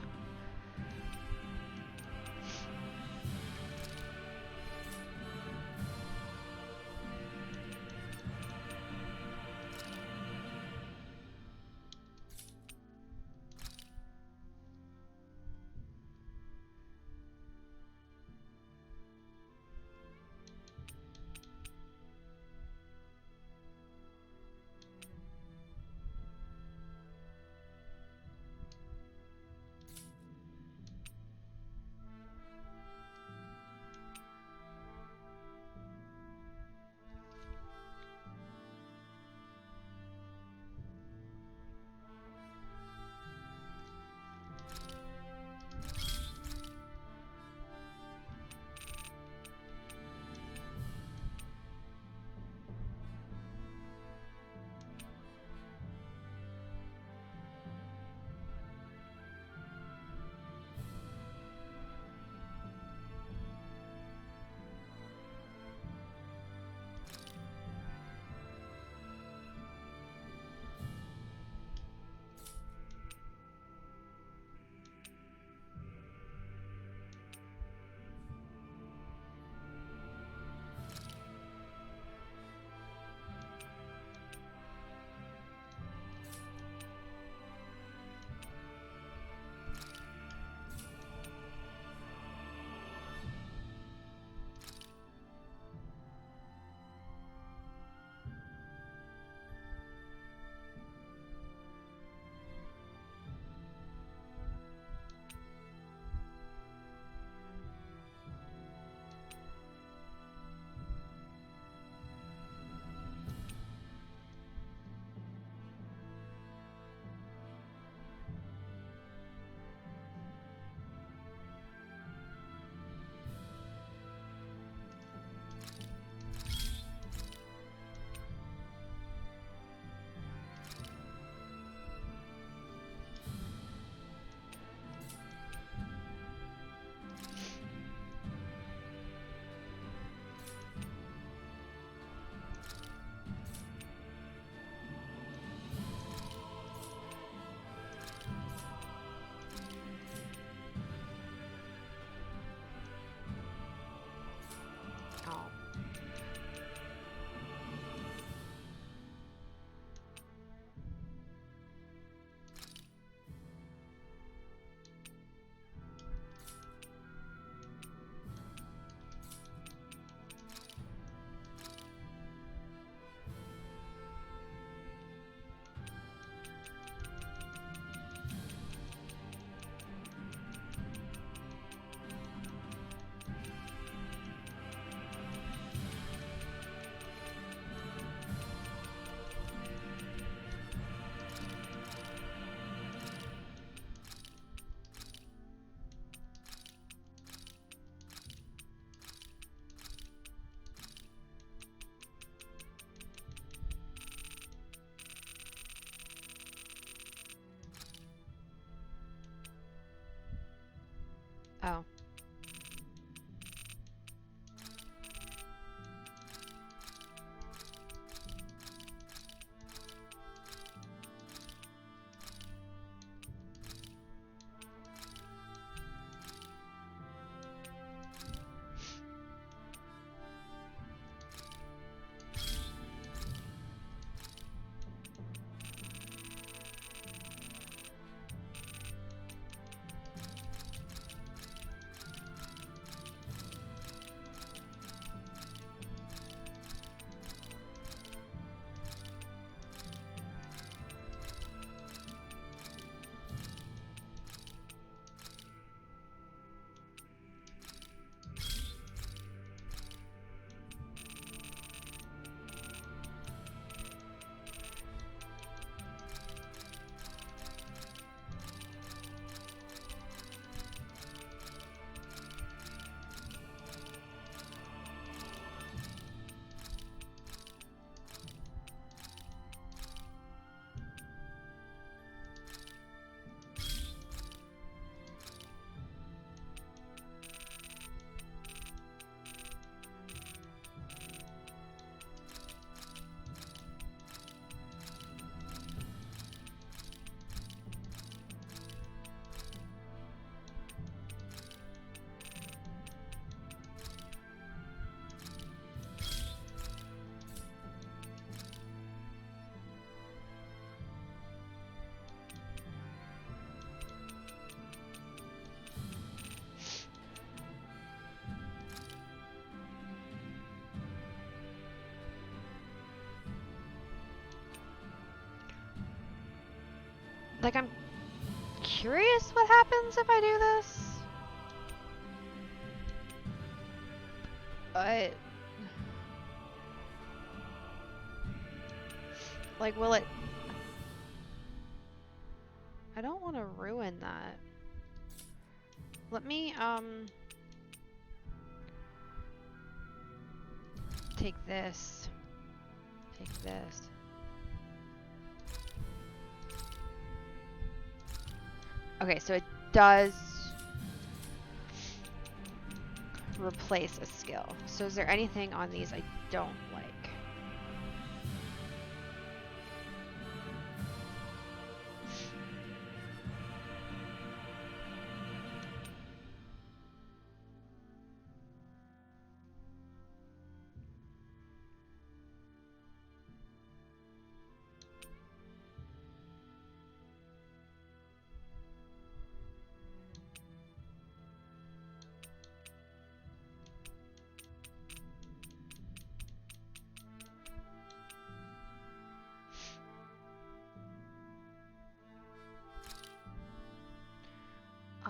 Like, I'm curious what happens if I do this. But... like, will it... I don't want to ruin that. Let me, take this. Take this. Okay, so it does replace a skill. So is there anything on these I don't like?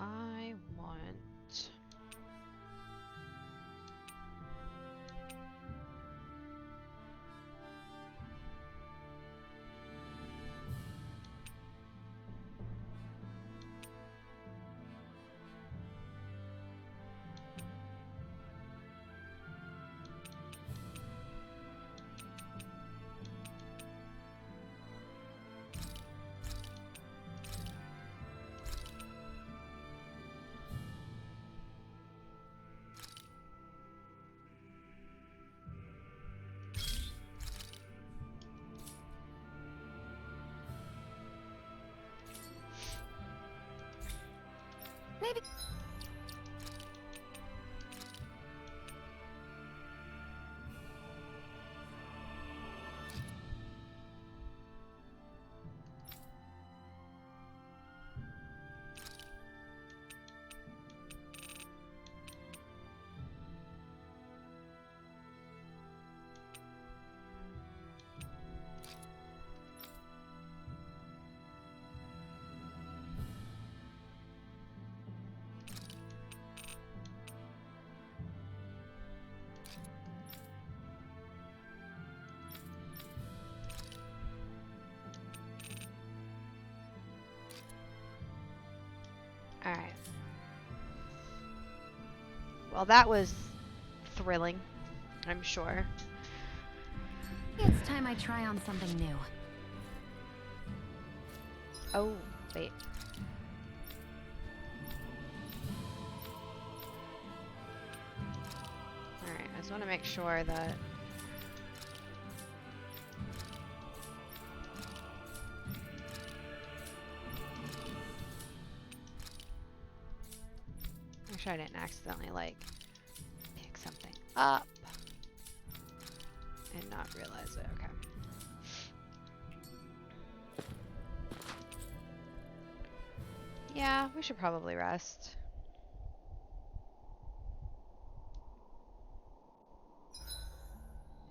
I want... Maybe. Alright. Well, that was thrilling, I'm sure. It's time I try on something new. Oh, wait. Alright, I just want to make sure that... make sure I didn't accidentally, like, pick something up and not realize it. Okay. Yeah, we should probably rest.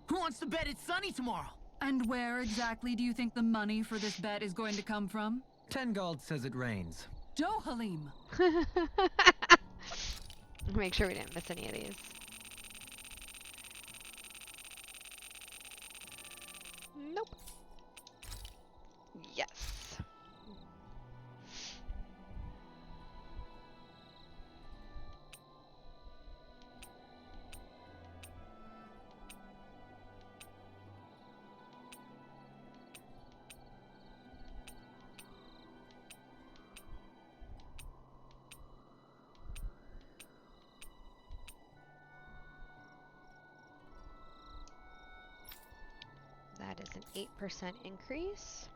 Who wants to bet it's sunny tomorrow? And where exactly do you think the money for this bet is going to come from? Tengald says it rains. Dohalim! Make sure we didn't miss any of these. Nope. Yes. That is an 8% increase.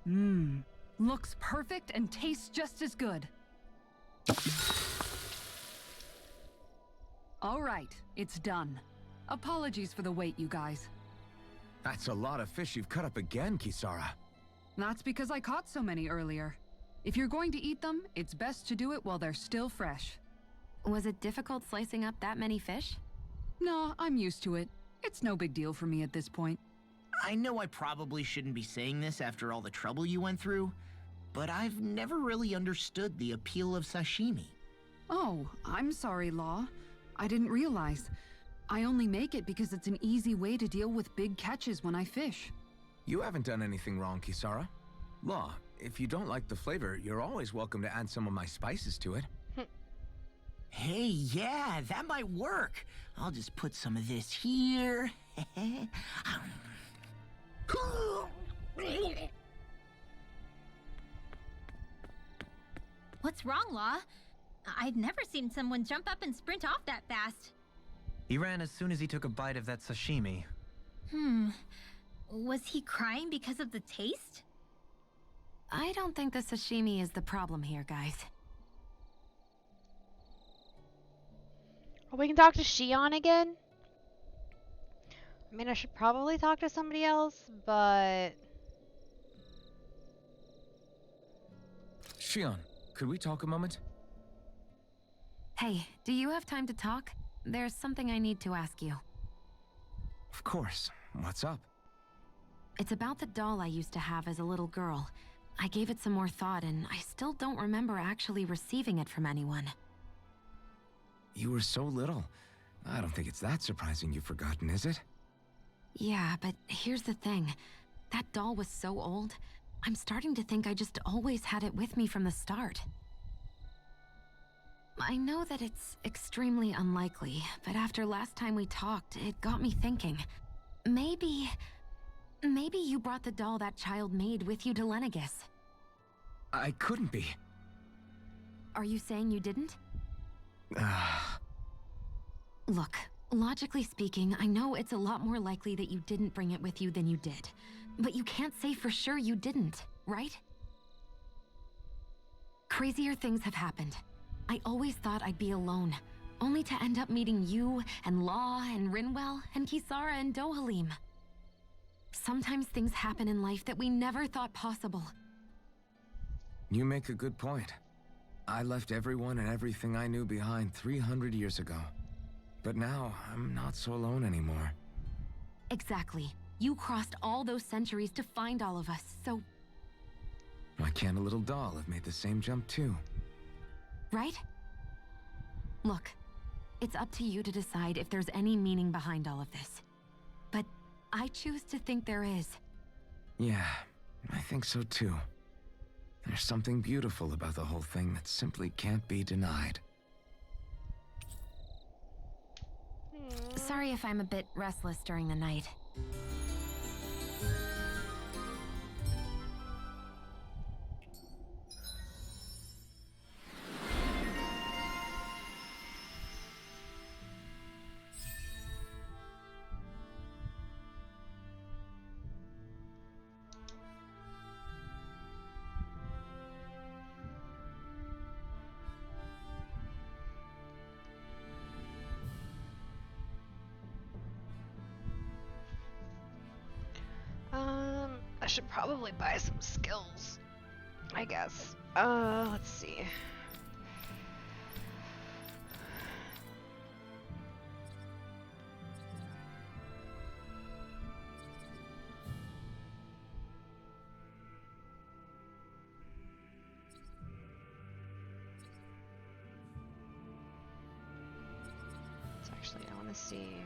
Mmm. Looks perfect and tastes just as good. All right, it's done. Apologies for the wait, you guys. That's a lot of fish you've cut up again, Kisara. That's because I caught so many earlier. If you're going to eat them, it's best to do it while they're still fresh. Was it difficult slicing up that many fish? No, I'm used to it. It's no big deal for me at this point. I know I probably shouldn't be saying this after all the trouble you went through, but I've never really understood the appeal of sashimi. Oh, I'm sorry, Law. I didn't realize. I only make it because it's an easy way to deal with big catches when I fish. You haven't done anything wrong, Kisara. Law, if you don't like the flavor, you're always welcome to add some of my spices to it. Hey, yeah, that might work. I'll just put some of this here. What's wrong, Law? I've never seen someone jump up and sprint off that fast. He ran as soon as he took a bite of that sashimi. Was he crying because of the taste? I don't think the sashimi is the problem here, guys. We can talk to Shion again. I mean, I should probably talk to somebody else, but... Shion, could we talk a moment? Hey, do you have time to talk? There's something I need to ask you. Of course. What's up? It's about the doll I used to have as a little girl. I gave it some more thought, and I still don't remember actually receiving it from anyone. You were so little. I don't think it's that surprising you've forgotten, is it? Yeah, but here's the thing. That doll was so old, I'm starting to think I just always had it with me from the start. I know that it's extremely unlikely, but after last time we talked, it got me thinking. Maybe you brought the doll that child made with you to Lenegis. I couldn't be. Are you saying you didn't? Look, logically speaking, I know it's a lot more likely that you didn't bring it with you than you did. But you can't say for sure you didn't, right? Crazier things have happened. I always thought I'd be alone, only to end up meeting you, and Law, and Rinwell, and Kisara, and Dohalim. Sometimes things happen in life that we never thought possible. You make a good point. I left everyone and everything I knew behind 300 years ago. But now, I'm not so alone anymore. Exactly. You crossed all those centuries to find all of us, so... Why can't a little doll have made the same jump too? Right? Look, it's up to you to decide if there's any meaning behind all of this. But I choose to think there is. Yeah, I think so too. There's something beautiful about the whole thing that simply can't be denied. Sorry if I'm a bit restless during the night. I should probably buy some skills, I guess. Let's see. So actually, I want to see.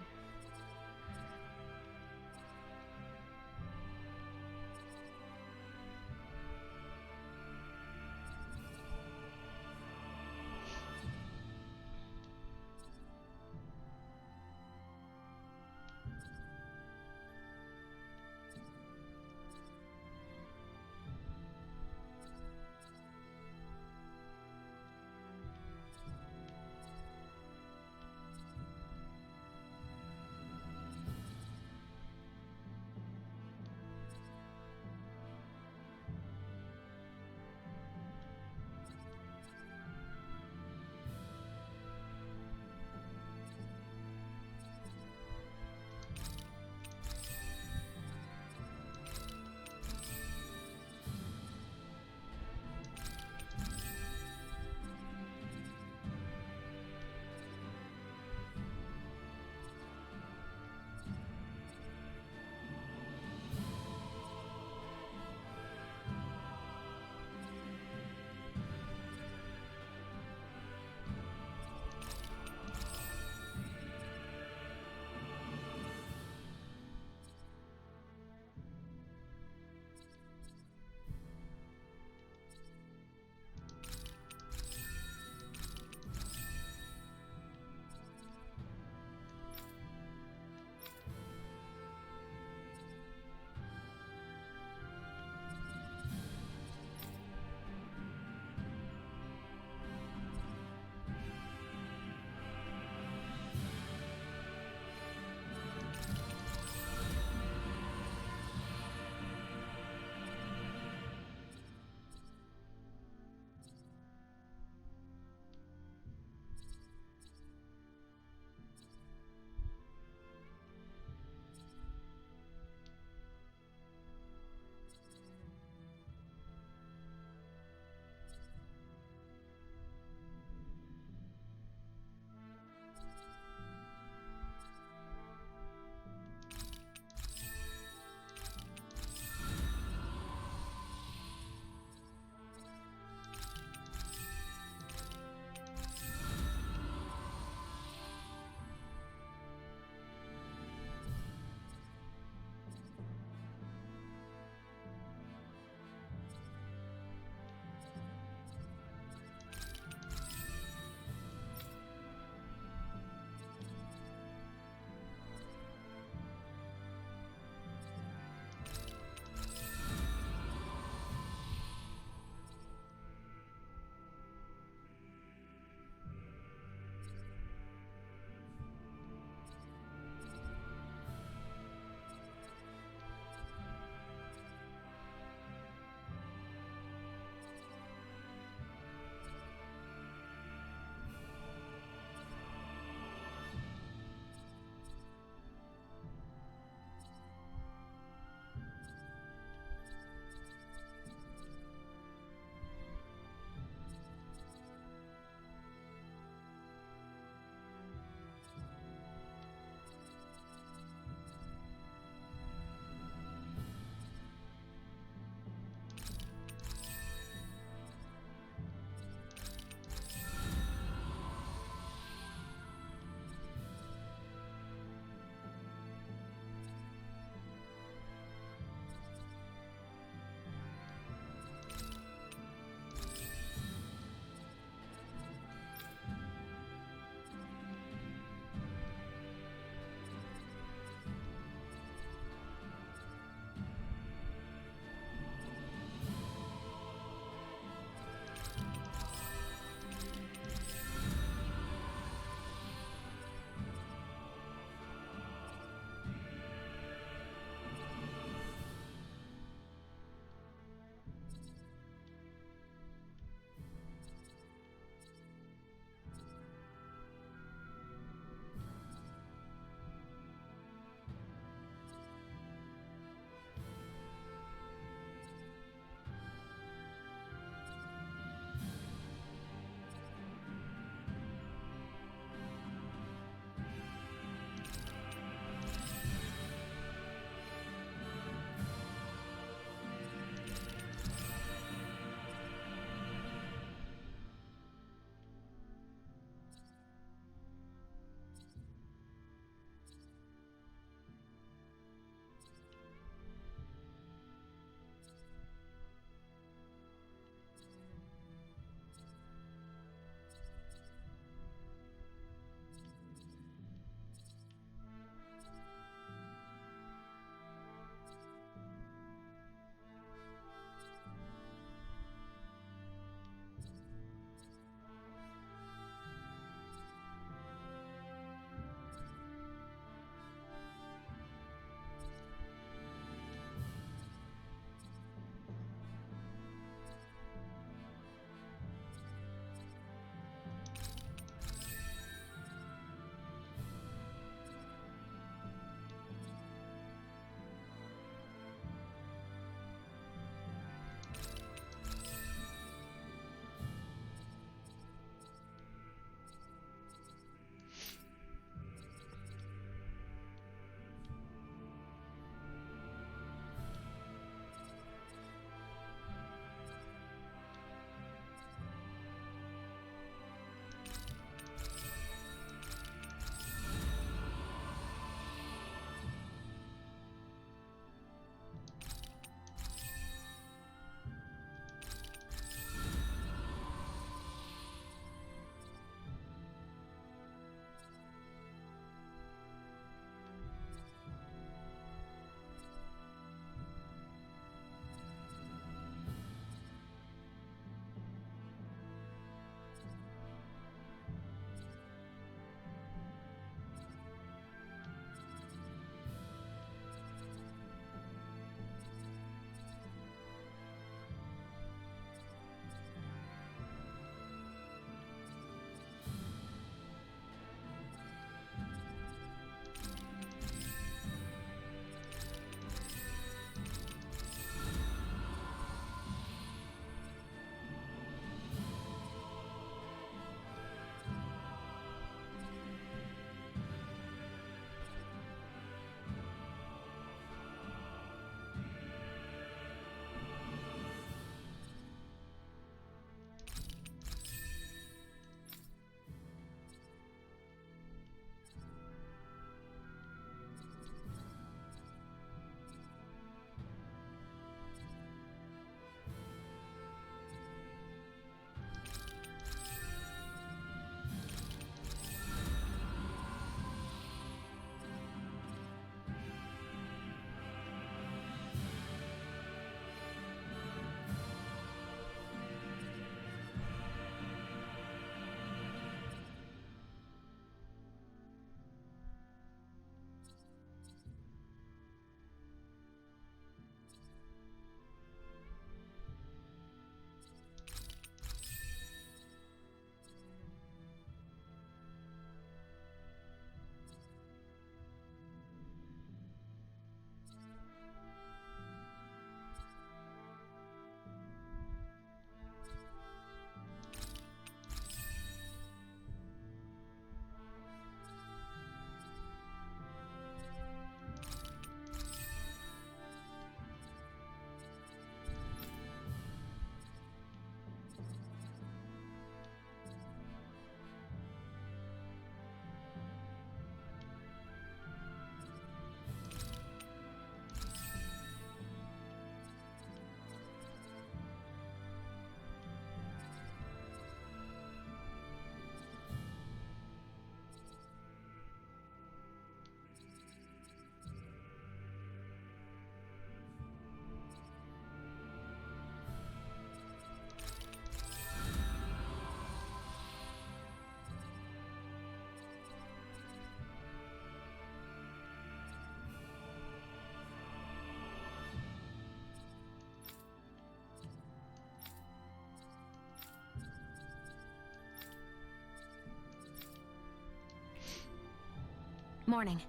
Morning.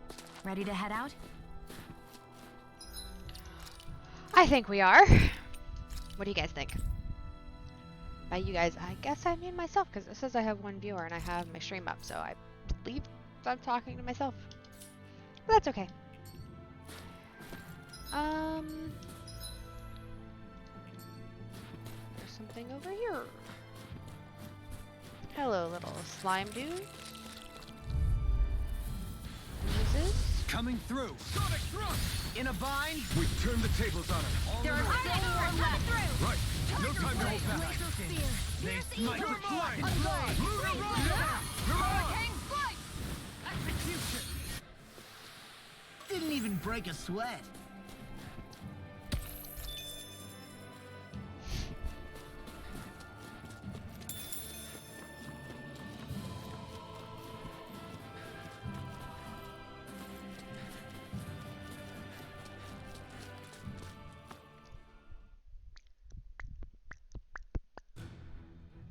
Ready to head out? I think we are. What do you guys think? By you guys, I guess I mean myself, because it says I have one viewer and I have my stream up, so I believe I'm talking to myself. But that's okay. There's something over here. Hello, little slime dude. Who's this? Coming through. Sonic thrust! In a bind? We've turned the tables on him. There are still more left. Right. No time to hold back. They smite You're with mine. flying. Move it right. Hurricane flight! Execution. Didn't even break a sweat.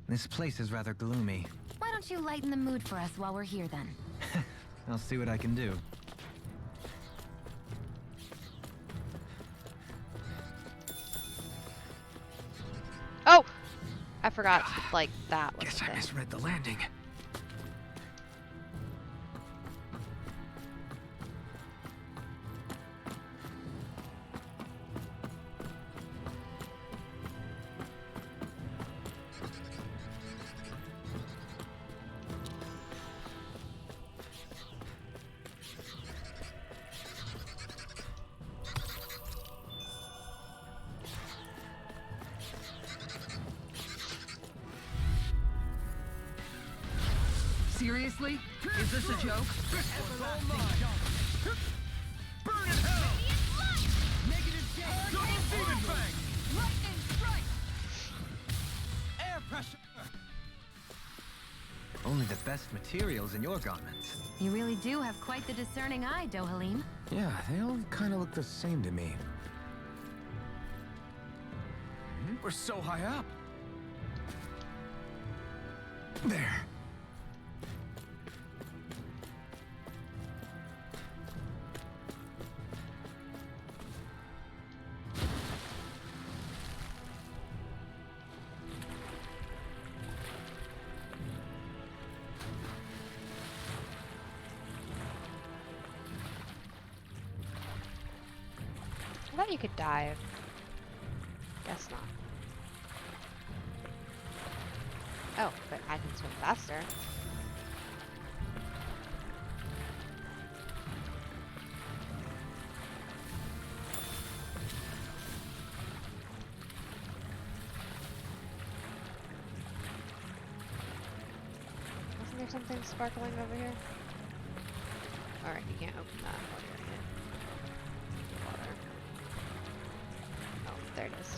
This place is rather gloomy. Why don't you lighten the mood for us while we're here then? I'll see what I can do. Oh! I forgot, like, that was Guess the I thing. misread the landing. Seriously? Is this a joke? Burn in hell! Negative change! Double demon fang! Lightning strike! Air pressure. Only the best materials in your garments. You really do have quite the discerning eye, Dohalim. Yeah, they all kind of look the same to me. We're so high up. There. I thought you could dive. Guess not. Oh, but I can swim faster. Wasn't there something sparkling over here? Alright, you can't open that while you're in it. Water. Oh, there it is.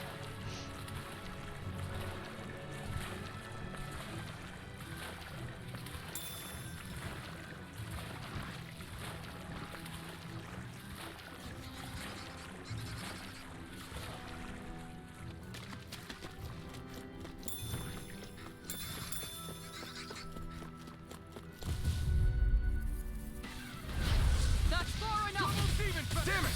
That's far enough! Double demon fang! Damn it!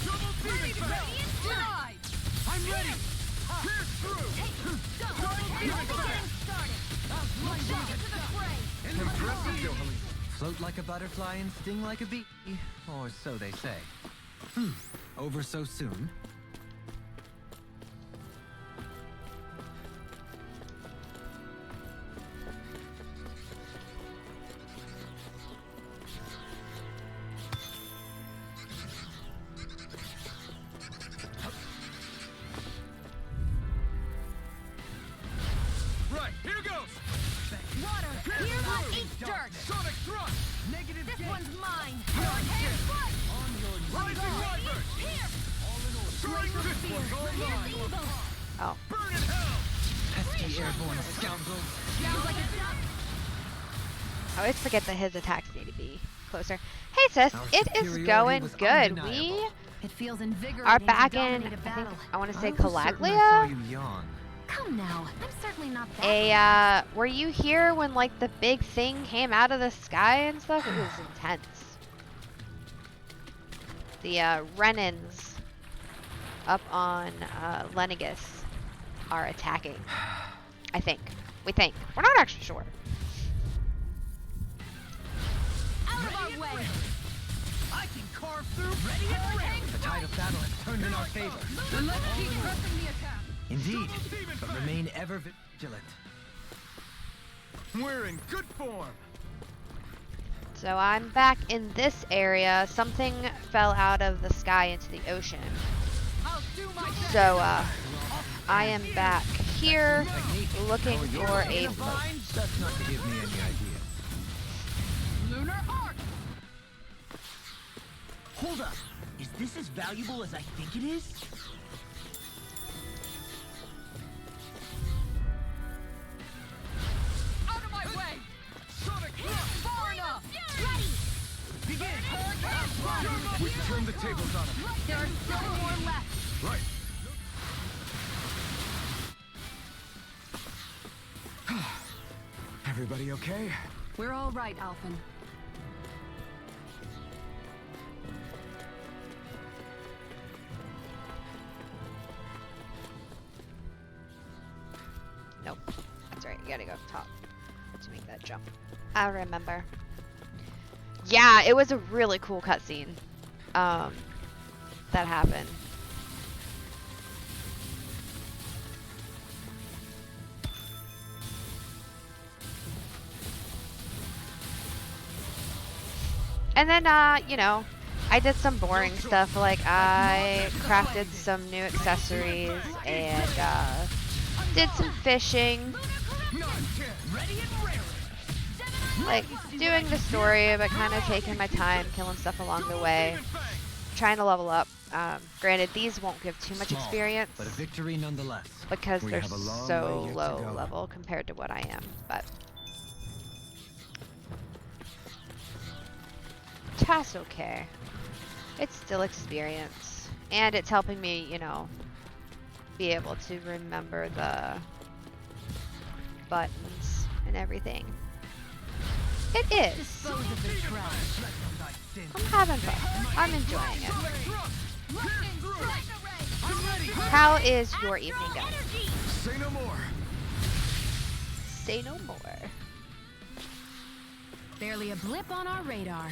Double demon fang! Denied! I'm ready! Pierce through! Double demon fang! Impressive, Dohalim. Float like a butterfly and sting like a bee, or so they say. Over so soon? Right, here goes! Water, Pierce here's what through! eats dirt. Sonic thrust! Negative This change. one's mine. Hurricane flight. Rising wyvern! Pierce. Soaring this one's all mine! Evil. Oh. Burn in hell! Pesky airborne scoundrels. Sounds like a duck. I always forget that his attacks need to be closer. Hey sis, Our it is superiority going was good. We undeniable. It feels invigorating are to back in, dominate a I think, battle. I want to say I was certain I saw Calaglia? you yawn. Come now, I'm certainly not that. Were you here when like the big thing came out of the sky and stuff? It was intense. The Renans up on Lenegus are attacking. I think. We think. We're not actually sure. Out of our way! I can carve through. Ready and ready. The tide of battle has turned in our favor. Then let's keep pressing the attack. Indeed, but remain ever vigilant. We're in good form. So I'm back in this area. Something fell out of the sky into the ocean. I'll do my best. So I am back here looking for a boat. That's not to give me any idea. Lunar Arc. Hold up. Is this as valuable as I think it is? Out of my way. Sonic Far enough. Ready! begin. We turned the tables on him. There are still more left. Right. Everybody okay? We're all right, Alphen. Nope. That's right. You gotta go top to make that jump. I remember. Yeah, it was a really cool cutscene. That happened. And then, you know, I did some boring stuff, like I crafted some new accessories and, did some fishing. Like, doing the story, but kind of taking my time, killing stuff along the way. Trying to level up. Granted, these won't give too much Small, experience but a victory nonetheless. because We they're have a long so way yet to low go. level compared to what I am, but that's okay. It's still experience, and it's helping me, you know, be able to remember the buttons and everything. It is. Dispose of the trash. I'm having fun. I'm enjoying it. How is your evening going? Say no more. Say no more. Barely a blip on our radar.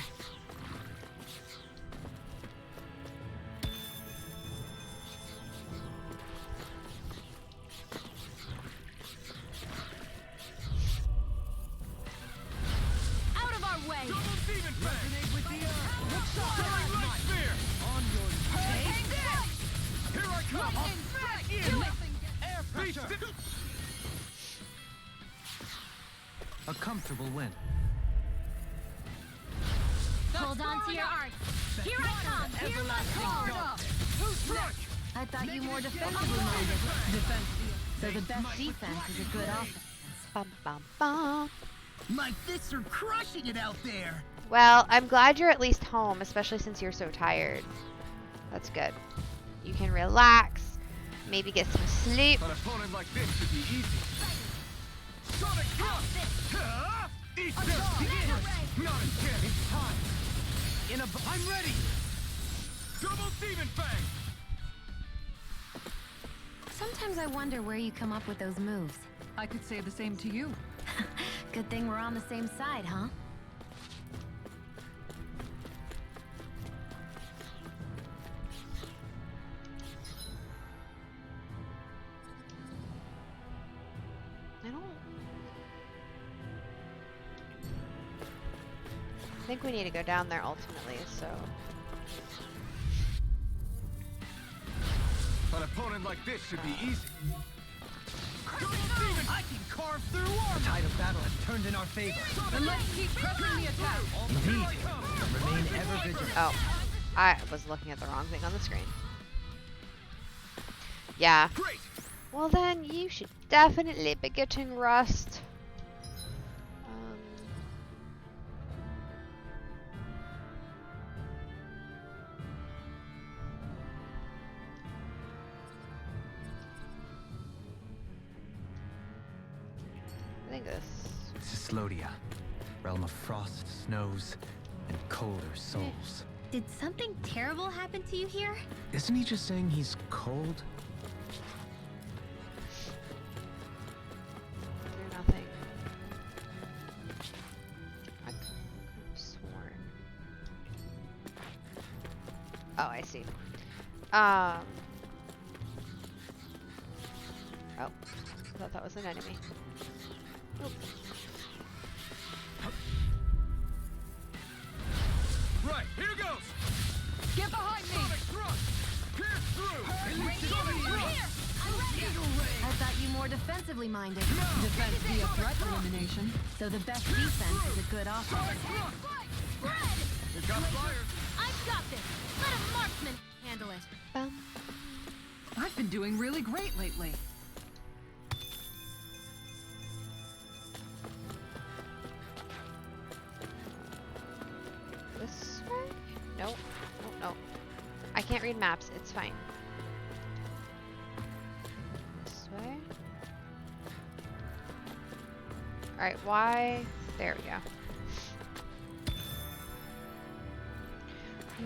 Out of our way! Double demon resonate with the Soaring light spear. On your Here I come. Air pressure. A comfortable win. Hold on to your art. Here I come! Here I come! Who's next? I thought you more defensively minded. Defense. So the best defense is a good offense. Bum, bum, bum. My fists are crushing it out there. Well, I'm glad you're at least home, especially since you're so tired. That's good. You can relax, maybe get some sleep. An opponent like this should be easy. Sonic thrust. Eat this. Not again. It's time. I'm ready. Double demon fang. Sometimes I wonder where you come up with those moves. I could say the same to you. Good thing we're on the same side, huh? I think we need to go down there ultimately, so. An opponent like this should be easy. Double demon. I can carve through The armor. tide of battle has turned in our favor. Then let's keep pressing the attack. Indeed, but remain ever vigilant. Oh, I was looking at the wrong thing on the screen. Yeah. Great. Well then, you should definitely be getting rest. think this. This is Slodia, realm of frost, snows, and colder souls. Did something terrible happen to you here? Isn't he just saying he's cold? Do nothing. I could have sworn. Oh, I see. Oh, I thought that was an enemy. Nope. Right, here goes! Get behind me! Sonic thrust! Pierce through! Sonic thrust! I thought you more defensively minded. Defense via threat elimination. So the best defense is a good offense. It got fired! I've got this. Let a marksman handle it. Bum. I've been doing really great lately. This way? Nope. Nope, nope. I can't read maps. It's fine. This way? Alright, why? There we go.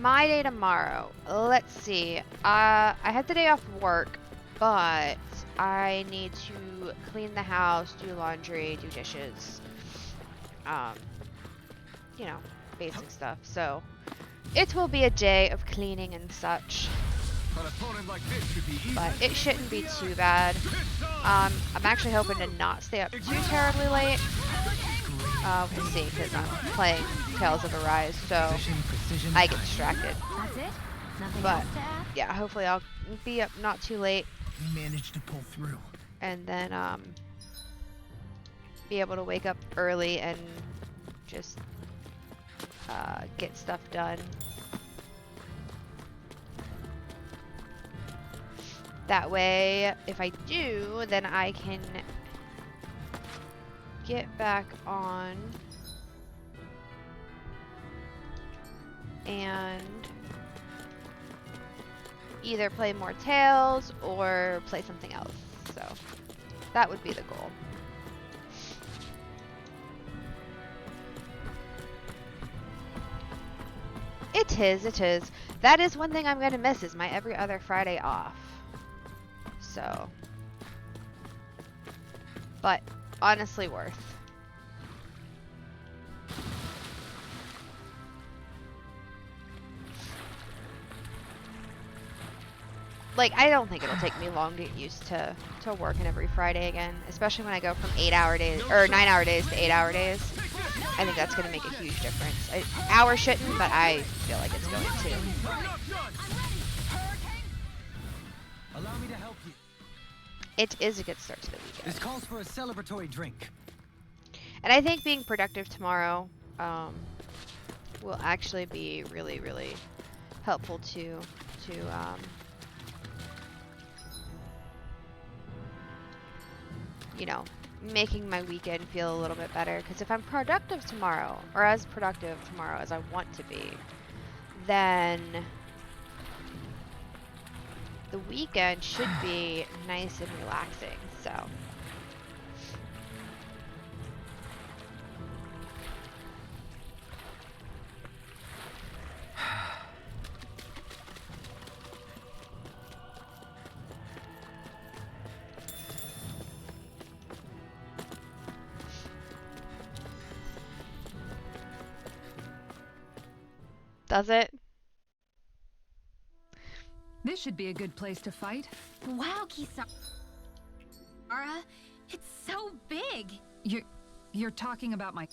My day tomorrow. Let's see. I had the day off work, but I need to clean the house, do laundry, do dishes. You know, basic stuff. So it will be a day of cleaning and such, An opponent like this should be easy. but it shouldn't be too bad. I'm actually hoping to not stay up too terribly late. We'll see, because I'm playing Tales of Arise, so Precision, I get distracted. That's it? Nothing But else to add? yeah, hopefully I'll be up not too late, We managed to pull through. and then be able to wake up early and just get stuff done. That way, if I do, then I can get back on and either play more Tales or play something else. So that would be the goal. It is, it is. That is one thing I'm gonna miss, is my every other Friday off. So, but honestly worth. Like, I don't think it'll take me long to get used to working every Friday again, especially when I go from 8-hour days or 9-hour days to 8-hour days. I think that's going to make a huge difference. Hour shouldn't, but I feel like it's going to. Allow me to help you. It is a good start to the weekend. This calls for a celebratory drink. And I think being productive tomorrow will actually be really, really helpful to you know, making my weekend feel a little bit better. Because if I'm productive tomorrow, or as productive tomorrow as I want to be, then the weekend should be nice and relaxing. So does it? This should be a good place to fight. Wow, Kisara. It's so big. You're talking about my...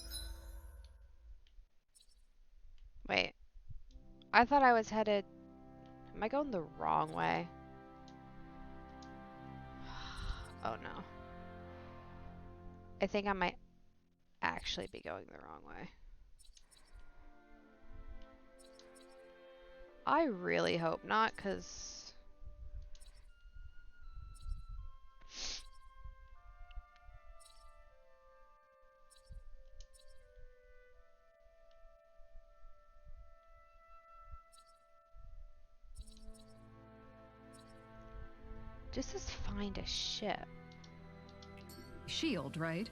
Wait. I thought I was headed... Am I going the wrong way? Oh no. I think I might actually be going the wrong way. I really hope not, because... Just says find a ship. Shield, right?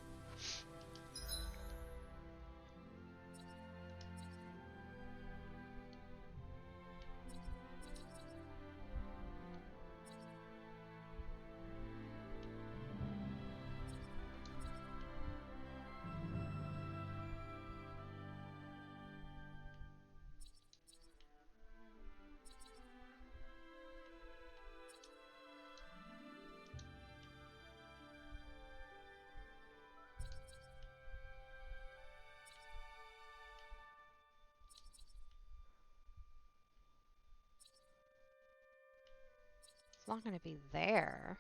It's not gonna be there.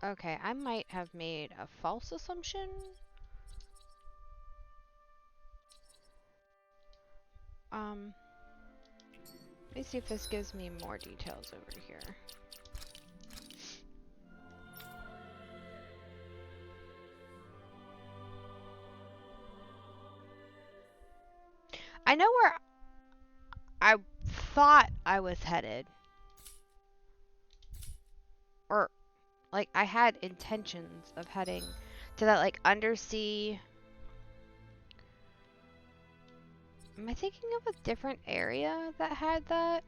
Okay, I might have made a false assumption. Let me see if this gives me more details over here. I know where I thought I was headed. Or, like, I had intentions of heading to that, like, undersea... Am I thinking of a different area that had that?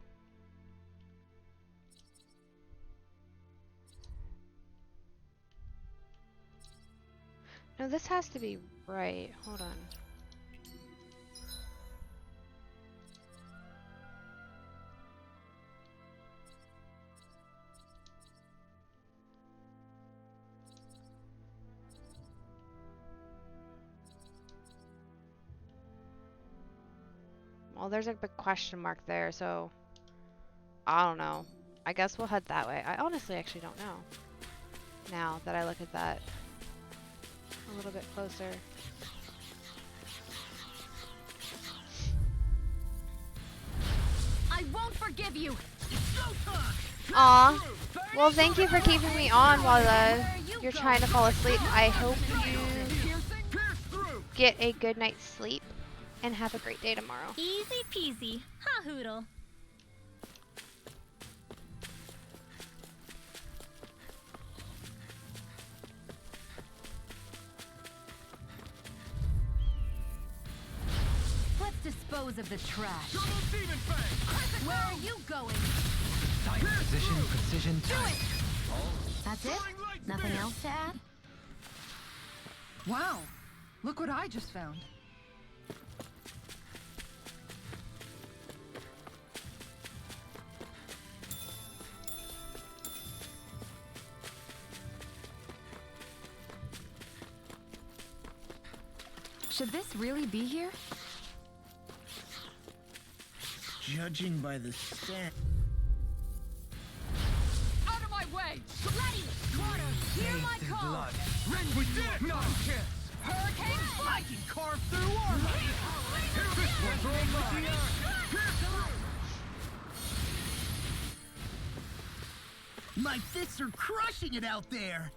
No, this has to be right. Hold on. Well, there's a big question mark there, so I don't know. I guess we'll head that way. I honestly actually don't know. Now that I look at that a little bit closer. I won't forgive you. Aw. Well, thank you for keeping me on while you're trying to fall asleep. I hope you get a good night's sleep and have a great day tomorrow. Easy peasy. Ha hoodle. Let's dispose of the trash. Where are you going? Time, position, precision, Do time. it! That's it? Nothing else to add? Wow! Look what I just found. Should this really be here? Judging by the scent. Out of my way! Bloody! Water! Hear my Bathed in call! blood. We did it! No chance! Hurricane I can carve through armor! This one's all mine! My fists are crushing it out there!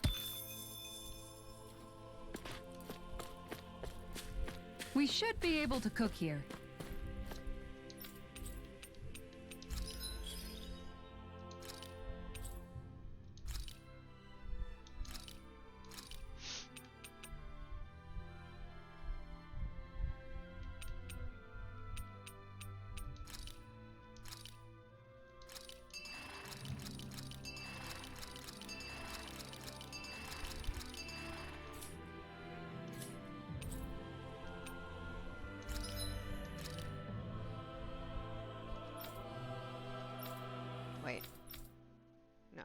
We should be able to cook here. Wait. No.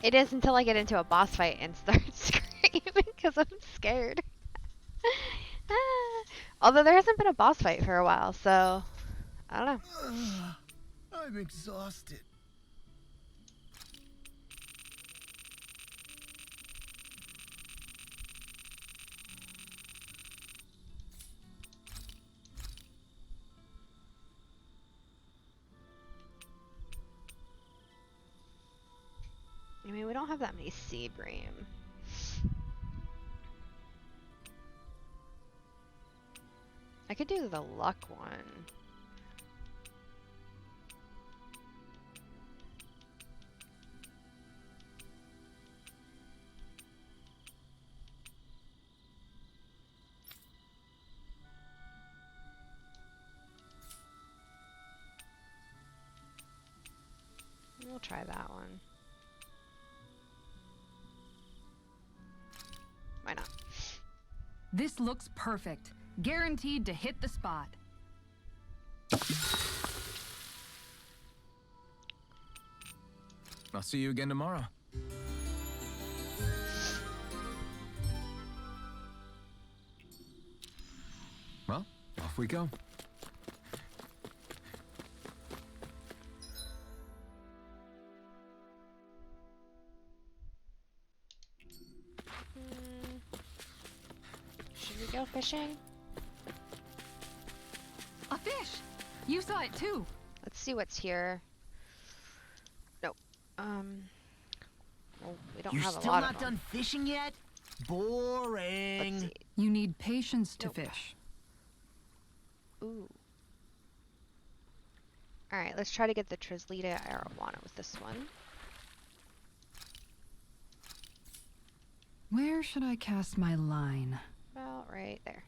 It is until I get into a boss fight and start screaming because I'm scared. Although there hasn't been a boss fight for a while, so I don't know. I'm exhausted. don't have that many sea bream. I could do the luck one. We'll try that one. Why not? This looks perfect. Guaranteed to hit the spot. I'll see you again tomorrow. Well, off we go. Should we go fishing? A fish! You saw it too. Let's see what's here. Nope. Well, we don't You're have a still lot not of them. done fishing yet? Let's Boring. see. You need patience to Nope. fish. Ooh. Alright, let's try to get the Trislita arowana with this one. Where should I cast my line? About right there.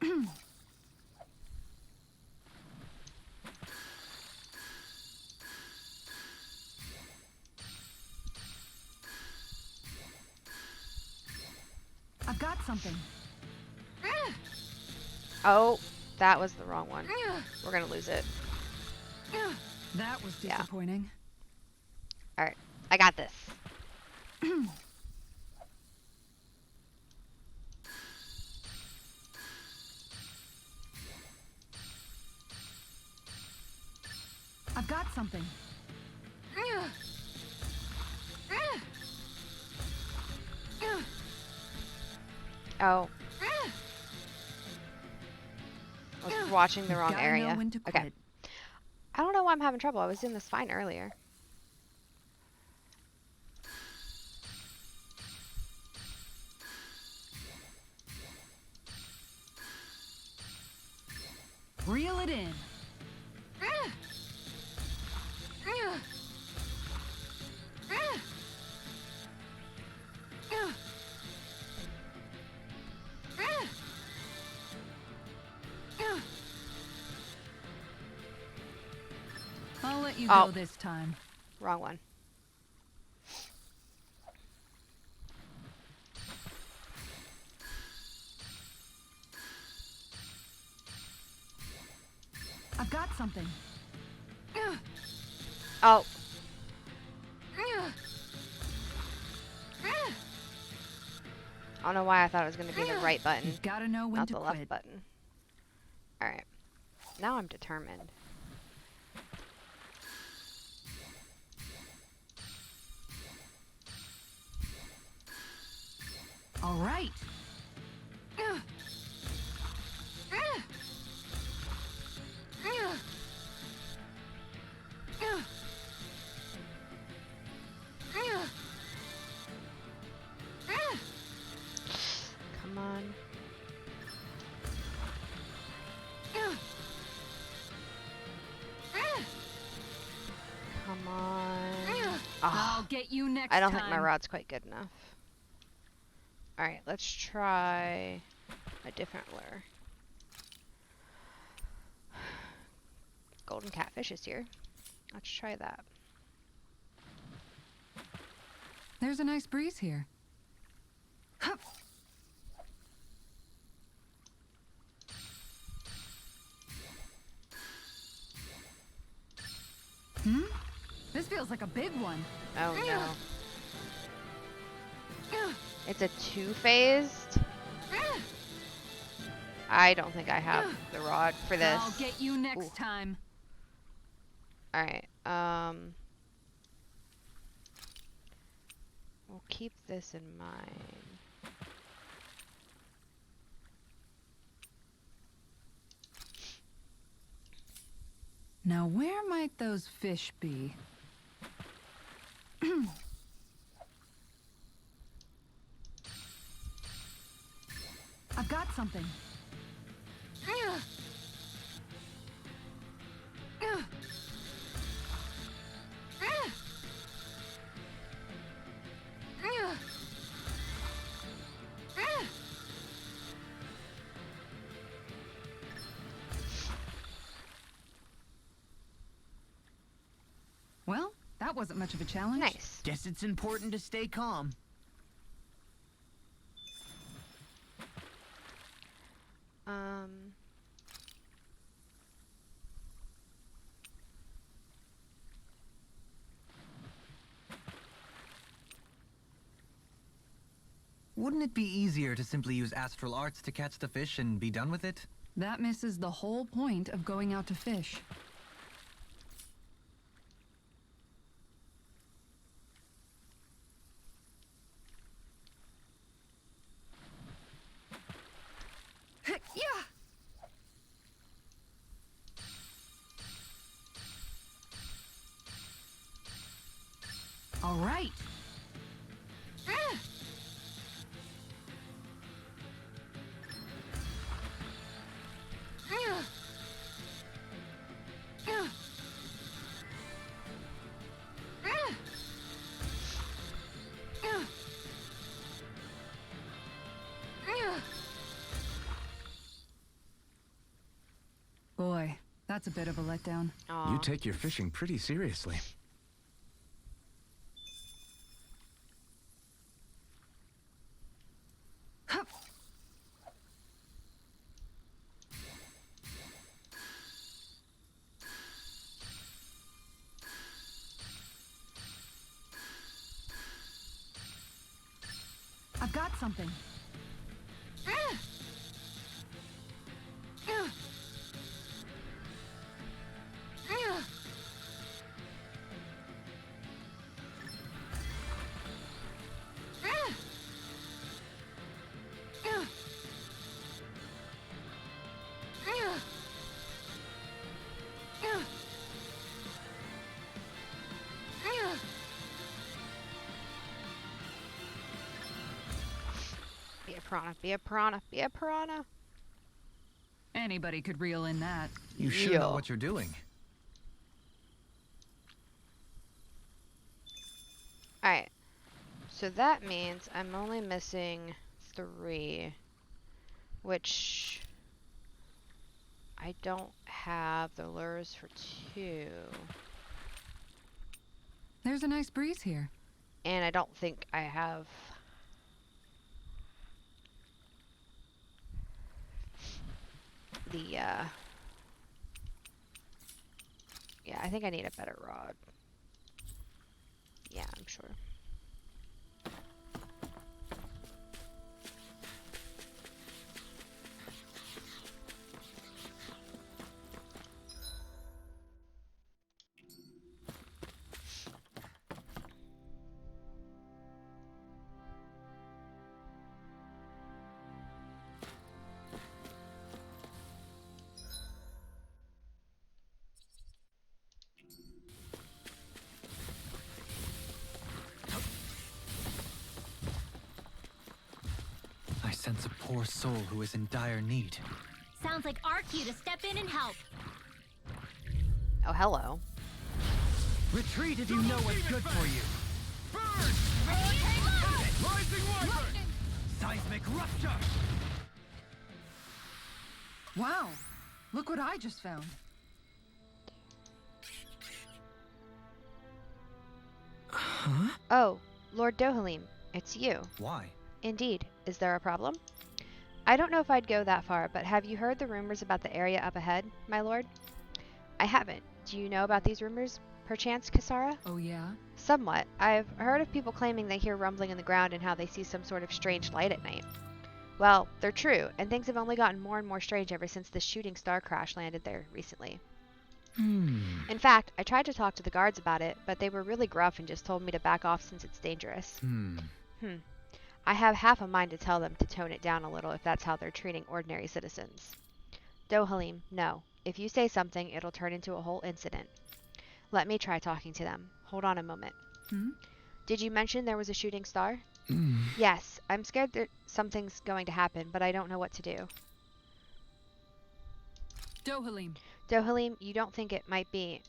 I've got something. Oh, that was the wrong one. We're gonna lose it. That was Yeah. disappointing. Alright, I got this. I've got something. Oh. I was watching the wrong Gotta area. know when to Okay. quit. I don't know why I'm having trouble. I was doing this fine earlier. Reel it in. I'll let you Oh. go this time. Wrong one. I've got something. Oh. I don't know why I thought it was going to be the right button, You gotta know when not to the quit. left button. Alright. Now I'm determined. All right. Come on. Come on. Ah, I'll get you next I don't time. think my rod's quite good enough. Alright, let's try a different lure. Golden catfish is here. Let's try that. There's a nice breeze here. Hup. Hmm? This feels like a big one. Oh no. It's a two-phased? I don't think I have the rod for this. I'll get you next Ooh. time. Alright, we'll keep this in mind. Now, where might those fish be? got something. Well, that wasn't much of a challenge. Nice. Guess it's important to stay calm. Wouldn't it be easier to simply use astral arts to catch the fish and be done with it? That misses the whole point of going out to fish. Yeah. All right. Boy, that's a bit of a letdown. You take your fishing pretty seriously. I've got something. Be a piranha, be a piranha, be a piranha. Anybody could reel in that. You sure know what you're doing. Alright. So that means I'm only missing 3. Which I don't have the lures for 2. There's a nice breeze here. And I don't think I have the yeah, I think I need a better rod. Yeah, I'm sure. I sense a poor soul who is in dire need. Sounds like our cue to step in and help. Oh, hello. Retreat if you know what's good for you. Rising Wyvern! Seismic rupture! Wow, look what I just found. Huh? Oh, Lord Dohalim, it's you. Why? Indeed. Is there a problem? I don't know if I'd go that far, but have you heard the rumors about the area up ahead, my lord? I haven't. Do you know about these rumors, perchance, Kasara? Oh yeah? Somewhat. I've heard of people claiming they hear rumbling in the ground and how they see some sort of strange light at night. Well, they're true, and things have only gotten more and more strange ever since the shooting star crash landed there recently. In fact, I tried to talk to the guards about it, but they were really gruff and just told me to back off since it's dangerous. I have half a mind to tell them to tone it down a little if that's how they're treating ordinary citizens. Dohalim, no. If you say something, it'll turn into a whole incident. Let me try talking to them. Hold on a moment. Did you mention there was a shooting star? Yes, I'm scared that something's going to happen, but I don't know what to do. Dohalim. Dohalim, you don't think it might be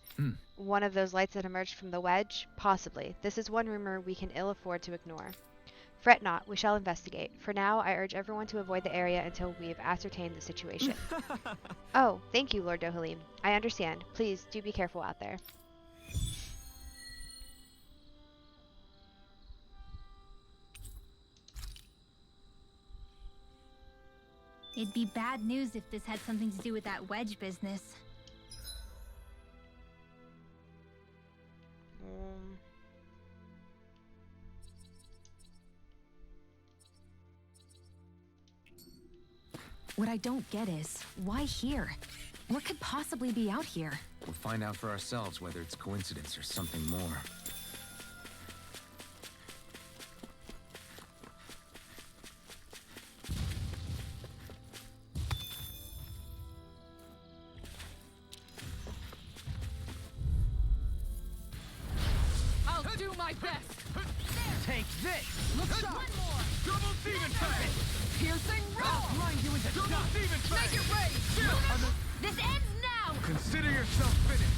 one of those lights that emerged from the wedge? Possibly. This is one rumor we can ill afford to ignore. Fret not, we shall investigate. For now, I urge everyone to avoid the area until we have ascertained the situation. Oh, thank you, Lord Dohalim. I understand. Please, do be careful out there. It'd be bad news if this had something to do with that wedge business. What I don't get is, why here? What could possibly be out here? We'll find out for ourselves whether it's coincidence or something more. I'll do my best. Take this! Look sharp. One more. Double demon tag! Piercing roar. I'll grind you into Double dust! demon tag! Make it rain. This ends now! Consider yourself finished.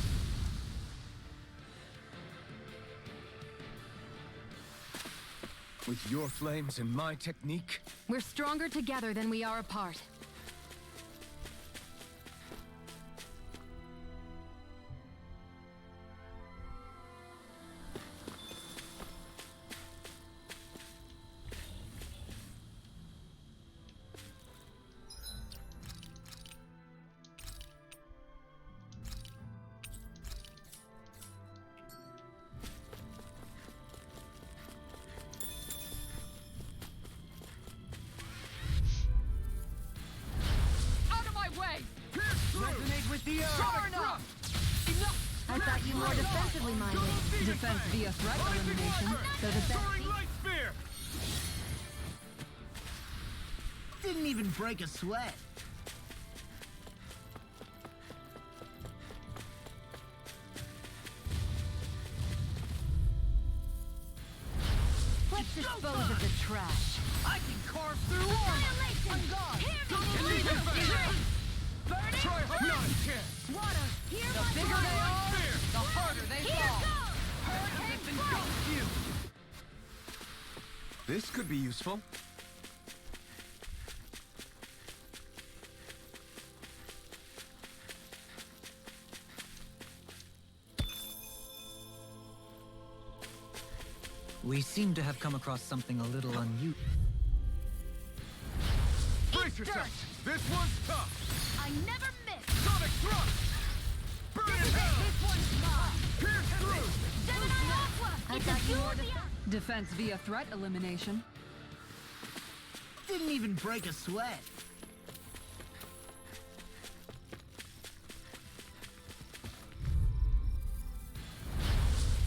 With your flames and my technique, We're stronger together than we are apart. Out of my way. Resonate with the earth! Sure enough. Enough. I thought you more defensively minded. Defense via threat elimination. So the best Soaring light spear! Didn't even break a sweat. Let's dispose of the trash. I can carve through armor! On guard. Try hard not again! Water, here The bigger they are, the harder they fall. this could be useful. We seem to have come across something a little unusual. Brace yourself! This one's tough! I never miss! Sonic thrust! Burn in hell! This one's mine! Pierce through! Gemini Aqua! I It's thought a you more duel. Defense via threat elimination. Didn't even break a sweat.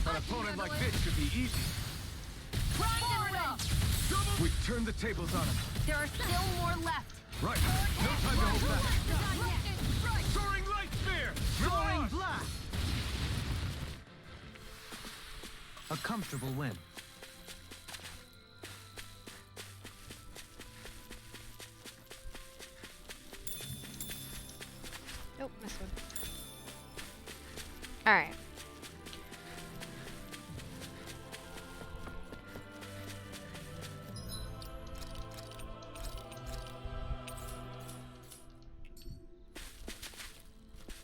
An opponent like this should be easy. Grind and win! We turn the tables on him. There are still more left. Right. No time to hold back. Soaring light spear! Soaring Mirage! blast! A comfortable win. Nope, missed one. Alright.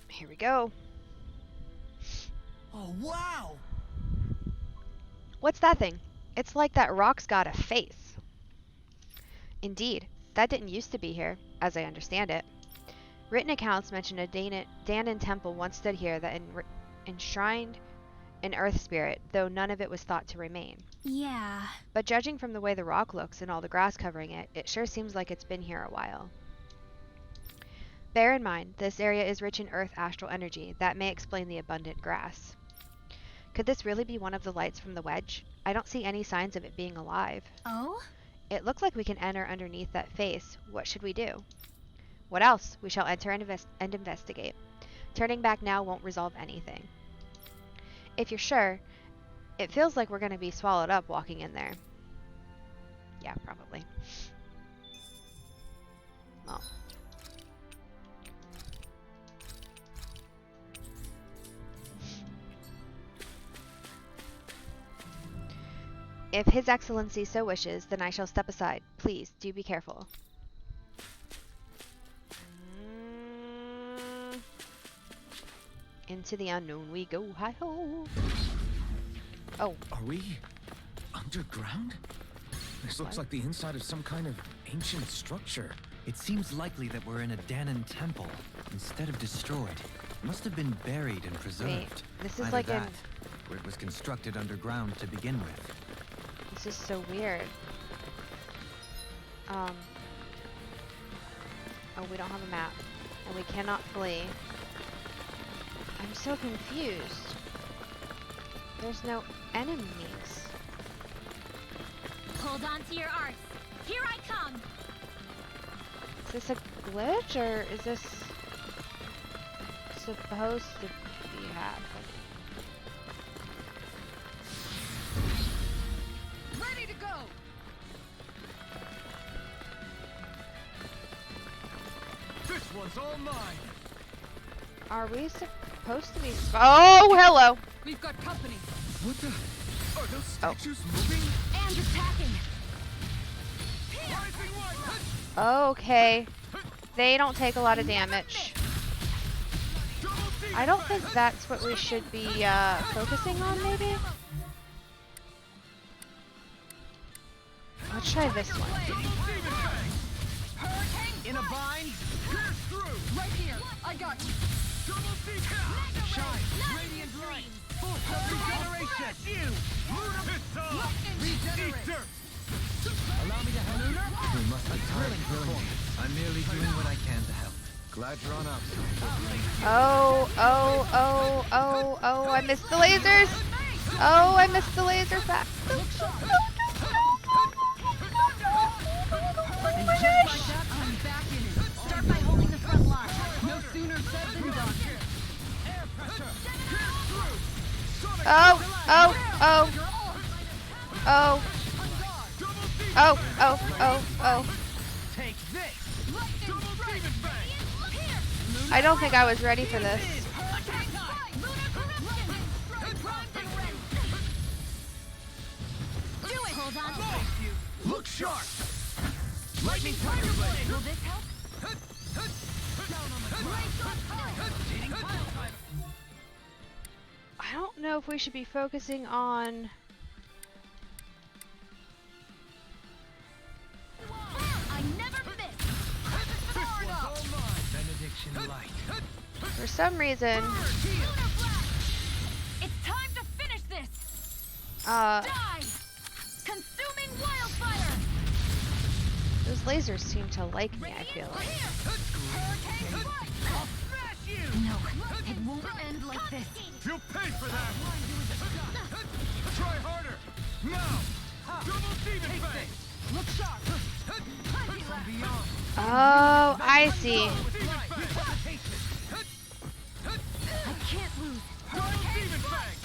Here we go. Oh, wow! What's that thing? It's like that rock's got a face. Indeed, that didn't used to be here, as I understand it. Written accounts mention a Dahnan temple once stood here that enshrined an earth spirit, though none of it was thought to remain. Yeah. But judging from the way the rock looks and all the grass covering it, it sure seems like it's been here a while. Bear in mind, this area is rich in earth astral energy. That may explain the abundant grass. Could this really be one of the lights from the wedge? I don't see any signs of it being alive. Oh? It looks like we can enter underneath that face. What should we do? What else? We shall enter and investigate. Turning back now won't resolve anything. If you're sure, it feels like we're going to be swallowed up walking in there. Yeah, probably. Well. If His Excellency so wishes, then I shall step aside. Please, do be careful. Into the unknown we go, hi-ho! Oh. Are we underground? This looks like the inside of some kind of ancient structure. It seems likely that we're in a Dahnan temple, instead of destroyed. It must have been buried and preserved. Wait, this is Either like that, or it was constructed underground to begin with. This is so weird. Oh, we don't have a map. And we cannot flee. I'm so confused. There's no enemies. Hold on to your arts. Here I come. Is this a glitch or is this supposed to be happening? Ready to go! This one's all mine. Are we supposed to be? Oh, hello. We've got company. What the? Are those statues moving? And attacking. Rising one. Okay. They don't take a lot of damage. I don't think that's what we should be focusing on, maybe? Let's try this one. In a bind? Pierce through. Right here. I got you. Double deep. Shine! Radiant light! Full regeneration! You! Pistol. Regenerate. Dirt. Allow me to help you? We must be drilling. I'm merely doing what I can to help. Glad you're on up. Oh, I missed the lasers. Oh, I missed the laser back. And just like that, I'm back in it. Start by holding the front line. No sooner said than done. Air pressure. Pierce through. Sonic. Oh. Take this! Double demon fang. I don't think I was ready for this. Hold on. Look sharp. Lightning tiger blade! Will this help? I don't know if we should be focusing on... I never miss. Benediction light. For some reason... It's time to finish this. Uh, Die. Consuming wildfire. those lasers seem to like me, I feel like. I'll smash you! No, it won't end like this. You'll pay for that. Try harder. Now. Double demon fang. Look sharp. From beyond. Oh, I see. I can't lose. Double demon fang.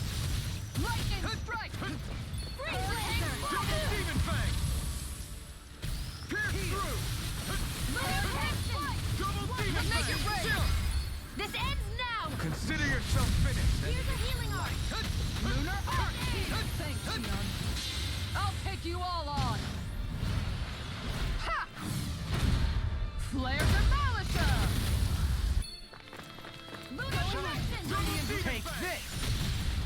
Lightning strike. Freeze laser. Double demon fang. Pierce through. Double demon Make it fang. rain. This ends now. Consider yourself finished. Here's a healing arc. Lunar arc. Thanks, Xion. I'll take you all on. Ha! Flare demolisher. Lunar connection. Take this!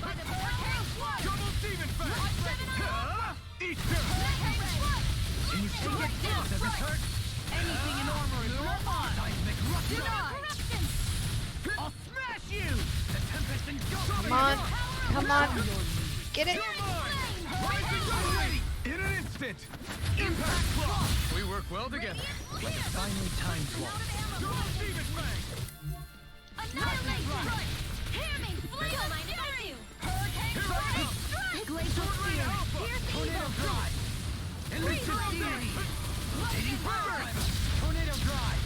By the hurricane flood. Double demon fang. Eat dirt. Can you see it? Does it hurt? Anything in armor is all mine! Seismic rupture! Corruption. I'll smash you! The Tempest engulfs Come on. Come on. Get it. In an instant. Impact claw. We work well together. Like a finely timed walk. Double demon fang. Annihilation. Hear me. Flail my nephew. Hurricane strike. Glacial spear. Pierce Tornado evil. drive! Elusive deity! Rotating power! Tornado drive!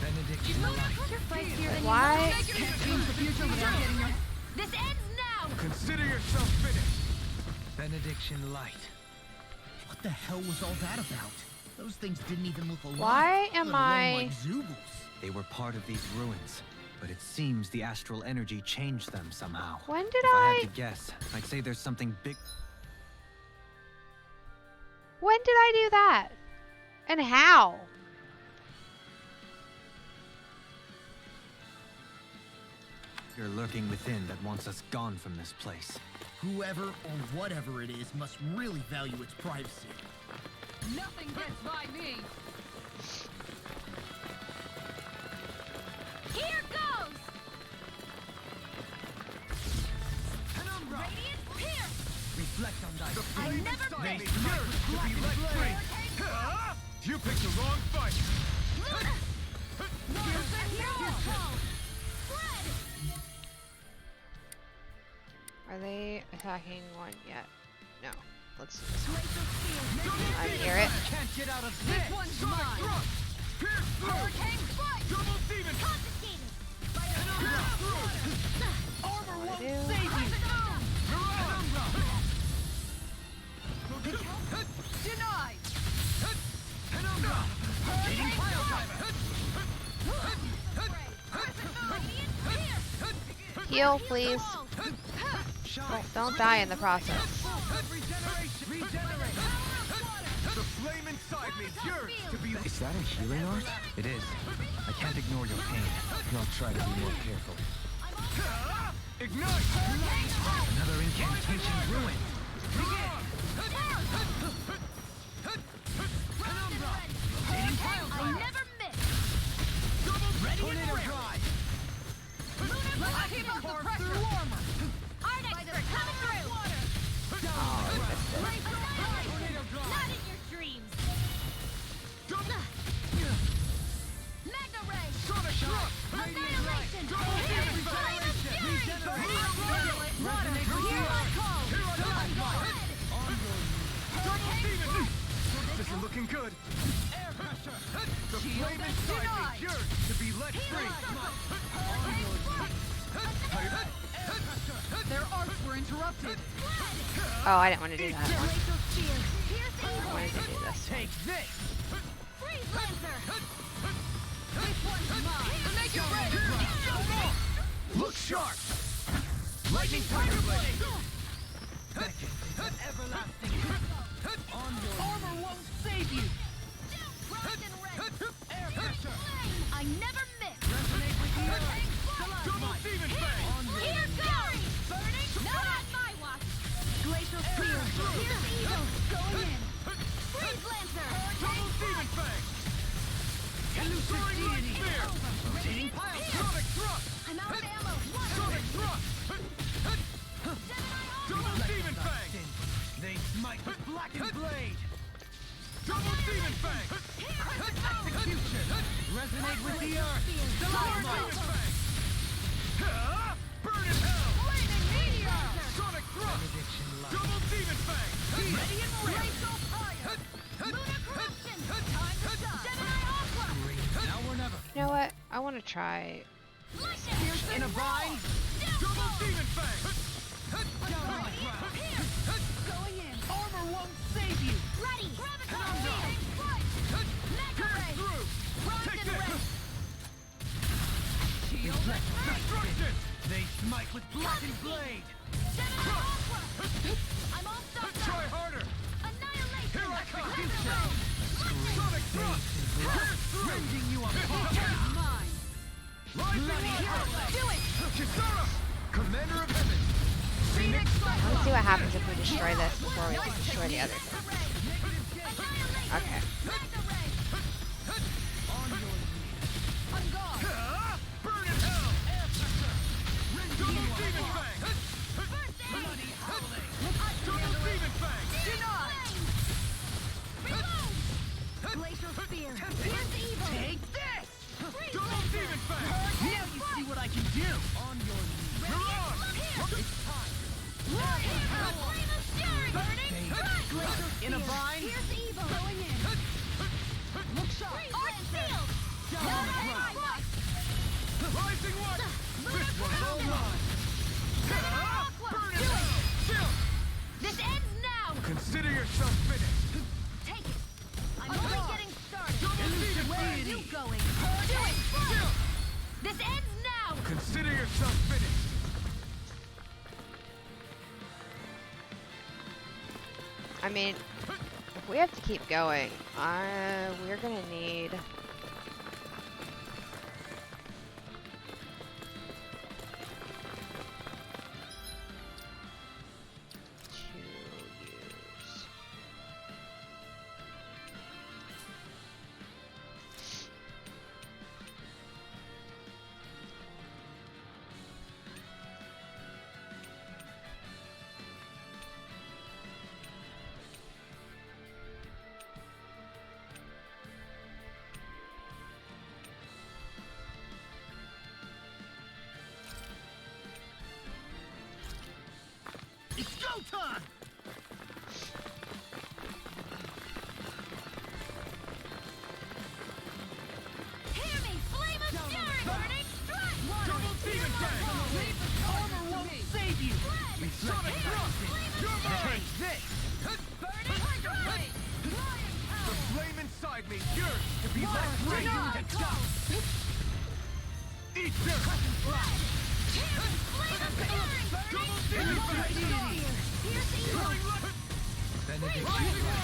Benediction light. Your fight here and Why? Can't change the future without getting your... This ends now. Consider yourself finished. Benediction light. What the hell was all that about? Those things didn't even look alive. Why am let alone I... like Zoogles. They were part of these ruins, but it seems the astral energy changed them somehow. When did If I I... had to guess, I'd say there's something big. When did I do that? And how? You're lurking within that wants us gone from this place. Whoever or whatever it is must really value its privacy. Nothing gets by me. Here goes! Radiant pierce! Reflect on that. I never They miss! yours to be let free. You picked the wrong fight. Are they attacking one yet? No. Let's do this one. I hear it. Can't get out of This one's mine. Pierce through. Hurricane strike! Double demon. Confiscated! Armor won't do? save you. Denied. Eating pile driver. Heal, please. Don't die in the process. Regenerate. The flame inside me yearns to be. Is that a healing art? It is. I can't ignore your pain. I'll try to be more careful. Ignite. Another incantation ruined. I never miss! Tornado drive. Let's keep up the pressure. Armor. Art expert coming through! Oh, I missed it. Not in your dreams! Magna Ray! Sonic thrust. Annihilation! Double demon. Flame of fury! Regenerate. Here I come! Double demon. This is looking good. Air pressure. The flame inside me yearns to be let free. Their arts were interrupted. Oh, I didn't want to do that one. Glacial spear! Pierce I evil! wanted to do this. Take this. Freeze Lancer! This one's mine. Make it ready. Look sharp. Lightning tiger blade. Everlasting. On your Armor won't save you. Frost and red! air pressure. I never miss! Resonate with the earth. Double demon fang. Here goes! Burning! Not on my watch! Glacial spear! Pierce evil! Going in! Freeze Lancer! Double demon fang. Elusive deity. Spear. Radiant Pile. pierce! Sonic thrust. I'm out of ammo! One Sonic thrust. Gemini Double demon fang. They smite with blackened blade. Double demon fang. Execution. Resonate with the earth. Double demon fang. Burn in hell. Flaming meteor! Sonic thrust. Double demon fang. Radiant glacial fire! Lunar corruption! Time to die! Gemini Aqua! Now or never. You know what? I want to try. Lightning! In a bind. Double demon fang. Radiant pierce! Going in! Armor won't save you. Ready! Graviton field! Mega ray! Through. Frost Take and this. red! Shield. Destruction. They smite with blackened blade. Gemini Aqua! I'm all stocked Try up! harder. Annihilation! Here I come. Mega ray! Sonic thrust. Pierce through. Rending you apart. Mine. Lightning Yes, do it! Kisara. Commander of heaven. Phoenix Let's see what happens if we destroy this before we destroy the other thing. Annihilation! Okay. Mega ray! on guard. Burn in hell. Double demon fang. First aid! Double demon fang. Denied. Glacial spear! Pierce evil! Take this. Freeze Double Lancer! demon fang. Now you see what I can do. On your knees. Mirage. Flame of fury! Burning strike! Glacial In a spear! bind. Pierce evil! Going in! Look sharp. Freeze Lancer! Not on my watch! Rising one. Lunar This one's all corruption! mine. Aqua! Burn in Do it! hell. Chill. This ends now! Consider yourself finished. me! going? Do it! This ends now! Consider yourself finished! I mean, if we have to keep going, we're gonna need... to use... It's go time! Hear me! Flame of fury! Burning strike! Double demon tank! Armor won't save you! Sonic thrust! You're mine! Take this! Burning strike! The flame inside me yearns to be let free! Eat this! Double demon tank!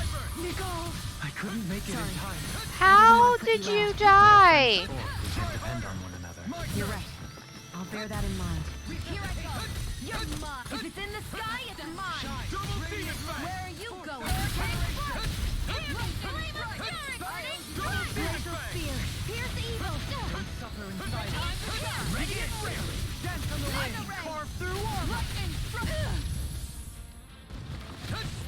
I couldn't make it in time. How did you die? Or we can depend on one another. You're right. I'll bear that in mind. Here I go! You're mine! If it's in the sky, it's mine! Double demon tank! Where are you going? Hurricane strike! Hear me! Flame of fury! Burning strike! Glacial spear! Pierce evil! Suffer inside. Time to charge! Ready and ready. Dance on the way. Carve through armor. Lightning strike!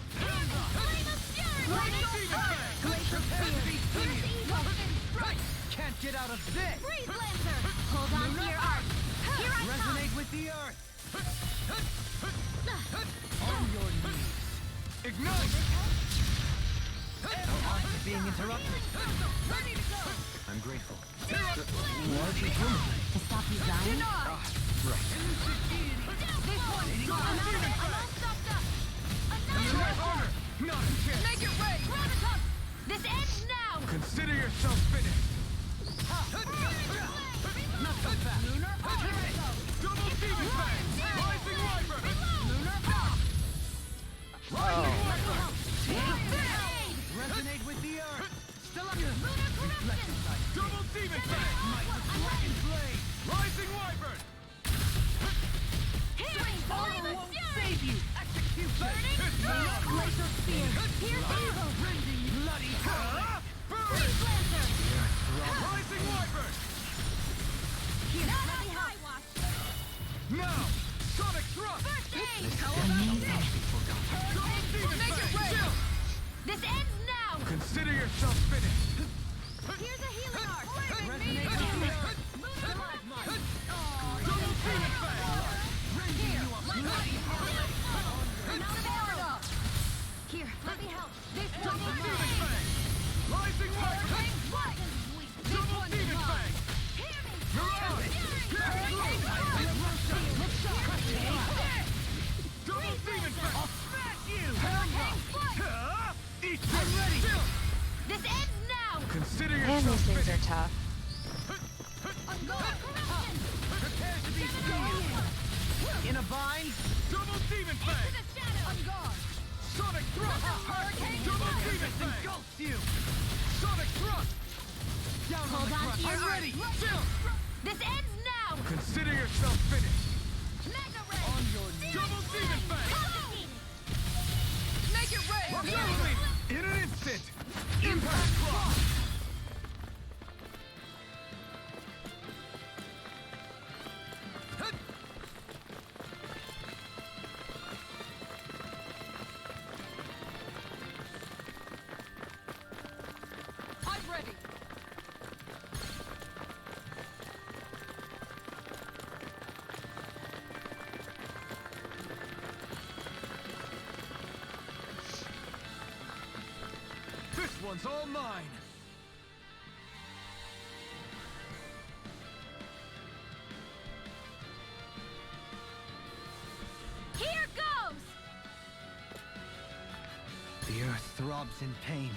Flame of fury! Burning strike! Glacial spear! Pierce evil! Strike! Can't get out of this. Freeze Lancer! Hold on to your art! Here I come! Resonate with the earth. On your knees. Ignite! No odds of being interrupted. Ready to go! I'm grateful. What you doing? To stop you dying? Right. This one! I'm all stopped up! Another! Not a chance! Make it rain! Gravitas! This ends now! Consider yourself finished! Not so fast! Lunar power! Double demon tank! Rising Wyvern! Lunar power! Resonate with the earth. Still up. Lunar corruption! Double demon tank! Dragon blade. Rising Wyvern! Healing! Flame of fury! Save you. Execution. Burning strike! Glacial spear! Pierce evil! Rending bloody hell. Freeze Lancer! Rising Wyvern! Not on my watch! Now! Sonic thrust! First aid! Double demon Make it tank! rain! This ends now! Consider yourself finished! Here's a healing art! Resonate with the earth. Double demon tank! Here, let me help. This Double one demon tank! Rising Wyvern! Double demon tank! Mirage! Double demon tank! I'll smash you! Eat this! Ready! This ends now! Consider Man, yourself these things finished! are tough. Prepare to be sealed! In a bind. Double demon tank! Sonic thrust! Double demon tank! Engulfs you. Sonic thrust! Down on Hold the on crust. to your I'm art. ready. This ends now! Consider yourself finished! Mega Ray! On your knees. Double demon tank! Make it rain! Observe in an instant! Impact clock! I'm ready. This one's all mine! Here goes! The earth throbs in pain.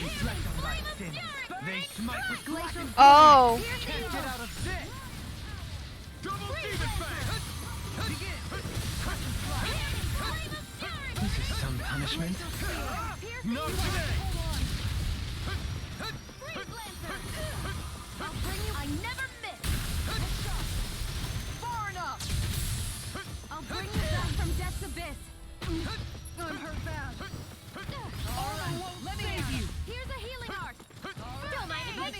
Reflect on thy sins. They smite with glacial Oh. Can't get out of this. Double demon fang. Begin. Crush and slide. This is some punishment. Not today. I'll bring you. I never miss. Far enough. I'll bring you back from death's abyss. I'm hurt bad. All right, let me save you. Here's a healing art. Don't mind if I do.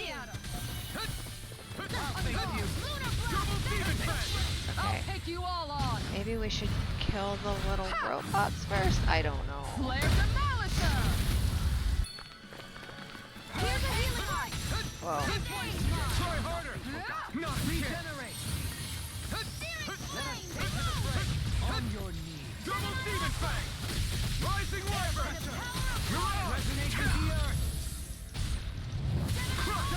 I'll face you. Double demon fang. I'll Okay. take you all on. Maybe we should kill the little robots first? I don't know. Flare the Malisa. Here's a healing art. Whoa. Try harder. Not regenerate. On your knees. Double demon fang. Rising wyvern. Resonate with the earth. Crush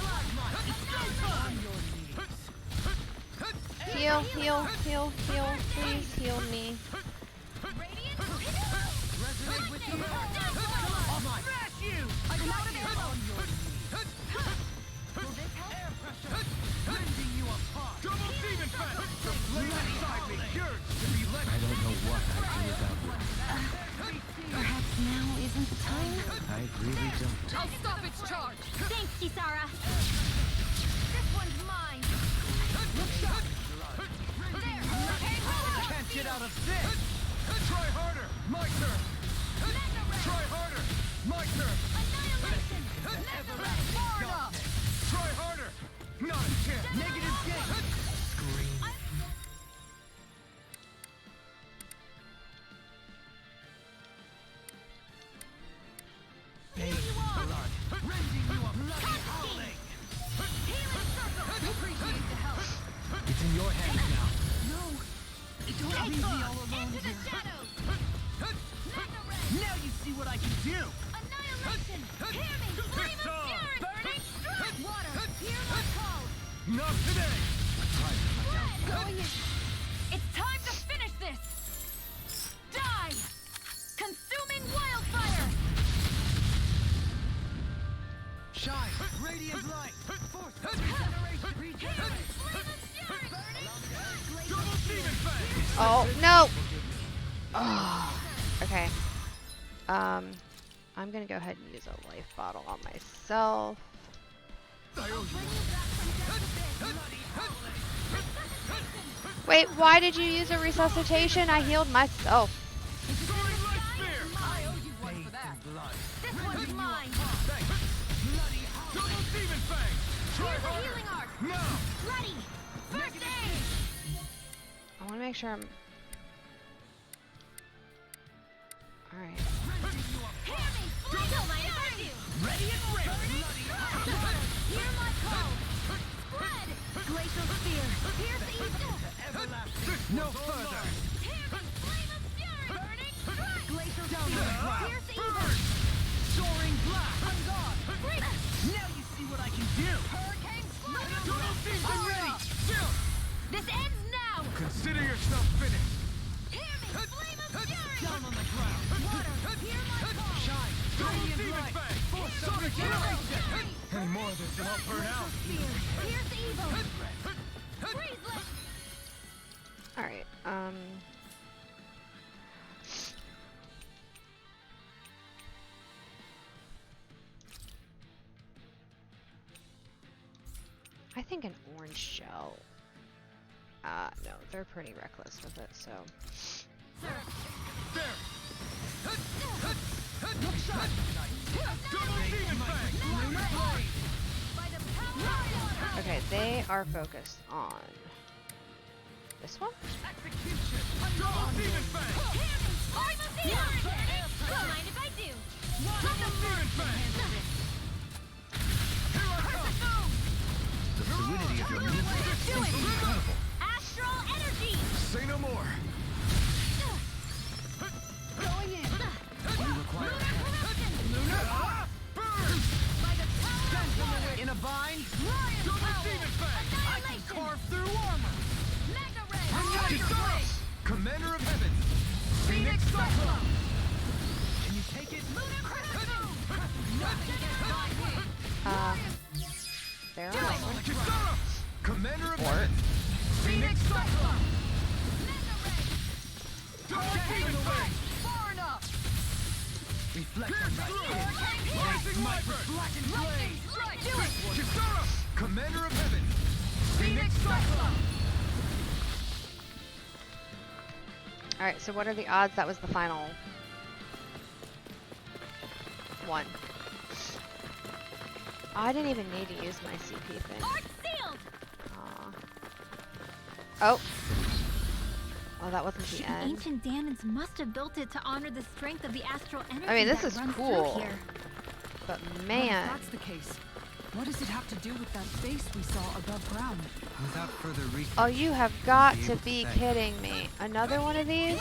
on your knees. Heal, heal, heal, heal. Please heal me. Resonate with the earth. I'll smash you. I'm out of ammo. On your knees. Air pressure. Rending you apart. Double demon fang. The flame inside me yearns to be let. I don't know what I'd do without you. Perhaps now isn't the time? I really don't. I'll stop its charge. Thanks, Kisara. This one's mine. There. Can't get out of this. Try harder. My turn. Try harder. My turn. Annihilation. Far enough. Try harder. Not a chance. Negative gate. Scream. Blood. Rending you a bloody howling. Healing circle. Appreciate the help. It's in your hands now. No. Don't leave me all alone into the shadows. Now you see what I can do. Annihilation. Hear me. Flame of fury. Burning strike. Water. Hear my call. Not today. Going in. It's time to finish this. Die. Consuming wildfire. Shine. Radiant light. Force. Regeneration. Regenerate. Flame of fury. Burning. Double demon fang. Oh, no! Oh. Okay. I'm gonna go ahead and use a life bottle on myself. Wait, why did you use a resuscitation? I healed myself. I owe you one for that. This one's mine. Double demon fang. Try Here's a harder. healing art. Now. Ready. First aid. I want to make sure I'm... Alright. Hear me. Don't mind if I do. Ready and ready. Hear my call. Spread. Glacial spear. Pierce evil. Everlasting. No further. Hear me. Flame of fury. Burning strike. Glacial Down to spear. the ground. Pierce evil. Burn. Soaring blast. I'm gone. Freak. Now you see what I can do. Hurricane slide. Double demon ready. Still. This ends now. Consider yourself finished. Hear me. Flame of fury. Down on the ground. Water. Hear my call. Shine. Double demon fang. Force of regeneration. Any more of this and I'll burn out. Spear. Pierce evil. Freeze lit. Alright, I think an orange shell. No, they're pretty reckless with it, so. There. Look shot. Double demon fang. Lunar blade. By the power of water. Okay, they are focused on this one? Execution. Double demon fang. I'm a fury. Don't mind if I do. Double demon fang. Here I come. The fluidity of your movement Do it. is incredible. Astral energy. Say no more. Going in. You require Lunar. Burn. By the power of water. In a bind. Lion Double power. demon fang. I can Annihilation. carve through armor. Mega ray. Dissolve. Commander of Heaven. Phoenix Cyclone. Can you take it? Lunar crescent. Nothing can stop Far enough! Reflect on that hit. Rising Viper! Blackened Blade! Do it! Kisara! Commander of Heaven! Phoenix Cyclone! Alright, so what are the odds that was the final one? Oh, I didn't even need to use my CP thing. Arch sealed! Aw. Oh. Oh, that wasn't the The end. ancient Dahnans must have built it to honor the strength of the astral energy I mean, this that is runs cool. through here. But Well, man. if that's the case, what does it have to do with that face we saw above ground? Without further research, Oh, you have got Be to able to be say. kidding me. Another one of these?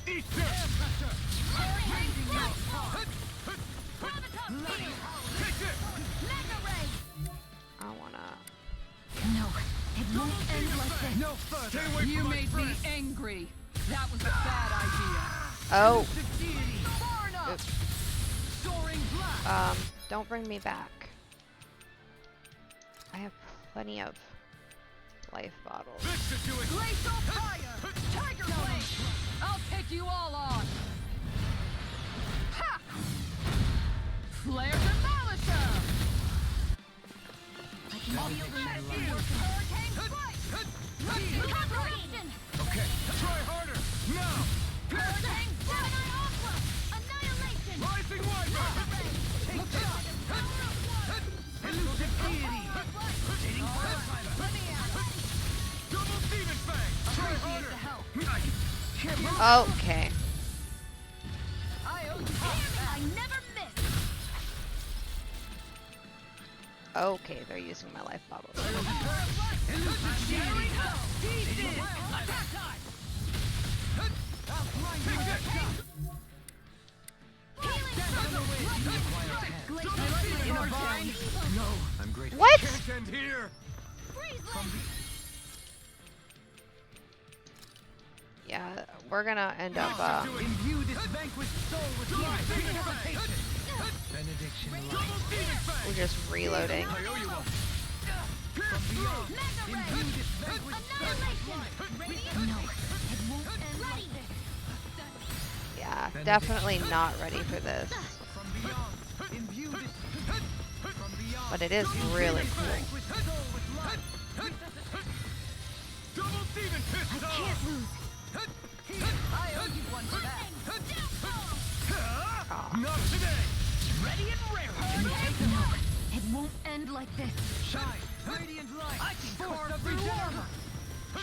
Eat this! I wanna... No, it won't end like this. No further! Stay away You from my made me friend! angry. That was a bad idea. Oh. Deity! Far enough! Oops. Soaring blast! Don't bring me back. I have plenty of life bottles. This should do it! Glacial fire! Tiger blade! I'll take you all on. Ha! Flare demolisher! I can feel the magic. Hurricane strike! Concentration! Okay, try harder! Now! Hurricane Gemini Aqua! Annihilation! Rising Wyvern! Take shot! Elusive deity! Rotating Sapphire! Let me out! Double Demon Fang! Try harder! I can't move! Okay. I owe you all. I never miss! Okay, they're using my life bottles. Elusive deity! Attack time! No! I'm grateful. What? Can't end here! Yeah, we're gonna end up, Imbue this vanquished soul with life and levitation! Benediction light. Double Demon Fang! we're just reloading. I owe you one! From beyond! Imbue this vanquished soul with life! No, it won't end like this. Yeah, definitely not ready for this. From beyond! Imbue this... From beyond! But it is really cool. Vanquished soul with life! Double Demon Pistol! Can't lose. I owe you one for that. Aw. Not today! Ready and raring! No, it won't end like this. Shine! Radiant light! I can force of regeneration!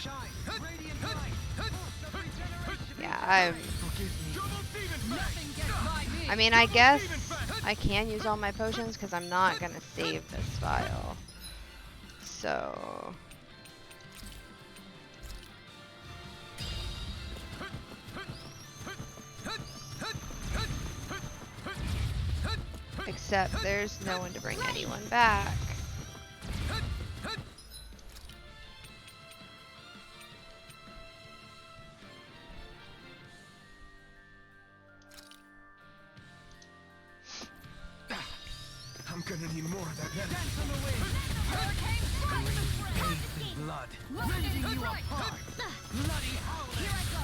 Shine! Radiant light! Force of regeneration! Yeah, Forgive me. Double Demon Fang! Nothing gets by me. I mean, I guess I can use all my potions because I'm not gonna save this file. So... Except there's no one to bring anyone back. I'm gonna need more of that energy. Dance on the wind. Hurricane strike. Bathed in blood. Rending you apart. Bloody howling! Here I go.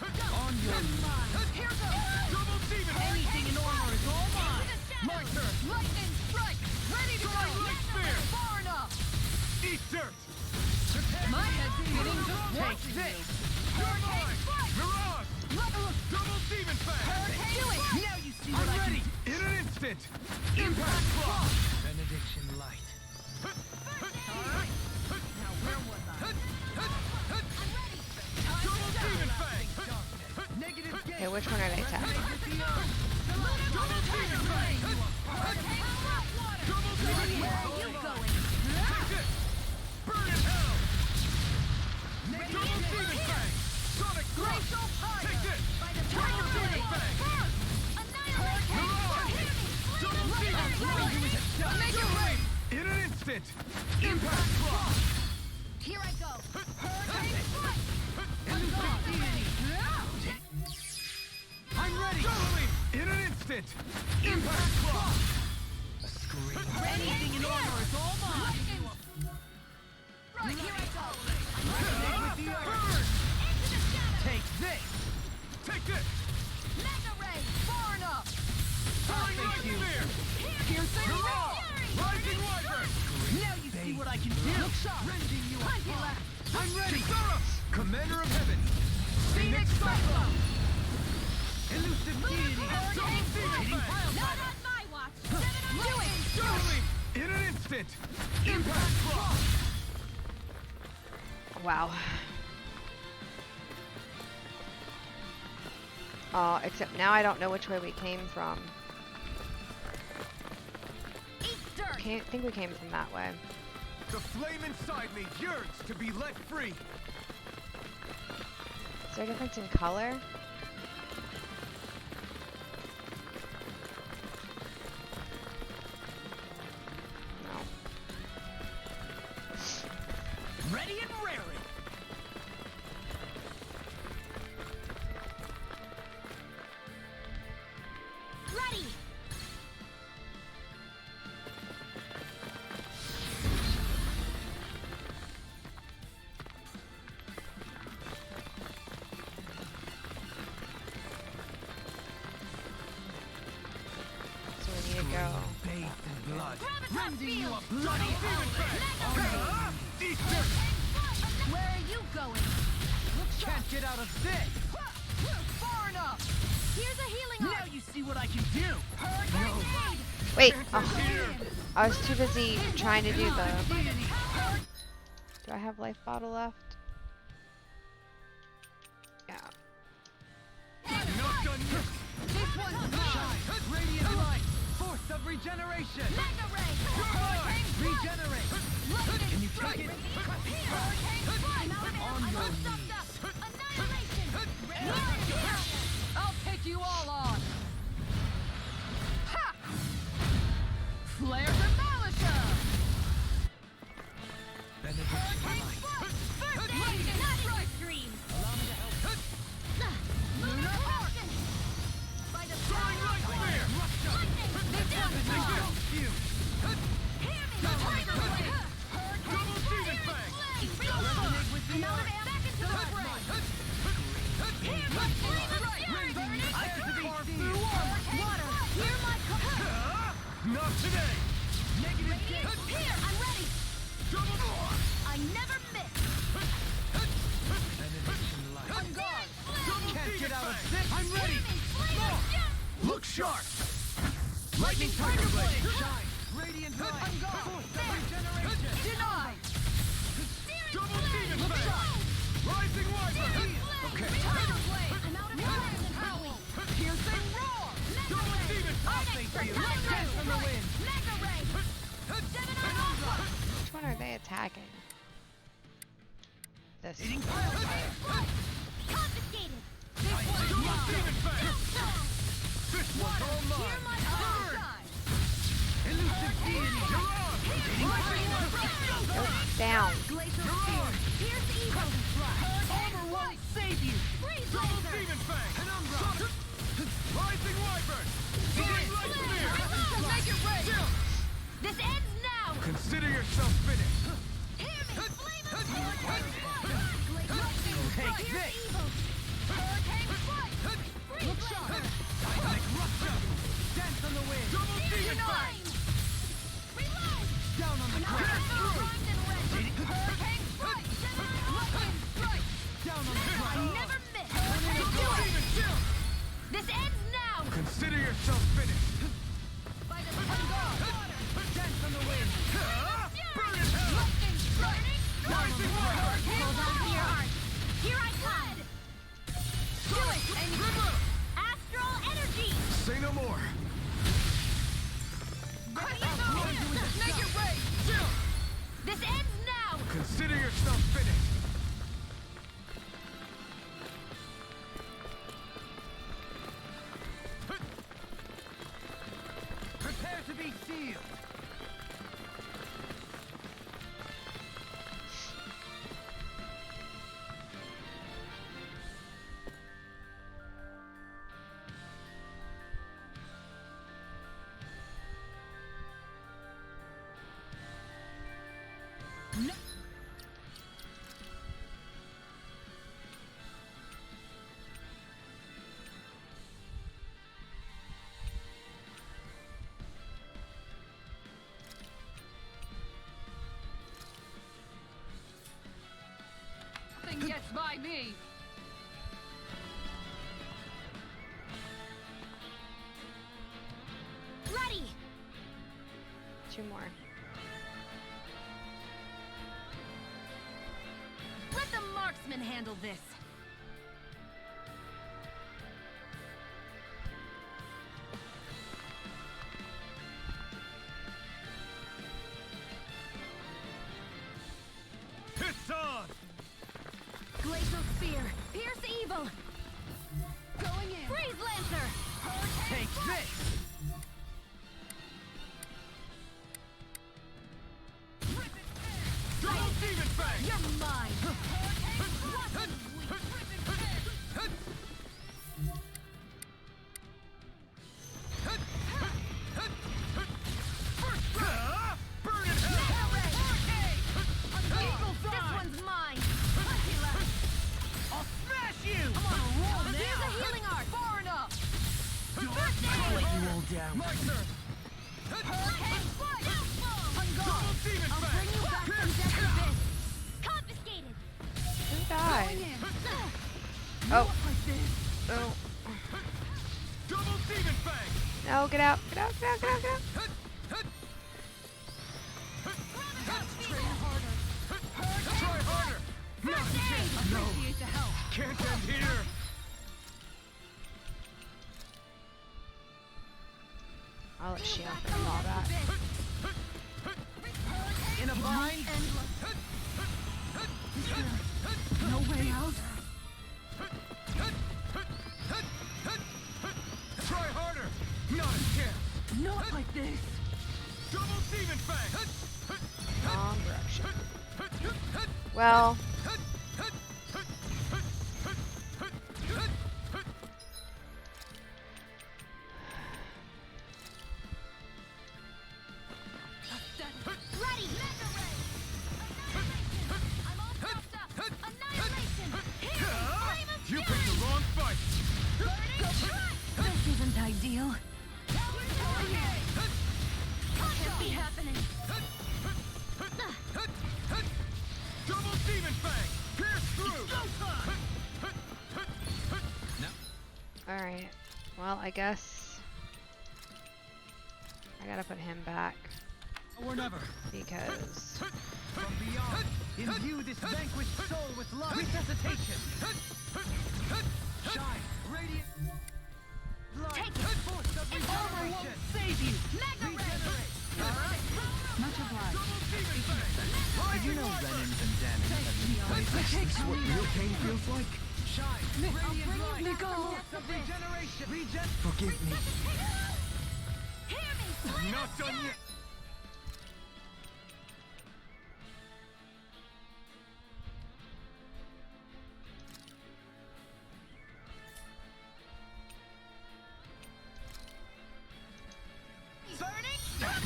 On your Mine. Here goes. double demon! Anything in armor is all mine! My turn! Lightning strike. Ready to go. Light spear! Far enough. Eat dirt! My head's spinning just Take watching this! you. You're Hurricane mine! strike. Mirage! Double demon fang! Hurricane do it. Now you see what I'm ready! In an instant! Impact block! Benediction light. Now where was I? Double demon fang! Negative Okay, gate! which one are they attacking? Double demon fang! Double demon Where fang! are you going? Take this! Burn in hell! Double demon fang! Sonic thrust! Glacial fire. Take this! By the Double tiger demon blade. fang! Annihilation. Double demon fang! Make it rain. In an instant! Impact block! Here I go. Hurricane strike. Elusive deity! I'm ready! In an instant! Impact block! A scream. Anything in armor is all mine! Right, here I go. Burn! Take this! Take this! Mega ray! Far enough! Throwing I'll right take you. spear! Piercing You're ray! off! Rising wyvern! Now you see what I can do! Look sharp! Rending you Punch it apart! left! I'm ready! Kisara! Commander of Heaven! Phoenix Cyclone! Elusive deity! Hurricane Demon Fang! Fang! Not on my watch! Do it! Surely! In an instant! Impact Rock! Wow. Except now I don't know which way we came from. Eat dirt! I think we came from that way. The flame inside me yearns to be let free! Is there a difference in color? No. Ready and raring! Ready! So we need to go. Bathed in blood. Rending You a bloody hell! Where are you going? Look sharp! Can't get out of this! Far enough! Here's a healing Now arc! you see what I can do! Hurricane Blade! Wait! Oh, I was too busy trying to do the... Do I have life bottle left? Yeah. Not done yet! This one's mine! Radiant light! Force of regeneration! Mega Ray! You're mine! Regenerate! Lightning Can you strike! take it? Hurricane Strike! On your I'm stuffed up! Annihilation! I'll take you all on! Ha! Flare Demolisher! Hurricane Strike! First aid! Not in your dreams! Allow me to help. Lunar Passion! By the Throwing light spear! lightning! The death Take blow! this! Hear me! The Tiger Blade! Hurricane Double Demon Fang! Resonate with the I'm out of earth. ammo. Back into the fray! Hear me! Burning! I can be Through water! Hear my command! Not today! Negative gate. Here! I'm ready! Double... I never miss! Benediction light. On guard! Can't get out of this. I'm ready. Look sharp! Lightning Tiger Blade. Shine. Radiant light. Force of regeneration. Denied! Double Demon Fang! Rising wyvern! Okay. Tiger Blade! I'm out of time and Howie! Piercing roar! Double Demon Fang! Dance on the wind. Mega Ray! Seven on alpha! Which one are they attacking? This. Confiscated! This Double one's Demon Fang! mine! This one's all Hear mine! my sunshine! Elusive deity. You're on! Down. Glacial Spear! Here's the evo! Armor won't save you. Freeze Double laser! Demon Fang! Penumbra. Rising wyvern! Throwing light spear! Make it rain! This ends now! Consider yourself finished! Hear me! Flame of Glacial Take Here's this. evil! Hurricane Strike! Freeze laser! Like Russia. Dance on the wind. Double Demon Fang! Nine! Reload! Down on the Now ground. primed and ready! Hurricane Strike! Lightning Strike! Down on the I ground. never miss! Double Do it! Demon Shield! This ends now! Consider yourself finished! By the guard! Dance on the wind. Burn in hell! Lightning Strike! Rising wyvern! Hold on to your heart! Here I come! Do it! And Astral Energy! Say no more! Make it rain! This ends now! Consider yourself finished! Prepare to be sealed. by me. Ready! 2 more. Let the marksman handle this. It's on! Glacial spear. Pierce evil. Going in. Freeze lancer. Take this! Double demon fang! You're mine. Burn in hell! This one's mine. I'll smash you! I'm on a roll now. Here's a healing art. Far enough. I'll let you all down. My turn! Hurricane flight. On Double guard. demon I'll fang! bring you back from death's abyss. Confiscated. Who died? Oh. Oh. Double demon fang! No, get out. Get out, get out, get out, get out. Try harder! No, Appreciate the help. can't end here! I'll let Shion do all that. In a bind? No way out. Try harder! Not a chance! Not like this. Double demon fang! Wrong direction. Well, Ready. I'm all propped up. Annihilation. Here. Flame of You fury. picked the wrong fight! This isn't ideal. Can't be happening. Double demon fang! Pierce through! alright. Well, I guess I gotta put him back Or never. because From beyond, imbue this vanquished soul with love. Resuscitation. Shine, radiant. Light, Take it. force of regeneration. Save you. Mega ray. Much obliged. Did you know Renins and Danins have been placed? Take What real pain feels like? Shine, radiant light. Nico. Force of regeneration. Forgive me. Hear me. Flame Not of done fury. yet!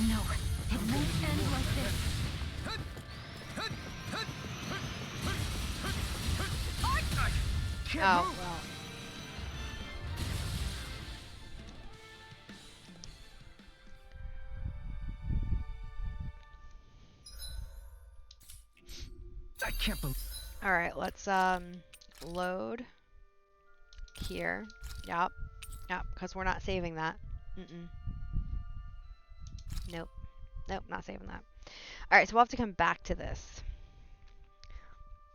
No, it won't end like this. oh well. I can't believe. Alright, let's load here. Yup. Yup, because we're not saving that. Nope. Nope, not saving that. Alright, so we'll have to come back to this.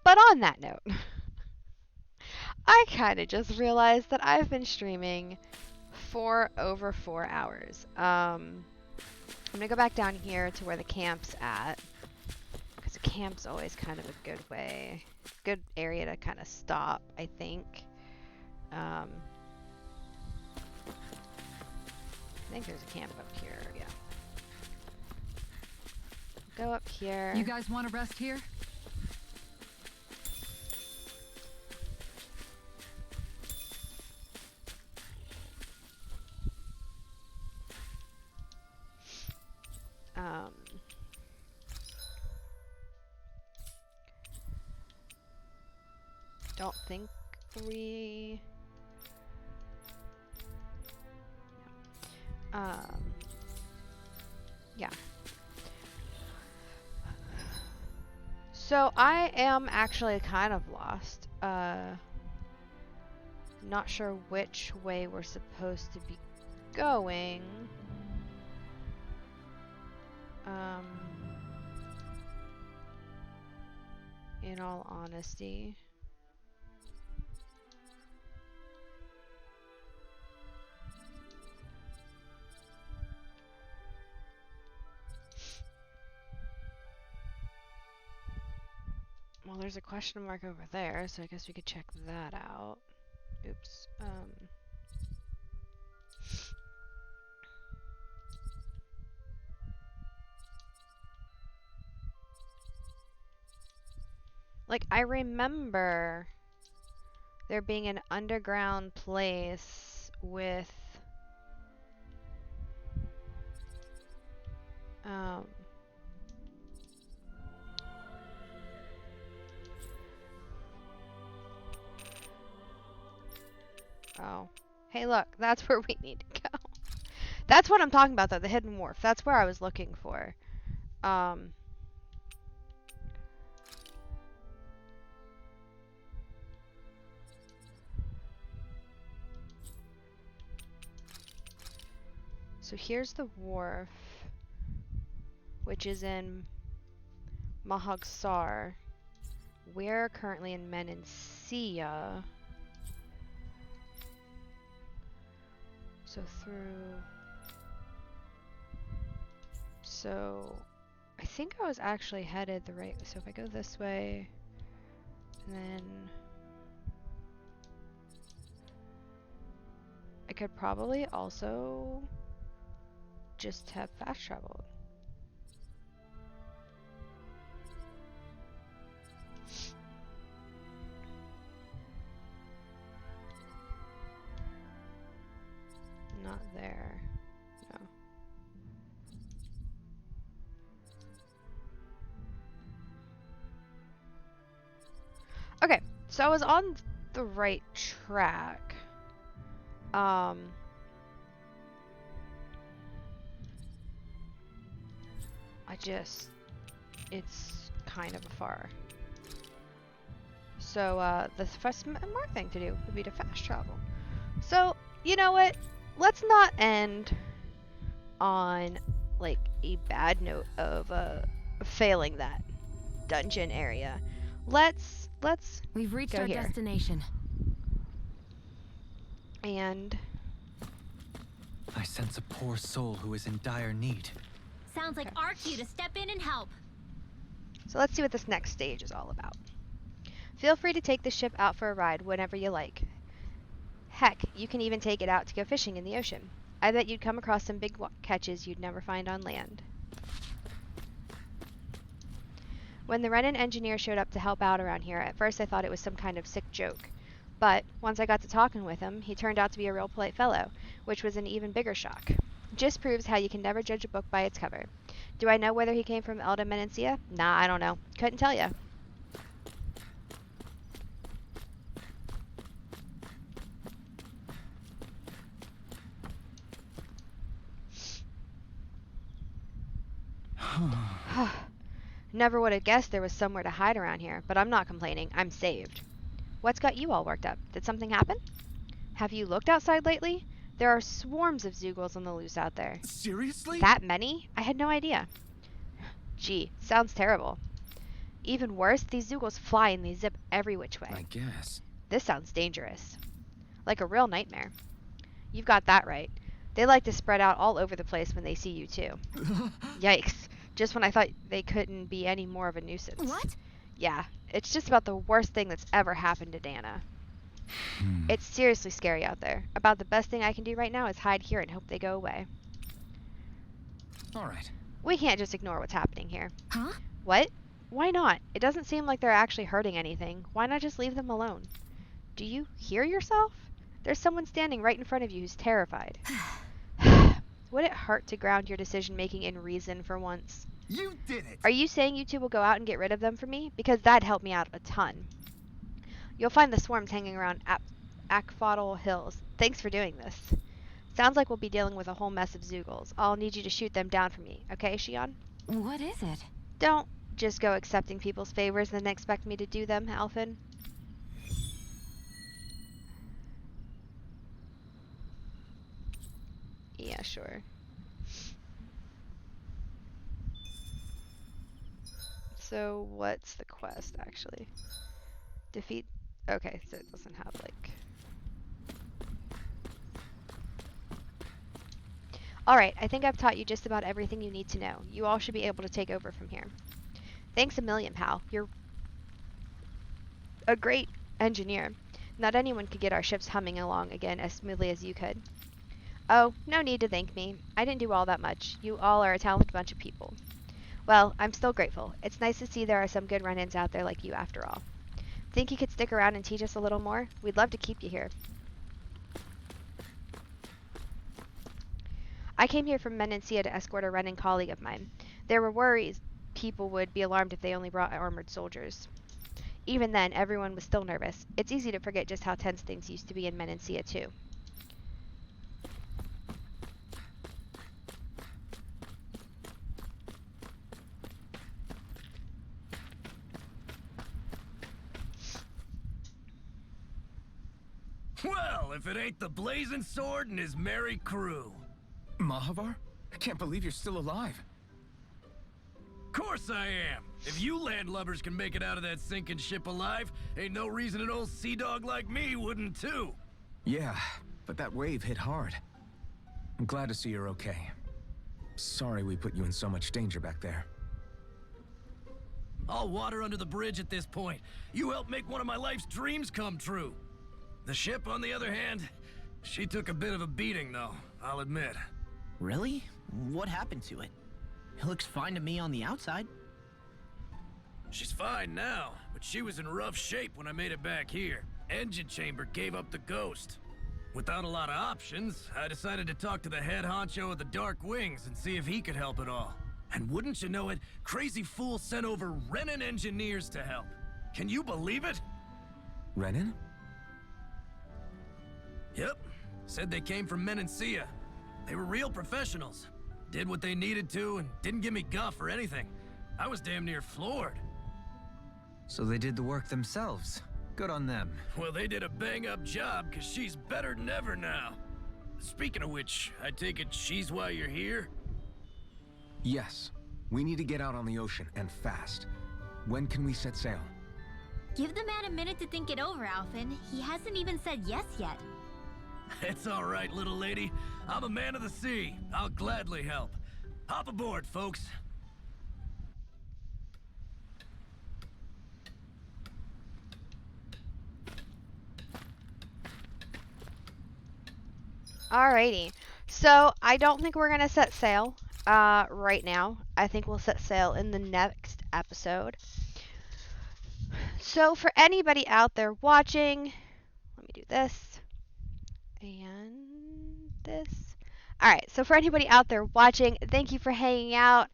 But on that note, I kind of just realized that I've been streaming for over 4 hours. I'm going to go back down here to where the camp's at. Because the camp's always kind of a good way, good area to kind of stop, I think. I think there's a camp up here, yeah. Go up here. You guys want to rest here? Don't think we... yeah. So I am actually kind of lost. Not sure which way we're supposed to be going. In all honesty. Well, there's a question mark over there, so I guess we could check that out. Oops. Like, I remember there being an underground place with oh. Hey, look, that's where we need to go. That's what I'm talking about, though, the hidden wharf. That's where I was looking for. So here's the wharf, which is in Mahagsar. We're currently in Menancia. So I think I was actually headed the right way. So if I go this way, and then I could probably also just have fast travel. Not there. No. Okay, so I was on the right track. It's kind of far. So, the first smart thing to do would be to fast travel. So, you know what? Let's not end on, like, a bad note of, failing that dungeon area. Let's We've reached go our here. destination. And I sense a poor soul who is in dire need. Sounds like our cue to step in and help. so let's see what this next stage is all about. Feel free to take the ship out for a ride whenever you like. Heck, you can even take it out to go fishing in the ocean. I bet you'd come across some big catches you'd never find on land. When the Renan engineer showed up to help out around here, at first I thought it was some kind of sick joke. But once I got to talking with him, he turned out to be a real polite fellow, which was an even bigger shock. Just proves how you can never judge a book by its cover. Do I know whether he came from Elda Menancia? Nah, I don't know. Couldn't tell ya. Never would have guessed there was somewhere to hide around here, but I'm not complaining. I'm saved. What's got you all worked up? Did something happen? Have you looked outside lately? There are swarms of Zeugles on the loose out there. Seriously? That many? I had no idea. Gee, sounds terrible. Even worse, these Zeugles fly and they zip every which way. I guess. This sounds dangerous. Like a real nightmare. You've got that right. They like to spread out all over the place when they see you, too. Yikes. Just when I thought they couldn't be any more of a nuisance. What? Yeah, it's just about the worst thing that's ever happened to Dahna. It's seriously scary out there. About the best thing I can do right now is hide here and hope they go away. All right. We can't just ignore what's happening here. Huh? What? Why not? It doesn't seem like they're actually hurting anything. Why not just leave them alone? Do you hear yourself? There's someone standing right in front of you who's terrified. Would it hurt to ground your decision-making in reason for once? You did it! Are you saying you two will go out and get rid of them for me? Because that'd help me out a ton. You'll find the swarms hanging around Akfodal Hills. Thanks for doing this. Sounds like we'll be dealing with a whole mess of Zeugles. I'll need you to shoot them down for me, okay, Shion? What is it? Don't just go accepting people's favors and then expect me to do them, Alphen. Yeah, sure. So what's the quest actually? Defeat. Okay, so it doesn't have like. Alright, I think I've taught you just about everything you need to know. You all should be able to take over from here. Thanks a million, pal. You're a great engineer. Not anyone could get our ships humming along again as smoothly as you could. Oh, no need to thank me. I didn't do all that much. You all are a talented bunch of people. Well, I'm still grateful. It's nice to see there are some good run-ins out there like you after all. Think you could stick around and teach us a little more? We'd love to keep you here. I came here from Menancia to escort a running colleague of mine. There were worries people would be alarmed if they only brought armored soldiers. Even then, everyone was still nervous. It's easy to forget just how tense things used to be in Menancia, too. Well, if it ain't the Blazing Sword and his merry crew. Mahavar? I can't believe you're still alive. Course I am. If you landlubbers can make it out of that sinking ship alive, ain't no reason an old sea dog like me wouldn't too. Yeah, but that wave hit hard. I'm glad to see you're okay. Sorry we put you in so much danger back there. All water under the bridge at this point. You helped make one of my life's dreams come true. The ship, on the other hand, she took a bit of a beating, though, I'll admit. Really? What happened to it? It looks fine to me on the outside. She's fine now, but she was in rough shape when I made it back here. Engine chamber gave up the ghost. Without a lot of options, I decided to talk to the head honcho of the Dark Wings and see if he could help at all. And wouldn't you know it, Crazy Fool sent over Renin engineers to help. Can you believe it? Renin? Yep. Said they came from Menancia. They were real professionals. Did what they needed to and didn't give me guff or anything. I was damn near floored. So they did the work themselves. Good on them. Well, they did a bang-up job, because she's better than ever now. Speaking of which, I take it she's why you're here? Yes. We need to get out on the ocean, and fast. When can we set sail? Give the man a minute to think it over, Alphen. He hasn't even said yes yet. It's all right, little lady. I'm a man of the sea. I'll gladly help. Hop aboard, folks. Alrighty. So, I don't think we're going to set sail right now. I think we'll set sail in the next episode. So, for anybody out there watching, let me do this and this. Alright, so for anybody out there watching, thank you for hanging out.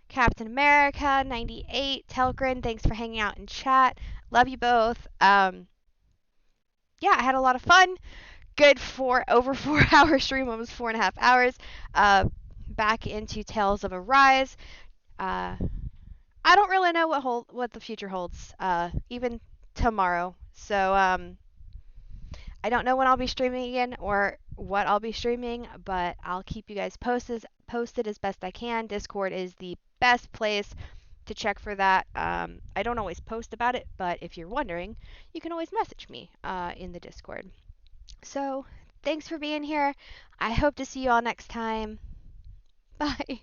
Captain America, 98, Telgrin, thanks for hanging out in chat. Love you both. Yeah, I had a lot of fun. Good over 4 hour stream, almost 4.5 hours. Back into Tales of Arise. I don't really know what the future holds, even tomorrow. So I don't know when I'll be streaming again or what I'll be streaming, but I'll keep you guys posted as best I can. Discord is the best place to check for that. I don't always post about it, but if you're wondering, you can always message me in the Discord. So, thanks for being here. I hope to see you all next time. Bye.